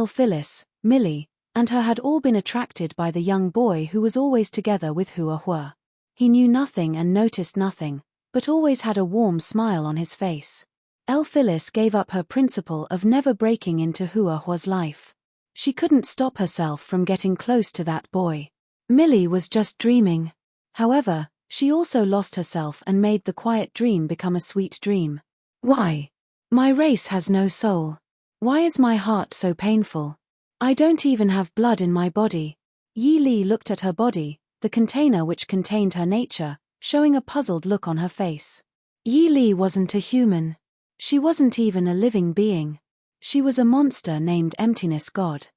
Phyllis, Millie, and her had all been attracted by the young boy who was always together with Hua. He knew nothing and noticed nothing, but always had a warm smile on his face. Phyllis gave up her principle of never breaking into Hua's life. She couldn't stop herself from getting close to that boy. Millie was just dreaming. However, she also lost herself and made the quiet dream become a sweet dream. Why? My race has no soul. Why is my heart so painful? I don't even have blood in my body. Yi Li looked at her body, the container which contained her nature, showing a puzzled look on her face. Yi Li wasn't a human. She wasn't even a living being. She was a monster named Emptiness God.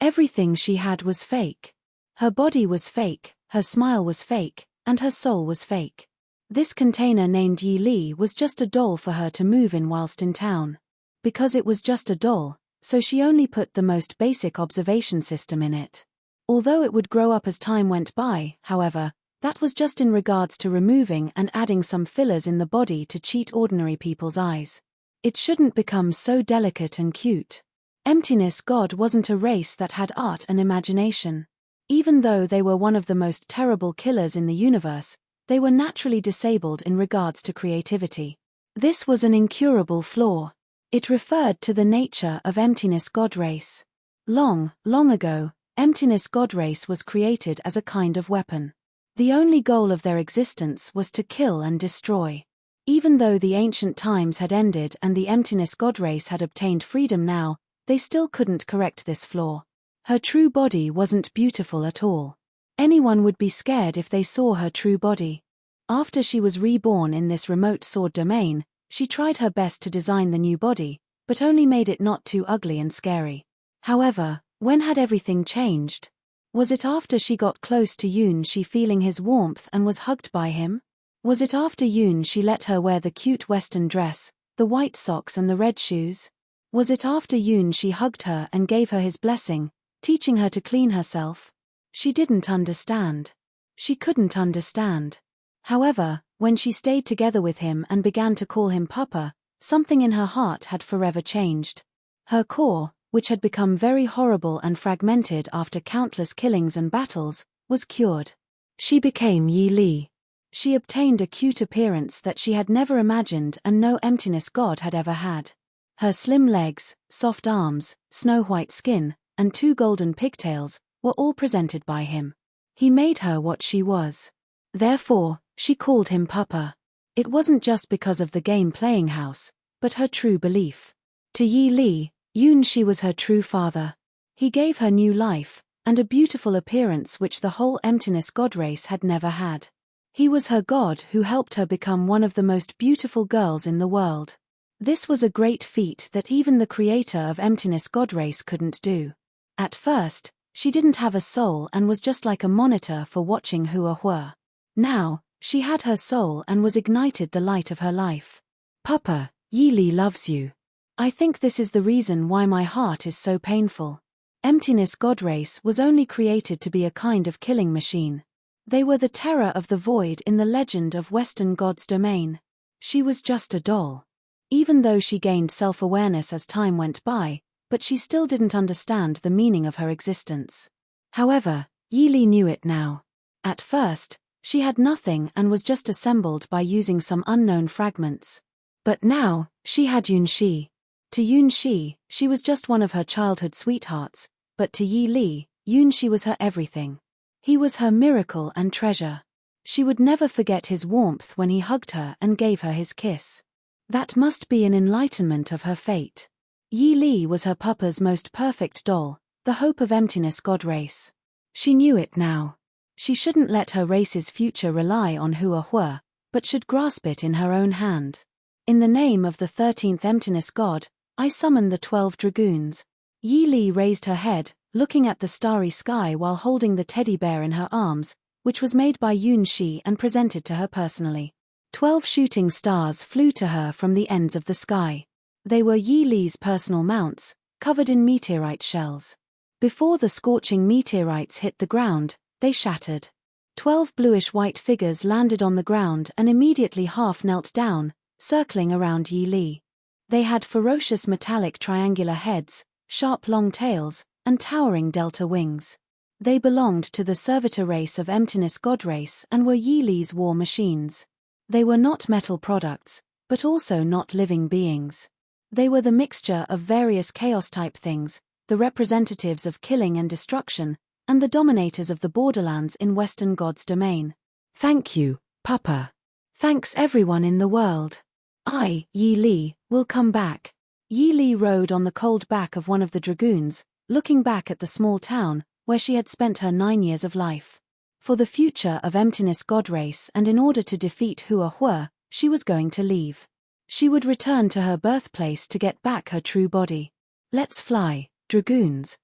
Everything she had was fake. Her body was fake, her smile was fake, and her soul was fake. This container named Yi Li was just a doll for her to move in whilst in town. Because it was just a doll, so she only put the most basic observation system in it. Although it would grow up as time went by, however, that was just in regards to removing and adding some fillers in the body to cheat ordinary people's eyes. It shouldn't become so delicate and cute. Emptiness God wasn't a race that had art and imagination. Even though they were one of the most terrible killers in the universe, they were naturally disabled in regards to creativity. This was an incurable flaw. It referred to the nature of Emptiness God race. Long, long ago, Emptiness God race was created as a kind of weapon. The only goal of their existence was to kill and destroy. Even though the ancient times had ended and the Emptiness God race had obtained freedom now, they still couldn't correct this flaw. Her true body wasn't beautiful at all. Anyone would be scared if they saw her true body. After she was reborn in this remote sword domain, she tried her best to design the new body, but only made it not too ugly and scary. However, when had everything changed? Was it after she got close to Yoon, she feeling his warmth and was hugged by him? Was it after Yoon she let her wear the cute western dress, the white socks and the red shoes? Was it after Yoon she hugged her and gave her his blessing, teaching her to clean herself? She didn't understand. She couldn't understand. However, when she stayed together with him and began to call him Papa, something in her heart had forever changed. Her core, which had become very horrible and fragmented after countless killings and battles, was cured. She became Yi Li. She obtained a cute appearance that she had never imagined and no Emptiness God had ever had. Her slim legs, soft arms, snow-white skin, and 2 golden pigtails were all presented by him. He made her what she was. Therefore, she called him Papa. It wasn't just because of the game playing house, but her true belief. To Yi Li, Yoon she was her true father. He gave her new life, and a beautiful appearance which the whole Emptiness God race had never had. He was her god who helped her become one of the most beautiful girls in the world. This was a great feat that even the creator of Emptiness God race couldn't do. At first, she didn't have a soul and was just like a monitor for watching Hua. Now, she had her soul and was ignited the light of her life. Papa, Yi Li loves you. I think this is the reason why my heart is so painful. Emptiness God race was only created to be a kind of killing machine. They were the terror of the void in the legend of Western God's domain. She was just a doll. Even though she gained self-awareness as time went by, but she still didn't understand the meaning of her existence. However, Yi Li knew it now. At first, she had nothing and was just assembled by using some unknown fragments. But now, she had Yunxi. To Yunxi, she was just one of her childhood sweethearts, but to Yi Li, Yunxi was her everything. He was her miracle and treasure. She would never forget his warmth when he hugged her and gave her his kiss. That must be an enlightenment of her fate. Yi Li was her papa's most perfect doll, the hope of Emptiness God race. She knew it now. She shouldn't let her race's future rely on Hua, but should grasp it in her own hand. In the name of the 13th Emptiness God, I summon the 12 dragoons. Yi Li raised her head, looking at the starry sky while holding the teddy bear in her arms, which was made by Yunxi and presented to her personally. 12 shooting stars flew to her from the ends of the sky. They were Yi Li's personal mounts, covered in meteorite shells. Before the scorching meteorites hit the ground, they shattered. 12 bluish-white figures landed on the ground and immediately half knelt down, circling around Yi Li. They had ferocious metallic triangular heads, sharp long tails, and towering delta wings. They belonged to the servitor race of Emptiness God race and were Yi Li's war machines. They were not metal products, but also not living beings. They were the mixture of various chaos-type things, the representatives of killing and destruction, and the dominators of the borderlands in Western God's domain. Thank you, Papa. Thanks everyone in the world. I, Yi Li, will come back. Yi Li rode on the cold back of one of the dragoons, looking back at the small town, where she had spent her 9 years of life. For the future of Emptiness God race and in order to defeat Hua, she was going to leave. She would return to her birthplace to get back her true body. Let's fly, dragoons.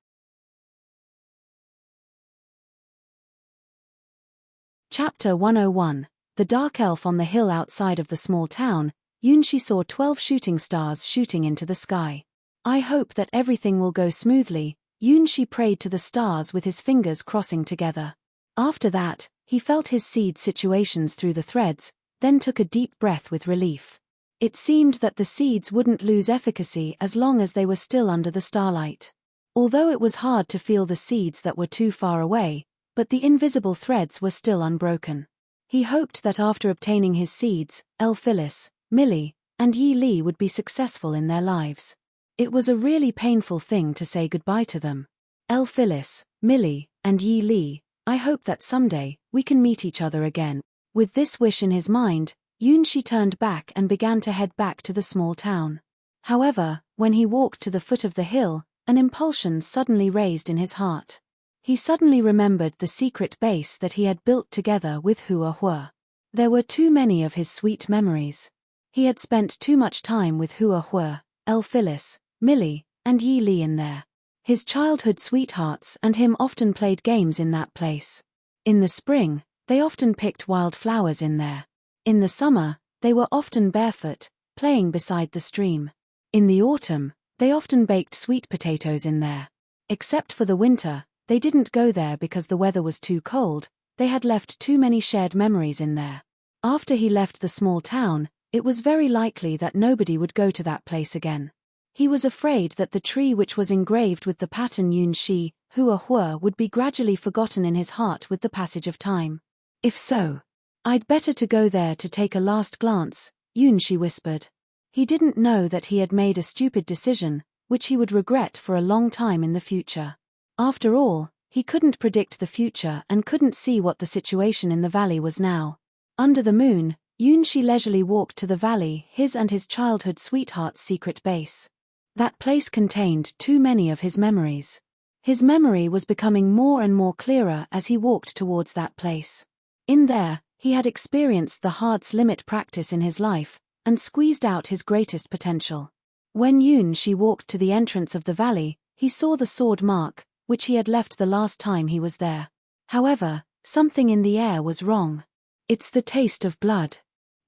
Chapter 101. The Dark Elf. On the hill outside of the small town, Yunxi saw 12 shooting stars shooting into the sky. I hope that everything will go smoothly, Yunxi prayed to the stars with his fingers crossing together. After that, he felt his seed situations through the threads, then took a deep breath with relief. It seemed that the seeds wouldn't lose efficacy as long as they were still under the starlight. Although it was hard to feel the seeds that were too far away, but the invisible threads were still unbroken. He hoped that after obtaining his seeds, Phyllis, Millie, and Yi Li would be successful in their lives. It was a really painful thing to say goodbye to them. Phyllis, Millie, and Yi Li, I hope that someday we can meet each other again. With this wish in his mind, Yunxi turned back and began to head back to the small town. However, when he walked to the foot of the hill, an impulsion suddenly raised in his heart. He suddenly remembered the secret base that he had built together with Hua. There were too many of his sweet memories. He had spent too much time with Hua, Phyllis, Millie, and Yi Li in there. His childhood sweethearts and him often played games in that place. In the spring, they often picked wild flowers in there. In the summer, they were often barefoot, playing beside the stream. In the autumn, they often baked sweet potatoes in there. Except for the winter, they didn't go there because the weather was too cold, they had left too many shared memories in there. After he left the small town, it was very likely that nobody would go to that place again. He was afraid that the tree which was engraved with the pattern Yunxi, Hua would be gradually forgotten in his heart with the passage of time. If so, I'd better to go there to take a last glance, Yunxi whispered. He didn't know that he had made a stupid decision, which he would regret for a long time in the future. After all, he couldn't predict the future and couldn't see what the situation in the valley was now. Under the moon, Yunxi leisurely walked to the valley, his and his childhood sweetheart's secret base. That place contained too many of his memories. His memory was becoming more and more clearer as he walked towards that place. In there, he had experienced the hardest limit practice in his life, and squeezed out his greatest potential. When Yunxi walked to the entrance of the valley, he saw the sword mark, which he had left the last time he was there. However, something in the air was wrong. It's the taste of blood.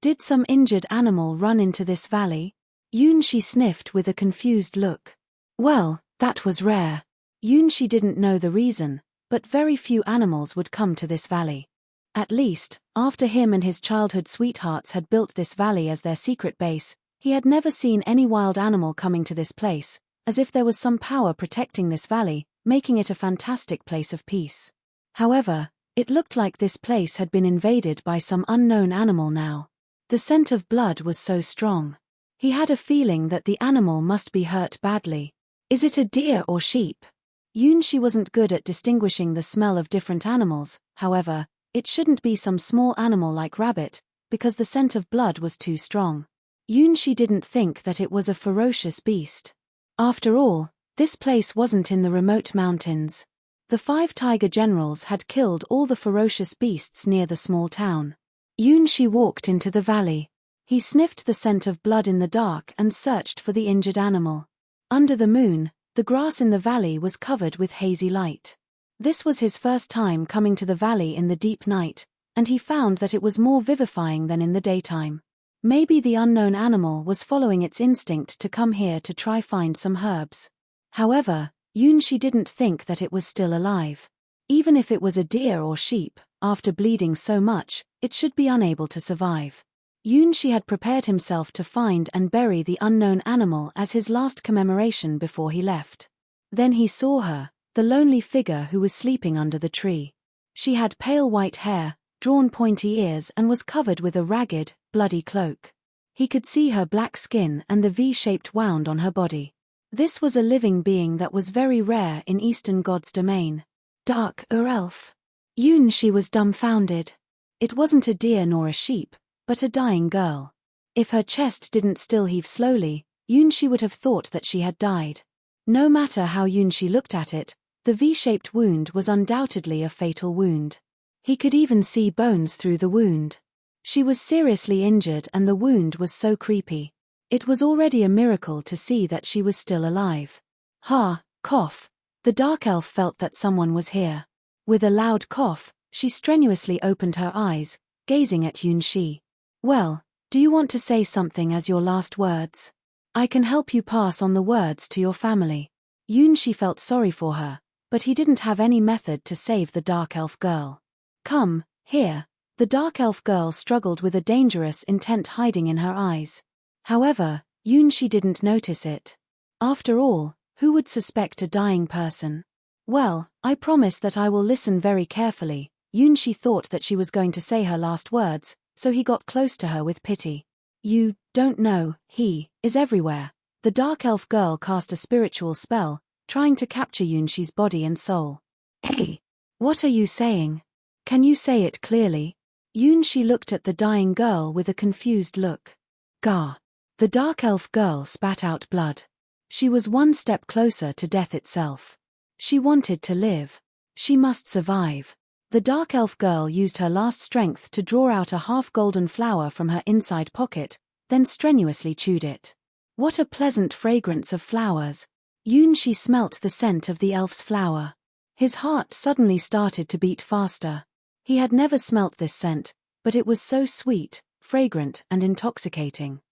Did some injured animal run into this valley? Yunxi sniffed with a confused look. Well, that was rare. Yunxi didn't know the reason, but very few animals would come to this valley. At least, after him and his childhood sweethearts had built this valley as their secret base, he had never seen any wild animal coming to this place, as if there was some power protecting this valley, making it a fantastic place of peace. However, It looked like this place had been invaded by some unknown animal now. The scent of blood was so strong. He had a feeling that the animal must be hurt badly. Is it a deer or sheep? Yunshi wasn't good at distinguishing the smell of different animals, however, it shouldn't be some small animal like rabbit, because the scent of blood was too strong. Yunshi didn't think that it was a ferocious beast. After all, this place wasn't in the remote mountains. The 5 tiger generals had killed all the ferocious beasts near the small town. Yunshi walked into the valley. He sniffed the scent of blood in the dark and searched for the injured animal. Under the moon, the grass in the valley was covered with hazy light. This was his first time coming to the valley in the deep night, and he found that it was more vivifying than in the daytime. Maybe the unknown animal was following its instinct to come here to try find some herbs. However, Yunshi didn't think that it was still alive. Even if it was a deer or sheep, after bleeding so much, it should be unable to survive. Yunshi had prepared himself to find and bury the unknown animal as his last commemoration before he left. Then he saw her, the lonely figure who was sleeping under the tree. She had pale white hair, drawn pointy ears, and was covered with a ragged, bloody cloak. He could see her black skin and the V-shaped wound on her body. This was a living being that was very rare in Eastern God's domain. Dark elf. Yunshi was dumbfounded. It wasn't a deer nor a sheep, but a dying girl. If her chest didn't still heave slowly, Yunshi would have thought that she had died. No matter how Yunshi looked at it, the V-shaped wound was undoubtedly a fatal wound. He could even see bones through the wound. She was seriously injured and the wound was so creepy. It was already a miracle to see that she was still alive. Cough. The dark elf felt that someone was here. With a loud cough, she strenuously opened her eyes, gazing at Yunshi. Well, do you want to say something as your last words? I can help you pass on the words to your family. Yunshi felt sorry for her, but he didn't have any method to save the dark elf girl. Come, here. The dark elf girl struggled with a dangerous intent hiding in her eyes. However, Yunshi didn't notice it. After all, who would suspect a dying person? Well, I promise that I will listen very carefully. Yunshi thought that she was going to say her last words, so he got close to her with pity. You don't know, he is everywhere. The dark elf girl cast a spiritual spell, trying to capture Yunshi's body and soul. Hey, what are you saying? Can you say it clearly? Yunshi looked at the dying girl with a confused look. Gah. The dark elf girl spat out blood. She was one step closer to death itself. She wanted to live. She must survive. The dark elf girl used her last strength to draw out a half-golden flower from her inside pocket, then strenuously chewed it. What a pleasant fragrance of flowers. Yunshi smelt the scent of the elf's flower. His heart suddenly started to beat faster. He had never smelt this scent, but it was so sweet, fragrant, and intoxicating.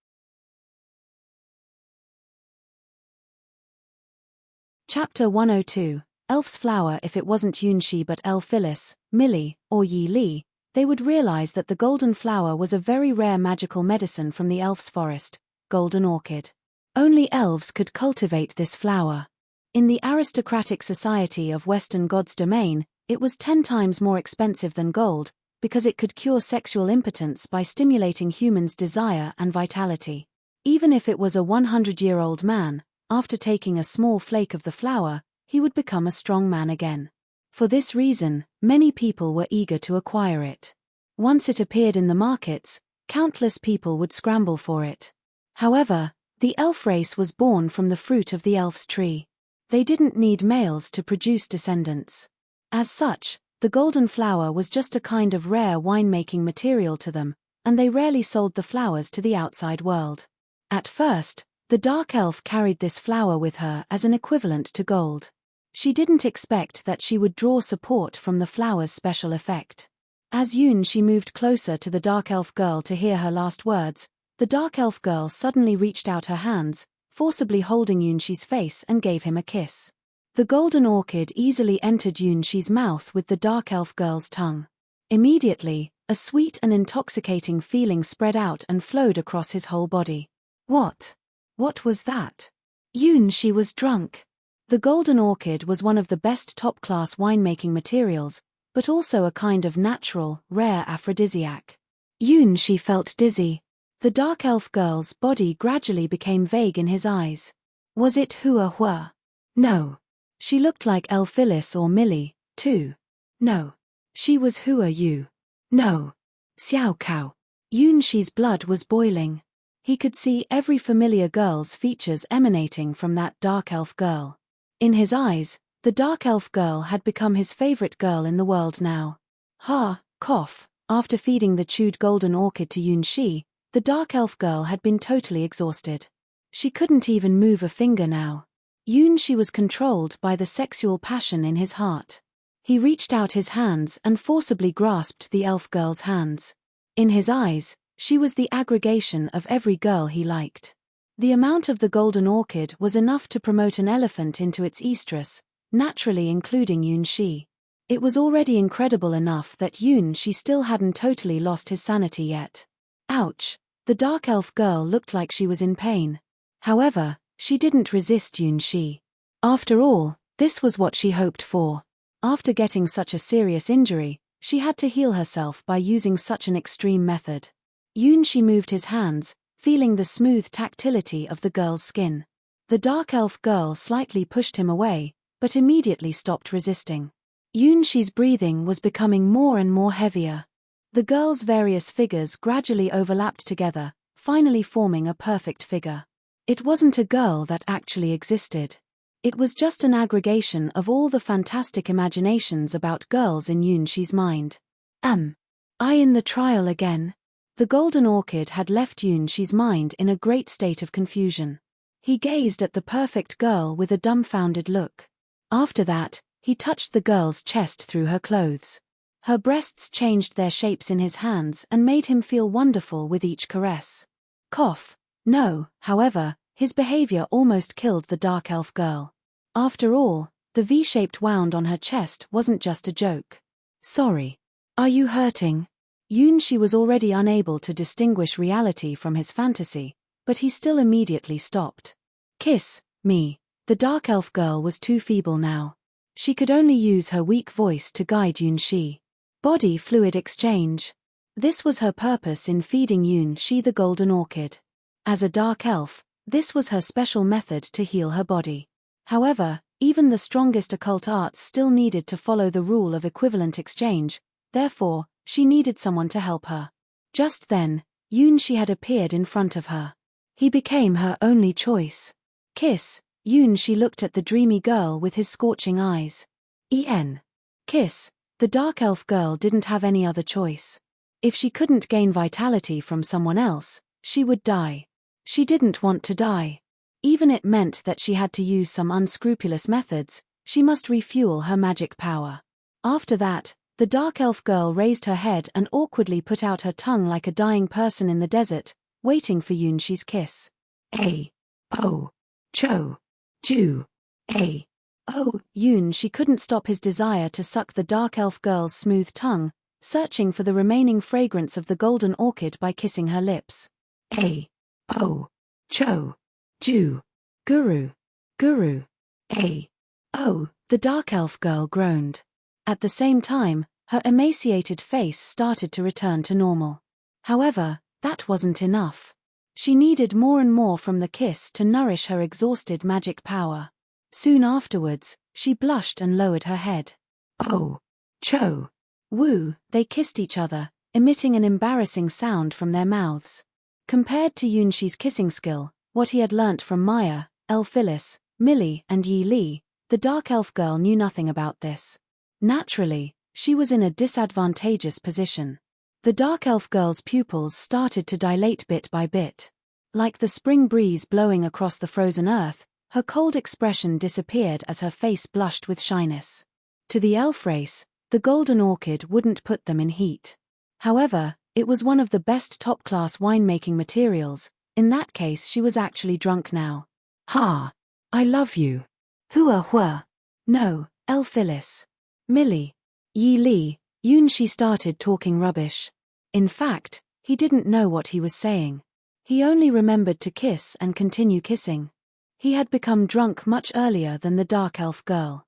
Chapter 102, Elf's Flower. If it wasn't Yunshi but Elf Phyllis, Millie, or Yi Li, they would realize that the golden flower was a very rare magical medicine from the elf's forest, golden orchid. Only elves could cultivate this flower. In the aristocratic society of Western God's domain, it was 10 times more expensive than gold, because it could cure sexual impotence by stimulating humans' desire and vitality. Even if it was a 100-year-old man, after taking a small flake of the flower, he would become a strong man again. For this reason, many people were eager to acquire it. Once it appeared in the markets, countless people would scramble for it. However, the elf race was born from the fruit of the elf's tree. They didn't need males to produce descendants. As such, the golden flower was just a kind of rare winemaking material to them, and they rarely sold the flowers to the outside world. At first, the dark elf carried this flower with her as an equivalent to gold. She didn't expect that she would draw support from the flower's special effect. As Yunshi moved closer to the dark elf girl to hear her last words, the dark elf girl suddenly reached out her hands, forcibly holding Yunshi's face, and gave him a kiss. The golden orchid easily entered Yunshi's mouth with the dark elf girl's tongue. Immediately, a sweet and intoxicating feeling spread out and flowed across his whole body. What was that? Yunshi was drunk. The golden orchid was one of the best top-class winemaking materials, but also a kind of natural, rare aphrodisiac. Yunshi felt dizzy. The dark elf girl's body gradually became vague in his eyes. Was it Hua Hua? No. She looked like Elphilis or Millie, too. No. She was Hua Yu. No. Xiao Kao. Yunshi's blood was boiling. He could see every familiar girl's features emanating from that dark elf girl. In his eyes, the dark elf girl had become his favorite girl in the world now. Cough. After feeding the chewed golden orchid to Yunshi, the dark elf girl had been totally exhausted. She couldn't even move a finger now. Yunshi was controlled by the sexual passion in his heart. He reached out his hands and forcibly grasped the elf girl's hands. In his eyes, she was the aggregation of every girl he liked. The amount of the golden orchid was enough to promote an elephant into its estrus, naturally including Yunshi. It was already incredible enough that Yunshi still hadn't totally lost his sanity yet. Ouch! The dark elf girl looked like she was in pain. However, she didn't resist Yunshi. After all, this was what she hoped for. After getting such a serious injury, she had to heal herself by using such an extreme method. Yunshi moved his hands, feeling the smooth tactility of the girl's skin. The dark elf girl slightly pushed him away, but immediately stopped resisting. Yunshi's breathing was becoming more and more heavier. The girl's various figures gradually overlapped together, finally forming a perfect figure. It wasn't a girl that actually existed. It was just an aggregation of all the fantastic imaginations about girls in Yunshi's mind. I in the trial again? The golden orchid had left Yunshi's mind in a great state of confusion. He gazed at the perfect girl with a dumbfounded look. After that, he touched the girl's chest through her clothes. Her breasts changed their shapes in his hands and made him feel wonderful with each caress. Cough. No, however, his behavior almost killed the dark elf girl. After all, the V-shaped wound on her chest wasn't just a joke. Sorry. Are you hurting? Yunshi was already unable to distinguish reality from his fantasy, but he still immediately stopped. Kiss me. The dark elf girl was too feeble now. She could only use her weak voice to guide Yunshi. Body fluid exchange. This was her purpose in feeding Yunshi the golden orchid. As a dark elf, this was her special method to heal her body. However, even the strongest occult arts still needed to follow the rule of equivalent exchange, therefore, she needed someone to help her. Just then, Yunshi had appeared in front of her. He became her only choice. Kiss. Yunshi looked at the dreamy girl with his scorching eyes. Kiss. The dark elf girl didn't have any other choice. If she couldn't gain vitality from someone else, she would die. She didn't want to die. Even it meant that she had to use some unscrupulous methods, she must refuel her magic power. After that, the dark elf girl raised her head and awkwardly put out her tongue like a dying person in the desert, waiting for Yunshi's kiss. Cho. Ju. Yunshi couldn't stop his desire to suck the dark elf girl's smooth tongue, searching for the remaining fragrance of the golden orchid by kissing her lips. Cho. Ju. Guru. The dark elf girl groaned. At the same time, her emaciated face started to return to normal. However, that wasn't enough. She needed more and more from the kiss to nourish her exhausted magic power. Soon afterwards, she blushed and lowered her head. Cho. Woo, they kissed each other, emitting an embarrassing sound from their mouths. Compared to Yunshi's kissing skill, what he had learnt from Maya, Elphilis, Millie and Yi Li, the dark elf girl knew nothing about this. Naturally, she was in a disadvantageous position. The dark elf girl's pupils started to dilate bit by bit. Like the spring breeze blowing across the frozen earth, her cold expression disappeared as her face blushed with shyness. To the elf race, the golden orchid wouldn't put them in heat. However, it was one of the best top-class winemaking materials. In that case she was actually drunk now. I love you. Hua Hua. No, Elphilis. Millie. Yi Li. Yunshi started talking rubbish. In fact, he didn't know what he was saying. He only remembered to kiss and continue kissing. He had become drunk much earlier than the dark elf girl.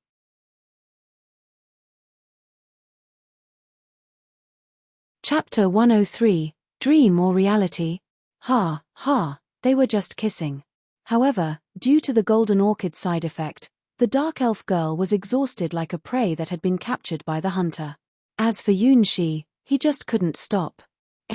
Chapter 103, Dream or Reality? Ha, ha, they were just kissing. However, due to the golden orchid side effect, the dark elf girl was exhausted like a prey that had been captured by the hunter. As for Yunshi, he just couldn't stop.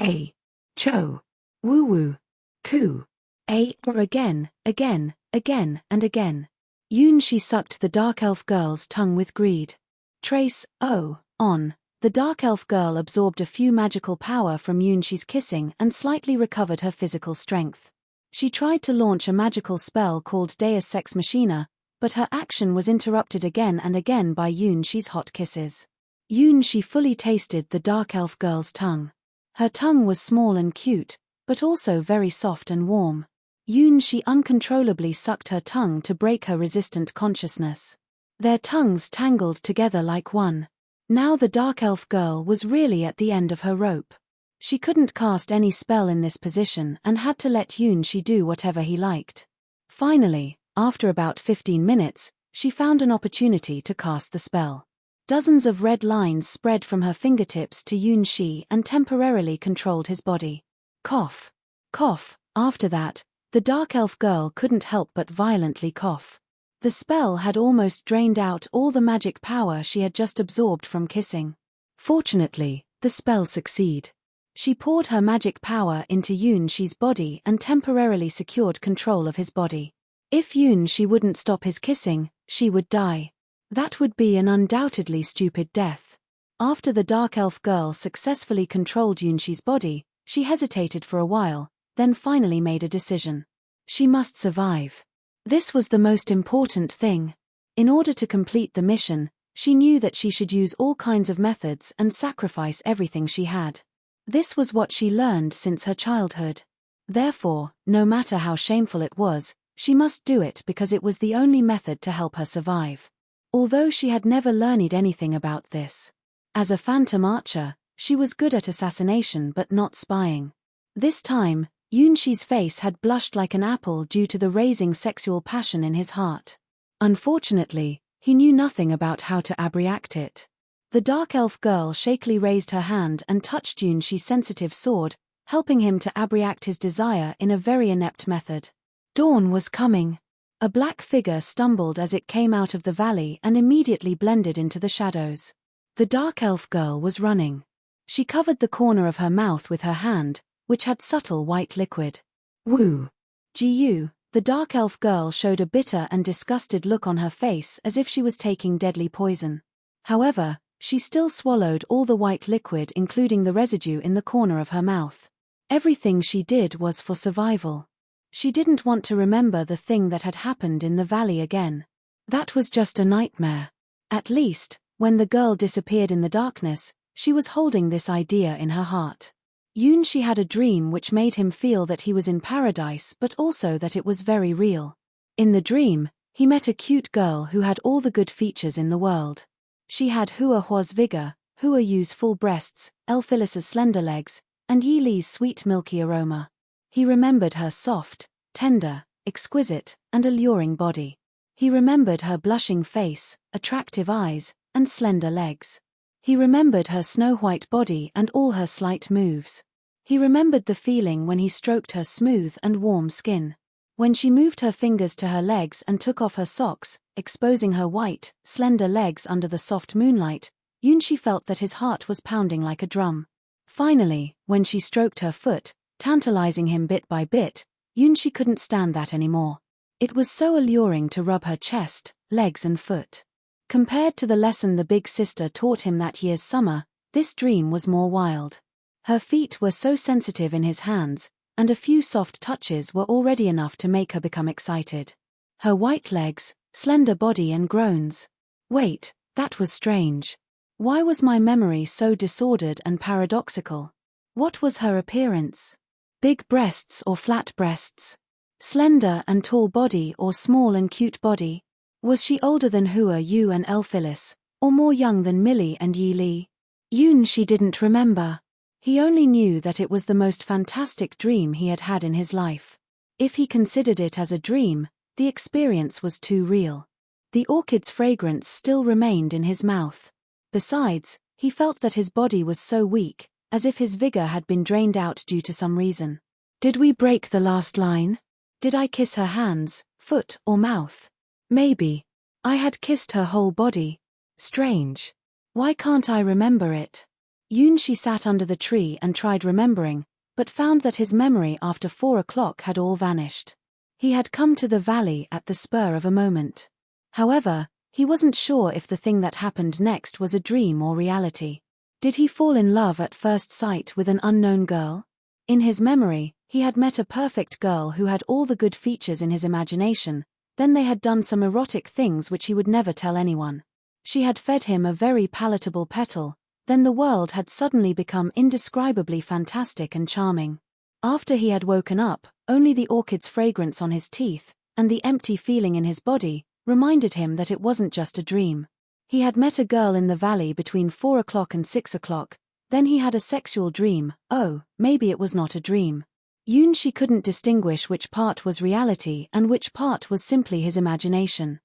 A. Cho. Woo woo. Coo. Or again, and again. Yunshi sucked the dark elf girl's tongue with greed. Trace, on. The dark elf girl absorbed a few magical power from Yunshi's kissing and slightly recovered her physical strength. She tried to launch a magical spell called Deus Ex Machina, but her action was interrupted again and again by Yunshi's hot kisses. Yunshi fully tasted the dark elf girl's tongue. Her tongue was small and cute, but also very soft and warm. Yunshi uncontrollably sucked her tongue to break her resistant consciousness. Their tongues tangled together like one. Now the dark elf girl was really at the end of her rope. She couldn't cast any spell in this position and had to let Yunshi do whatever he liked. Finally, after about 15 minutes, she found an opportunity to cast the spell. Dozens of red lines spread from her fingertips to Yunshi and temporarily controlled his body. Cough. Cough. After that, the dark elf girl couldn't help but violently cough. The spell had almost drained out all the magic power she had just absorbed from kissing. Fortunately, the spell succeeded. She poured her magic power into Yunshi's body and temporarily secured control of his body. If Yunshi wouldn't stop his kissing, she would die. That would be an undoubtedly stupid death. After the dark elf girl successfully controlled Yunshi's body, she hesitated for a while, then finally made a decision. She must survive. This was the most important thing. In order to complete the mission, she knew that she should use all kinds of methods and sacrifice everything she had. This was what she learned since her childhood. Therefore, no matter how shameful it was, she must do it because it was the only method to help her survive. Although she had never learned anything about this. As a phantom archer, she was good at assassination but not spying. This time, Yunshi's face had blushed like an apple due to the raising sexual passion in his heart. Unfortunately, he knew nothing about how to abreact it. The dark elf girl shakily raised her hand and touched Yunshi's sensitive sword, helping him to abreact his desire in a very inept method. Dawn was coming. A black figure stumbled as it came out of the valley and immediately blended into the shadows. The dark elf girl was running. She covered the corner of her mouth with her hand, which had subtle white liquid. Woo! Gu, the dark elf girl showed a bitter and disgusted look on her face as if she was taking deadly poison. However, she still swallowed all the white liquid including the residue in the corner of her mouth. Everything she did was for survival. She didn't want to remember the thing that had happened in the valley again. That was just a nightmare. At least, when the girl disappeared in the darkness, she was holding this idea in her heart. Yunshi had a dream which made him feel that he was in paradise but also that it was very real. In the dream, he met a cute girl who had all the good features in the world. She had Hua Hua's vigor, Hua Yu's full breasts, Elphilis's slender legs, and Yi Li's sweet milky aroma. He remembered her soft, tender, exquisite, and alluring body. He remembered her blushing face, attractive eyes, and slender legs. He remembered her snow-white body and all her slight moves. He remembered the feeling when he stroked her smooth and warm skin. When she moved her fingers to her legs and took off her socks, exposing her white, slender legs under the soft moonlight, Yunshi felt that his heart was pounding like a drum. Finally, when she stroked her foot, tantalizing him bit by bit, Yunshi couldn't stand that anymore. It was so alluring to rub her chest, legs and foot. Compared to the lesson the big sister taught him that year's summer, this dream was more wild. Her feet were so sensitive in his hands, and a few soft touches were already enough to make her become excited. Her white legs, slender body and groans. Wait, that was strange. Why was my memory so disordered and paradoxical? What was her appearance? Big breasts or flat breasts? Slender and tall body or small and cute body? Was she older than Hua Yu and Elphilis, or more young than Millie and Yi Li? Yunshi didn't remember. He only knew that it was the most fantastic dream he had had in his life. If he considered it as a dream, the experience was too real. The orchid's fragrance still remained in his mouth. Besides, he felt that his body was so weak, as if his vigor had been drained out due to some reason. Did we break the last line? Did I kiss her hands, foot, or mouth? Maybe. I had kissed her whole body. Strange. Why can't I remember it? Yoon-shi sat under the tree and tried remembering, but found that his memory after 4 o'clock had all vanished. He had come to the valley at the spur of a moment. However, he wasn't sure if the thing that happened next was a dream or reality. Did he fall in love at first sight with an unknown girl? In his memory, he had met a perfect girl who had all the good features in his imagination, then they had done some erotic things which he would never tell anyone. She had fed him a very palatable petal, then the world had suddenly become indescribably fantastic and charming. After he had woken up, only the orchid's fragrance on his teeth, and the empty feeling in his body, reminded him that it wasn't just a dream. He had met a girl in the valley between 4 o'clock and 6 o'clock, then he had a sexual dream. Oh, maybe it was not a dream. Yoon-shi couldn't distinguish which part was reality and which part was simply his imagination.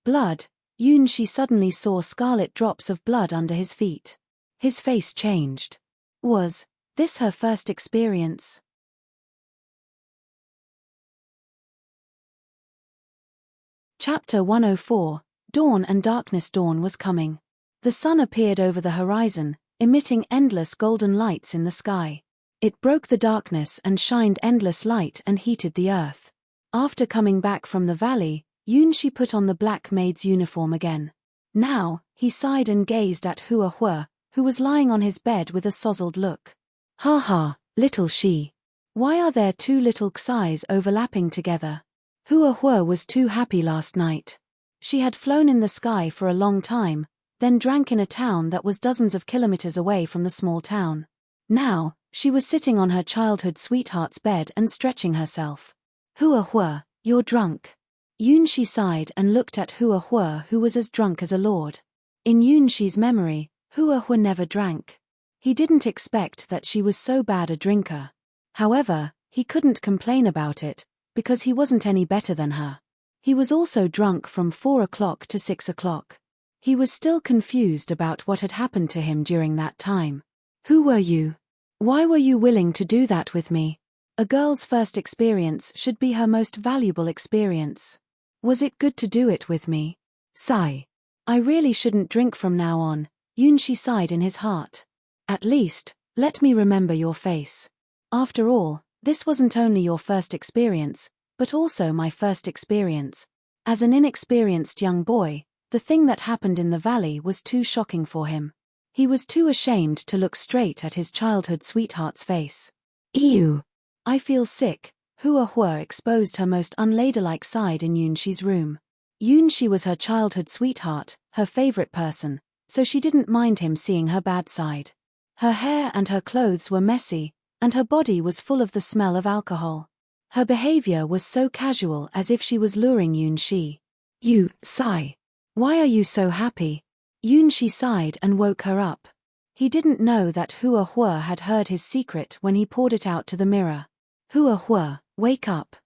Blood. Yoon-shi suddenly saw scarlet drops of blood under his feet. His face changed. Was this her first experience? Chapter 104. Dawn and darkness. Dawn was coming. The sun appeared over the horizon, emitting endless golden lights in the sky. It broke the darkness and shined endless light and heated the earth. After coming back from the valley, Yoon-shi put on the black maid's uniform again. Now, he sighed and gazed at Hua, who was lying on his bed with a sozzled look. Ha ha, little she. Why are there two little xi's overlapping together? Hua was too happy last night. She had flown in the sky for a long time, then drank in a town that was dozens of kilometers away from the small town. Now, she was sitting on her childhood sweetheart's bed and stretching herself. Hua, you're drunk. Yoon-shi sighed and looked at Hua, who was as drunk as a lord. In Yoon-shi's memory, Hua never drank. He didn't expect that she was so bad a drinker. However, he couldn't complain about it, because he wasn't any better than her. He was also drunk from 4 o'clock to 6 o'clock. He was still confused about what had happened to him during that time. Who were you? Why were you willing to do that with me? A girl's first experience should be her most valuable experience. Was it good to do it with me? Sigh. I really shouldn't drink from now on, Yoon-shi sighed in his heart. At least, let me remember your face. After all, this wasn't only your first experience, but also my first experience. As an inexperienced young boy, the thing that happened in the valley was too shocking for him. He was too ashamed to look straight at his childhood sweetheart's face. Ew. I feel sick. Hua exposed her most unladylike side in Yoon-shi's room. Yoon-shi was her childhood sweetheart, her favorite person, so she didn't mind him seeing her bad side. Her hair and her clothes were messy, and her body was full of the smell of alcohol. Her behavior was so casual as if she was luring Yoon-shi. You, sigh. Why are you so happy? Yoon-shi sighed and woke her up. He didn't know that Hua had heard his secret when he poured it out to the mirror. Hua, wake up.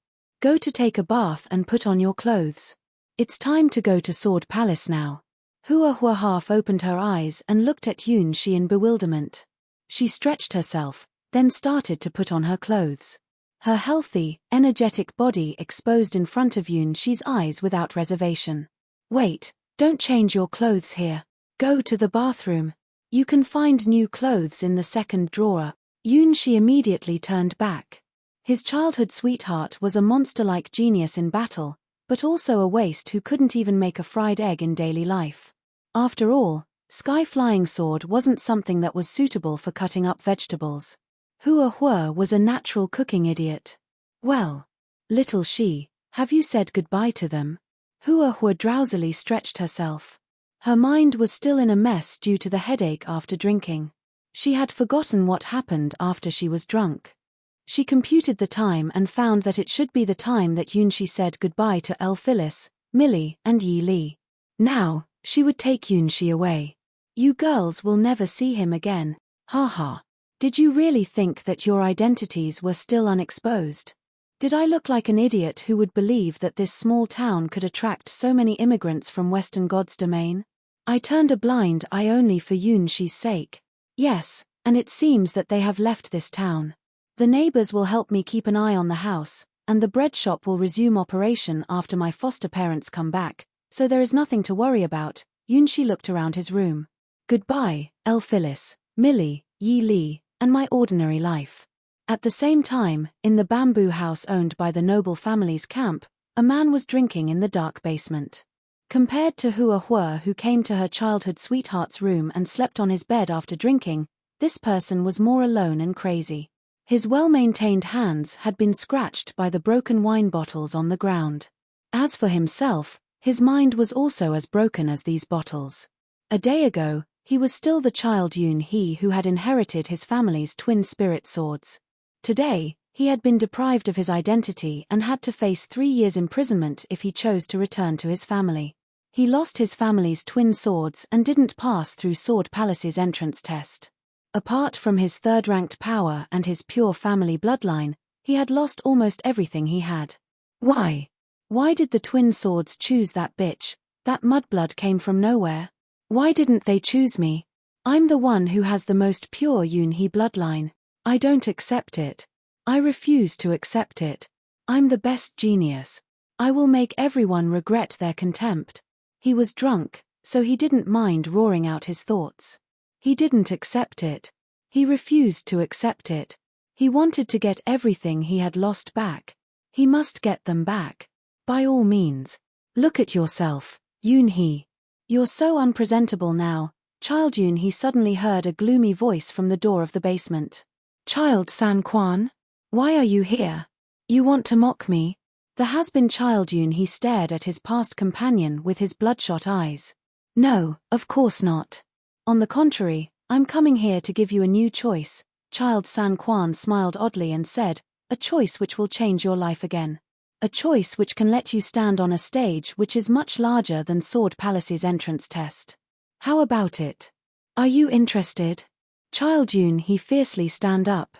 Go to take a bath and put on your clothes. It's time to go to Sword Palace now. Hua half opened her eyes and looked at Yoon-shi in bewilderment. She stretched herself, then started to put on her clothes. Her healthy, energetic body exposed in front of Yoon-shi's eyes without reservation. Wait, don't change your clothes here. Go to the bathroom. You can find new clothes in the second drawer. Yoon-shi immediately turned back. His childhood sweetheart was a monster-like genius in battle, but also a waste who couldn't even make a fried egg in daily life. After all, sky-flying sword wasn't something that was suitable for cutting up vegetables. Hua was a natural cooking idiot. Well, little she, have you said goodbye to them? Hua drowsily stretched herself. Her mind was still in a mess due to the headache after drinking. She had forgotten what happened after she was drunk. She computed the time and found that it should be the time that Yoon-shi said goodbye to Phyllis, Millie, and Yi Lee. Now, she would take Yoon-shi away. You girls will never see him again, ha. Did you really think that your identities were still unexposed? Did I look like an idiot who would believe that this small town could attract so many immigrants from Western God's domain? I turned a blind eye only for Yoon-shi's sake. Yes, and it seems that they have left this town. The neighbors will help me keep an eye on the house, and the bread shop will resume operation after my foster parents come back, so there is nothing to worry about. Yunxi looked around his room. Goodbye, El Phyllis, Millie, Yi Li, and my ordinary life. At the same time, in the bamboo house owned by the noble family's camp, a man was drinking in the dark basement. Compared to Hua Hua, who came to her childhood sweetheart's room and slept on his bed after drinking, this person was more alone and crazy. His well-maintained hands had been scratched by the broken wine bottles on the ground. As for himself, his mind was also as broken as these bottles. A day ago, he was still the child Yun He who had inherited his family's twin spirit swords. Today, he had been deprived of his identity and had to face 3 years imprisonment if he chose to return to his family. He lost his family's twin swords and didn't pass through Sword Palace's entrance test. Apart from his third-ranked power and his pure family bloodline, he had lost almost everything he had. Why? Why did the twin swords choose that bitch? That mudblood came from nowhere. Why didn't they choose me? I'm the one who has the most pure Yun He bloodline. I don't accept it. I refuse to accept it. I'm the best genius. I will make everyone regret their contempt. He was drunk, so he didn't mind roaring out his thoughts. He didn't accept it. He refused to accept it. He wanted to get everything he had lost back. He must get them back. By all means. Look at yourself, Yun He. You're so unpresentable now. Child Yun He suddenly heard a gloomy voice from the door of the basement. Child San Quan? Why are you here? You want to mock me? The has-been Child Yun He stared at his past companion with his bloodshot eyes. No, of course not. On the contrary, I'm coming here to give you a new choice. Child San Quan smiled oddly and said, a choice which will change your life again. A choice which can let you stand on a stage which is much larger than Sword Palace's entrance test. How about it? Are you interested? Child Yun He fiercely stand up.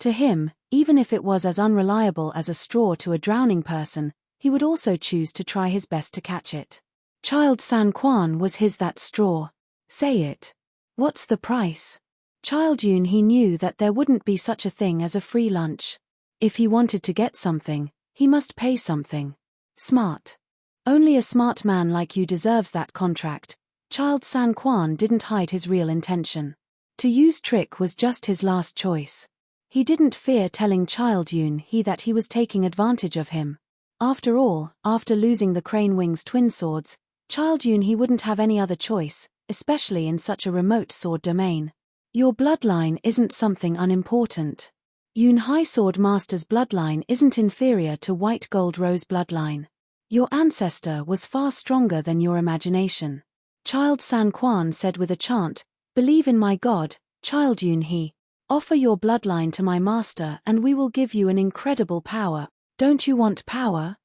To him, even if it was as unreliable as a straw to a drowning person, he would also choose to try his best to catch it. Child San Quan was that straw. Say it. What's the price? Child Yun He knew that there wouldn't be such a thing as a free lunch. If he wanted to get something, he must pay something. Smart. Only a smart man like you deserves that contract. Child San Quan didn't hide his real intention. To use trick was just his last choice. He didn't fear telling Child Yun He that he was taking advantage of him. After all, after losing the Crane Wing's twin swords, Child Yun He wouldn't have any other choice, especially in such a remote sword domain. Your bloodline isn't something unimportant. Yun Hai Sword Master's bloodline isn't inferior to White Gold Rose bloodline. Your ancestor was far stronger than your imagination. Child San Quan said with a chant, believe in my God, Child Yun He. Offer your bloodline to my master and we will give you an incredible power. Don't you want power?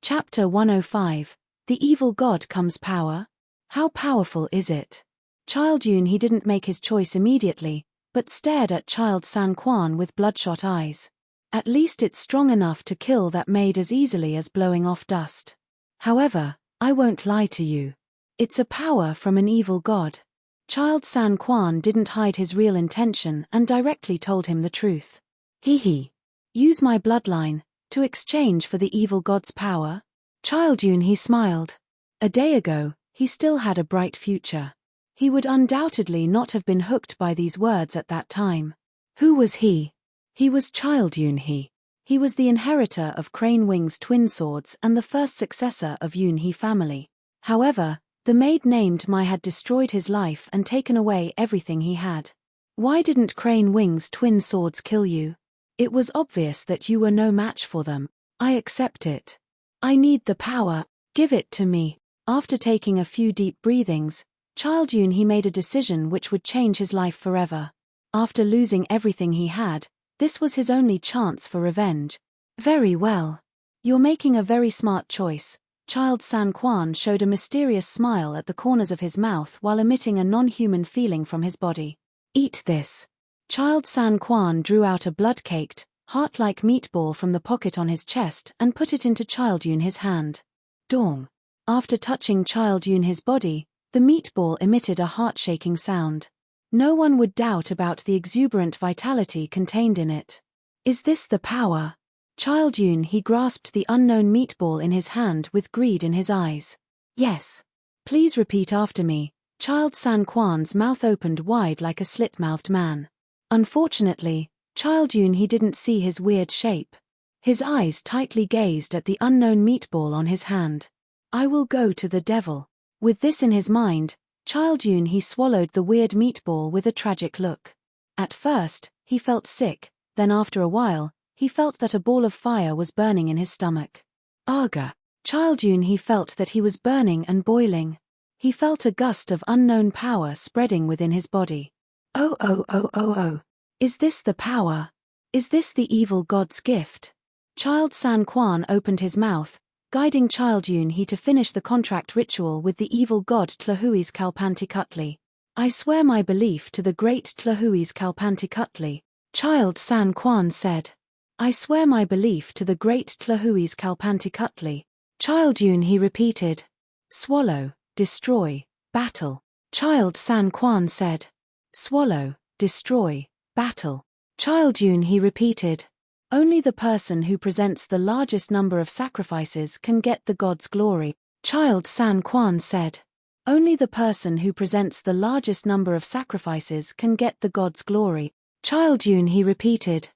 Chapter 105. The Evil God Comes Power. How powerful is it? Child Yun He didn't make his choice immediately, but stared at Child San Quan with bloodshot eyes. At least it's strong enough to kill that maid as easily as blowing off dust. However, I won't lie to you. It's a power from an evil god. Child San Quan didn't hide his real intention and directly told him the truth. He. Use my bloodline, to exchange for the evil god's power? Child Yun He smiled. A day ago, he still had a bright future. He would undoubtedly not have been hooked by these words at that time. Who was he? He was Child Yun He. He was the inheritor of Crane Wing's twin swords and the first successor of Yun He family. However, the maid named Mai had destroyed his life and taken away everything he had. Why didn't Crane Wing's twin swords kill you? It was obvious that you were no match for them. I accept it. I need the power. Give it to me. After taking a few deep breathings, Child Yun He made a decision which would change his life forever. After losing everything he had, this was his only chance for revenge. Very well. You're making a very smart choice. Child San Quan showed a mysterious smile at the corners of his mouth while emitting a non-human feeling from his body. Eat this. Child San Quan drew out a blood-caked, heart-like meatball from the pocket on his chest and put it into Child Yun He's hand. Dong. After touching Child Yunhe's body, the meatball emitted a heart-shaking sound. No one would doubt about the exuberant vitality contained in it. Is this the power? Child Yunhe grasped the unknown meatball in his hand with greed in his eyes. Yes. Please repeat after me. Child San Quan's mouth opened wide like a slit-mouthed man. Unfortunately, Child Yunhe didn't see his weird shape. His eyes tightly gazed at the unknown meatball on his hand. I will go to the devil. With this in his mind, Child Yunhe swallowed the weird meatball with a tragic look. At first, he felt sick, then after a while, he felt that a ball of fire was burning in his stomach. Aga. Child Yunhe felt that he was burning and boiling. He felt a gust of unknown power spreading within his body. Oh. Is this the power? Is this the evil god's gift? Child San Quan opened his mouth, guiding Child Yunhe to finish the contract ritual with the evil god Tlahui's Kalpantikutli. I swear my belief to the great Tlahui's Kalpantikutli, Child San Quan said. I swear my belief to the great Tlahui's Kalpantikutli, Child Yunhe repeated. Swallow, destroy, battle, Child San Quan said. Swallow, destroy, battle, Child Yunhe repeated. Only the person who presents the largest number of sacrifices can get the god's glory, Child San Quan said. Only the person who presents the largest number of sacrifices can get the god's glory, Child Yunhe repeated.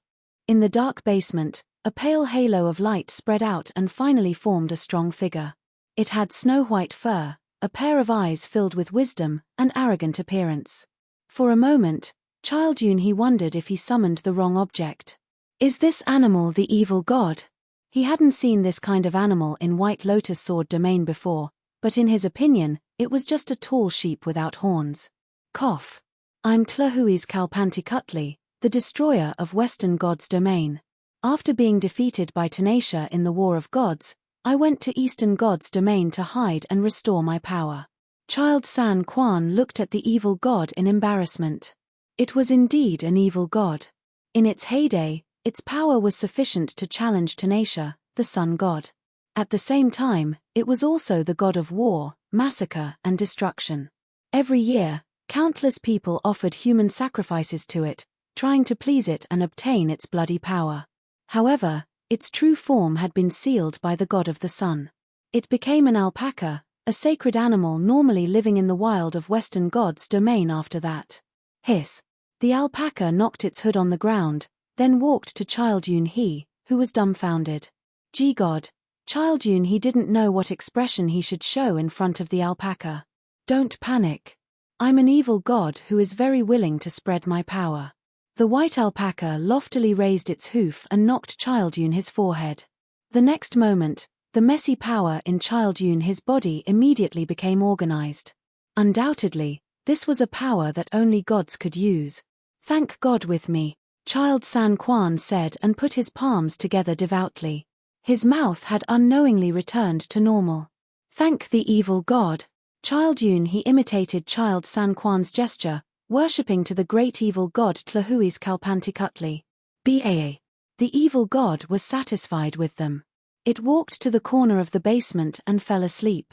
In the dark basement, a pale halo of light spread out and finally formed a strong figure. It had snow-white fur, a pair of eyes filled with wisdom, and arrogant appearance. For a moment, Child Yunhe wondered if he summoned the wrong object. Is this animal the evil god? He hadn't seen this kind of animal in White Lotus Sword domain before, but in his opinion, it was just a tall sheep without horns. Cough. I'm Tlahui's Kalpantikutli, the destroyer of Western God's domain. After being defeated by Tanisha in the War of Gods, I went to Eastern God's domain to hide and restore my power. Child San Quan looked at the evil god in embarrassment. It was indeed an evil god. In its heyday, its power was sufficient to challenge Tanisha, the sun god. At the same time, it was also the god of war, massacre, and destruction. Every year, countless people offered human sacrifices to it, trying to please it and obtain its bloody power. However, its true form had been sealed by the god of the sun. It became an alpaca, a sacred animal normally living in the wild of Western God's domain after that. Hiss. The alpaca knocked its hood on the ground, then walked to Child Yunhe, who was dumbfounded. Gee God, Child Yunhe didn't know what expression he should show in front of the alpaca. Don't panic. I'm an evil god who is very willing to spread my power. The white alpaca loftily raised its hoof and knocked Child Yunhe's forehead. The next moment, the messy power in Child Yunhe's body immediately became organized. Undoubtedly, this was a power that only gods could use. Thank God with me, Child San Quan said and put his palms together devoutly. His mouth had unknowingly returned to normal. Thank the evil god. Child Yunhe imitated Child San Quan's gesture, worshipping to the great evil god Tlahui's Kalpantikutli. Baa. The evil god was satisfied with them. It walked to the corner of the basement and fell asleep.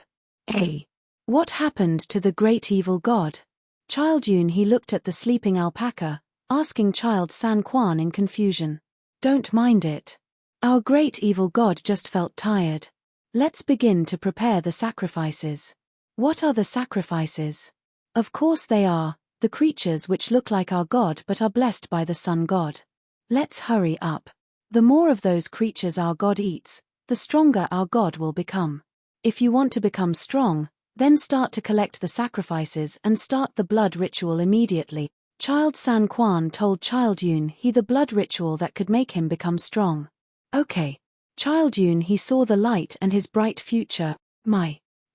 What happened to the great evil god? Child Yunhe looked at the sleeping alpaca, asking Child San Quan in confusion. Don't mind it. Our great evil god just felt tired. Let's begin to prepare the sacrifices. What are the sacrifices? Of course they are the creatures which look like our god but are blessed by the sun god. Let's hurry up. The more of those creatures our god eats, the stronger our god will become. If you want to become strong, then start to collect the sacrifices and start the blood ritual immediately. Child San Quan told Child Yunhe the blood ritual that could make him become strong. Okay. Child Yunhe saw the light and his bright future.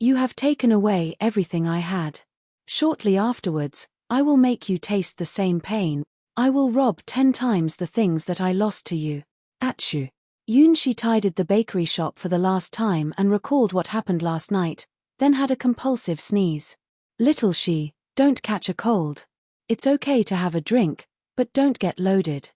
You have taken away everything I had. Shortly afterwards, I will make you taste the same pain. I will rob 10 times the things that I lost to you. Achu. Yunshi tidied the bakery shop for the last time and recalled what happened last night, then had a compulsive sneeze. Little she, don't catch a cold. It's okay to have a drink, but don't get loaded.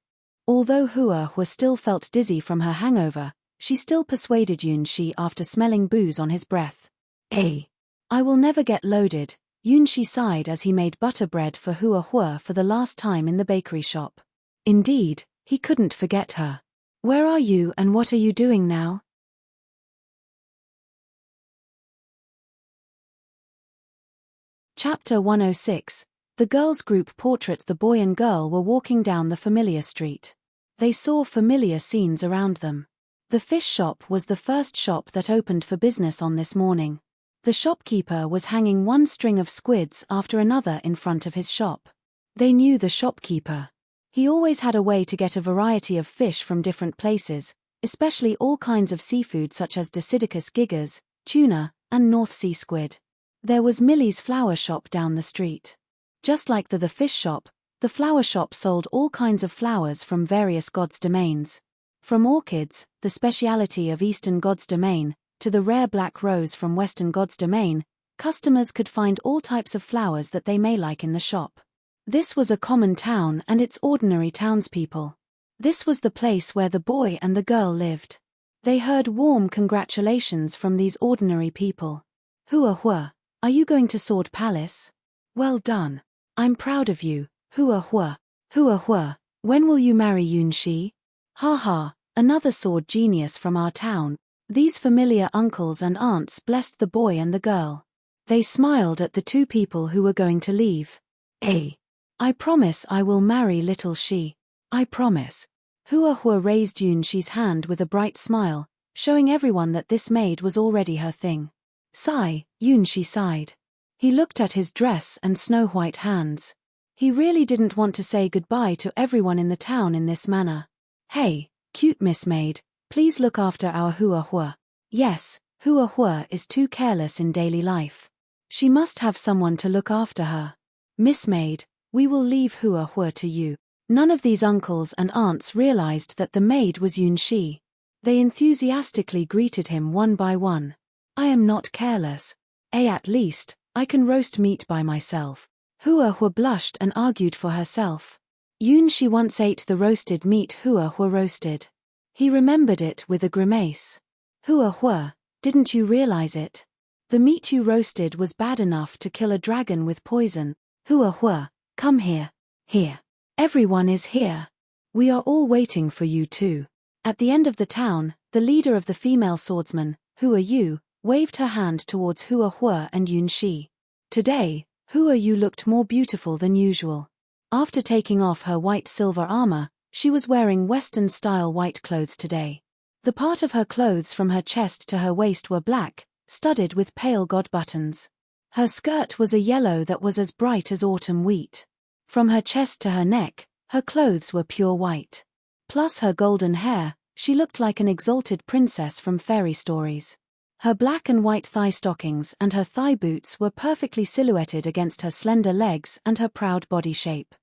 Although Hua still felt dizzy from her hangover, she still persuaded Yunshi after smelling booze on his breath. I will never get loaded, Yunshi sighed as he made butter bread for Hua Hua for the last time in the bakery shop. Indeed, he couldn't forget her. Where are you and what are you doing now? Chapter 106. The girls' group portrait. The boy and girl were walking down the familiar street. They saw familiar scenes around them. The fish shop was the first shop that opened for business on this morning. The shopkeeper was hanging one string of squids after another in front of his shop. They knew the shopkeeper. He always had a way to get a variety of fish from different places, especially all kinds of seafood such as Dosidicus gigas, tuna, and North Sea squid. There was Millie's flower shop down the street. Just like the fish shop, the flower shop sold all kinds of flowers from various gods' domains. From orchids, the speciality of Eastern God's domain, to the rare black rose from Western God's domain, customers could find all types of flowers that they may like in the shop. This was a common town and its ordinary townspeople. This was the place where the boy and the girl lived. They heard warm congratulations from these ordinary people. Hua Hua, are you going to Sword Palace? Well done. I'm proud of you, Hua Hua. Hua Hua, when will you marry Yunshi? Ha ha, another sword genius from our town. These familiar uncles and aunts blessed the boy and the girl. They smiled at the two people who were going to leave. I promise I will marry little Shi. I promise. Hua Hua raised Yunshi's hand with a bright smile, showing everyone that this maid was already her thing. Sigh, Yunshi sighed. He looked at his dress and snow-white hands. He really didn't want to say goodbye to everyone in the town in this manner. Hey, cute Miss Maid, please look after our Hua Hua. Yes, Hua Hua is too careless in daily life. She must have someone to look after her. Miss Maid, we will leave Hua Hua to you. None of these uncles and aunts realized that the maid was Yunshi. They enthusiastically greeted him one by one. I am not careless. At least, I can roast meat by myself. Hua Hua blushed and argued for herself. Yunshi once ate the roasted meat Hua Hua roasted. He remembered it with a grimace. Hua Hua, didn't you realize it? The meat you roasted was bad enough to kill a dragon with poison. Hua Hua, come here. Here. Everyone is here. We are all waiting for you too. At the end of the town, the leader of the female swordsmen, Hua Yu, waved her hand towards Hua Hua and Yunshi. Today, Hua Yu looked more beautiful than usual. After taking off her white silver armor, she was wearing Western-style white clothes today. The part of her clothes from her chest to her waist were black, studded with pale god buttons. Her skirt was a yellow that was as bright as autumn wheat. From her chest to her neck, her clothes were pure white. Plus her golden hair, she looked like an exalted princess from fairy stories. Her black and white thigh stockings and her thigh boots were perfectly silhouetted against her slender legs and her proud body shape.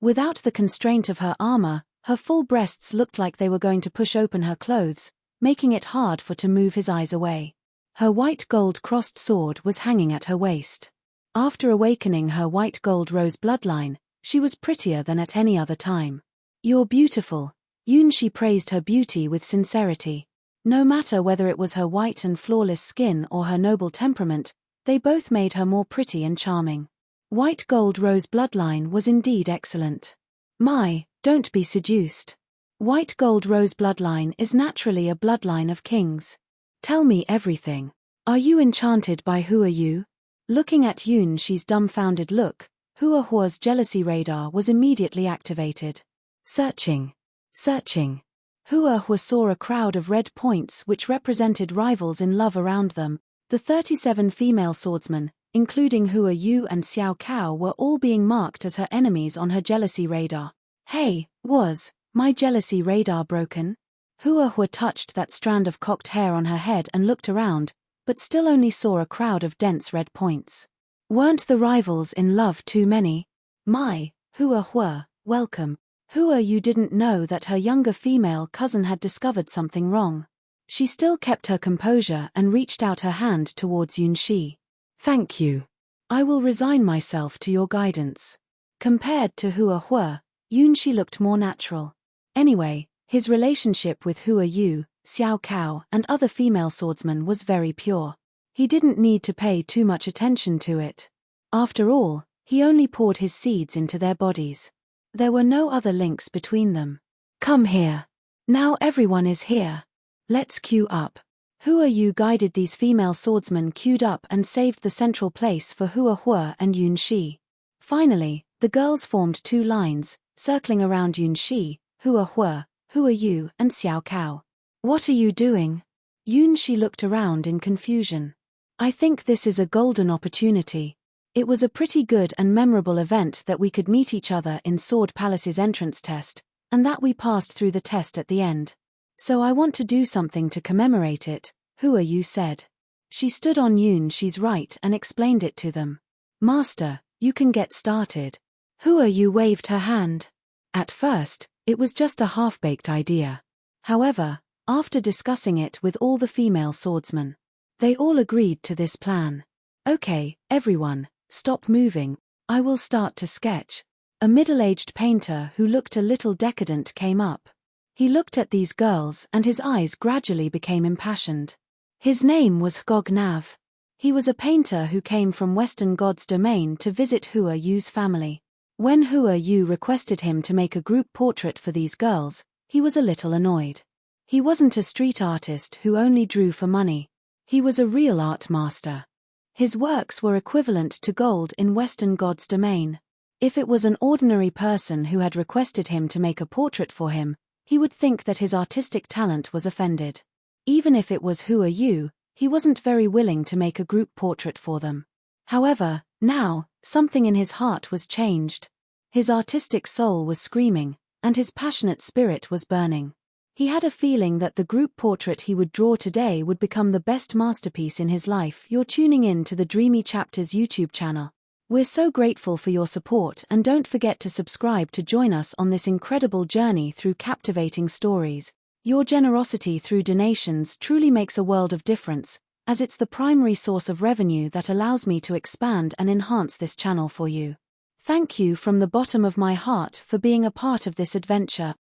Without the constraint of her armor, her full breasts looked like they were going to push open her clothes, making it hard for to move his eyes away. Her white gold crossed sword was hanging at her waist. After awakening her white gold rose bloodline, she was prettier than at any other time. You're beautiful. Yunshi praised her beauty with sincerity. No matter whether it was her white and flawless skin or her noble temperament, they both made her more pretty and charming. White gold rose bloodline was indeed excellent. My, don't be seduced. White gold rose bloodline is naturally a bloodline of kings. Tell me everything. Are you enchanted by Hua Yu? Looking at Yunshi's dumbfounded look, Hua Hua's jealousy radar was immediately activated. Searching. Searching. Hua Hua saw a crowd of red points which represented rivals in love around them. The 37 female swordsmen, including Hua Yu and Xiao Cao, were all being marked as her enemies on her jealousy radar. Hey, was my jealousy radar broken? Hua Hua touched that strand of cocked hair on her head and looked around, but still only saw a crowd of dense red points. Weren't the rivals in love too many? My, Hua Hua, welcome. Hua Yu didn't know that her younger female cousin had discovered something wrong. She still kept her composure and reached out her hand towards Yunshi. Thank you. I will resign myself to your guidance. Compared to Hua Hua, Yunshi looked more natural. Anyway, his relationship with Hua Yu, Xiao Cao, and other female swordsmen was very pure. He didn't need to pay too much attention to it. After all, he only poured his seeds into their bodies. There were no other links between them. Come here. Now everyone is here. Let's queue up. Hua Yu guided these female swordsmen queued up and saved the central place for Hua Hua and Yun Shi. Finally, the girls formed two lines, circling around Yun Shi, Hua Hua, Hua Yu and Xiao Cao. What are you doing? Yun Shi looked around in confusion. I think this is a golden opportunity. It was a pretty good and memorable event that we could meet each other in Sword Palace's entrance test, and that we passed through the test at the end. So I want to do something to commemorate it, Hua Yu said. She stood on Yun Shi's right and explained it to them. Master, you can get started. Hua Yu waved her hand. At first, it was just a half-baked idea. However, after discussing it with all the female swordsmen, they all agreed to this plan. Okay, everyone, stop moving, I will start to sketch. A middle-aged painter who looked a little decadent came up. He looked at these girls and his eyes gradually became impassioned. His name was Hgog Nav. He was a painter who came from Western God's domain to visit Hua Yu's family. When Hua Yu requested him to make a group portrait for these girls, he was a little annoyed. He wasn't a street artist who only drew for money. He was a real art master. His works were equivalent to gold in Western God's domain. If it was an ordinary person who had requested him to make a portrait for him, he would think that his artistic talent was offended. Even if it was Hua Yu, he wasn't very willing to make a group portrait for them. However, now, something in his heart was changed. His artistic soul was screaming, and his passionate spirit was burning. He had a feeling that the group portrait he would draw today would become the best masterpiece in his life. You're tuning in to the Dreamy Chapters YouTube channel. We're so grateful for your support, and don't forget to subscribe to join us on this incredible journey through captivating stories. Your generosity through donations truly makes a world of difference, as it's the primary source of revenue that allows me to expand and enhance this channel for you. Thank you from the bottom of my heart for being a part of this adventure.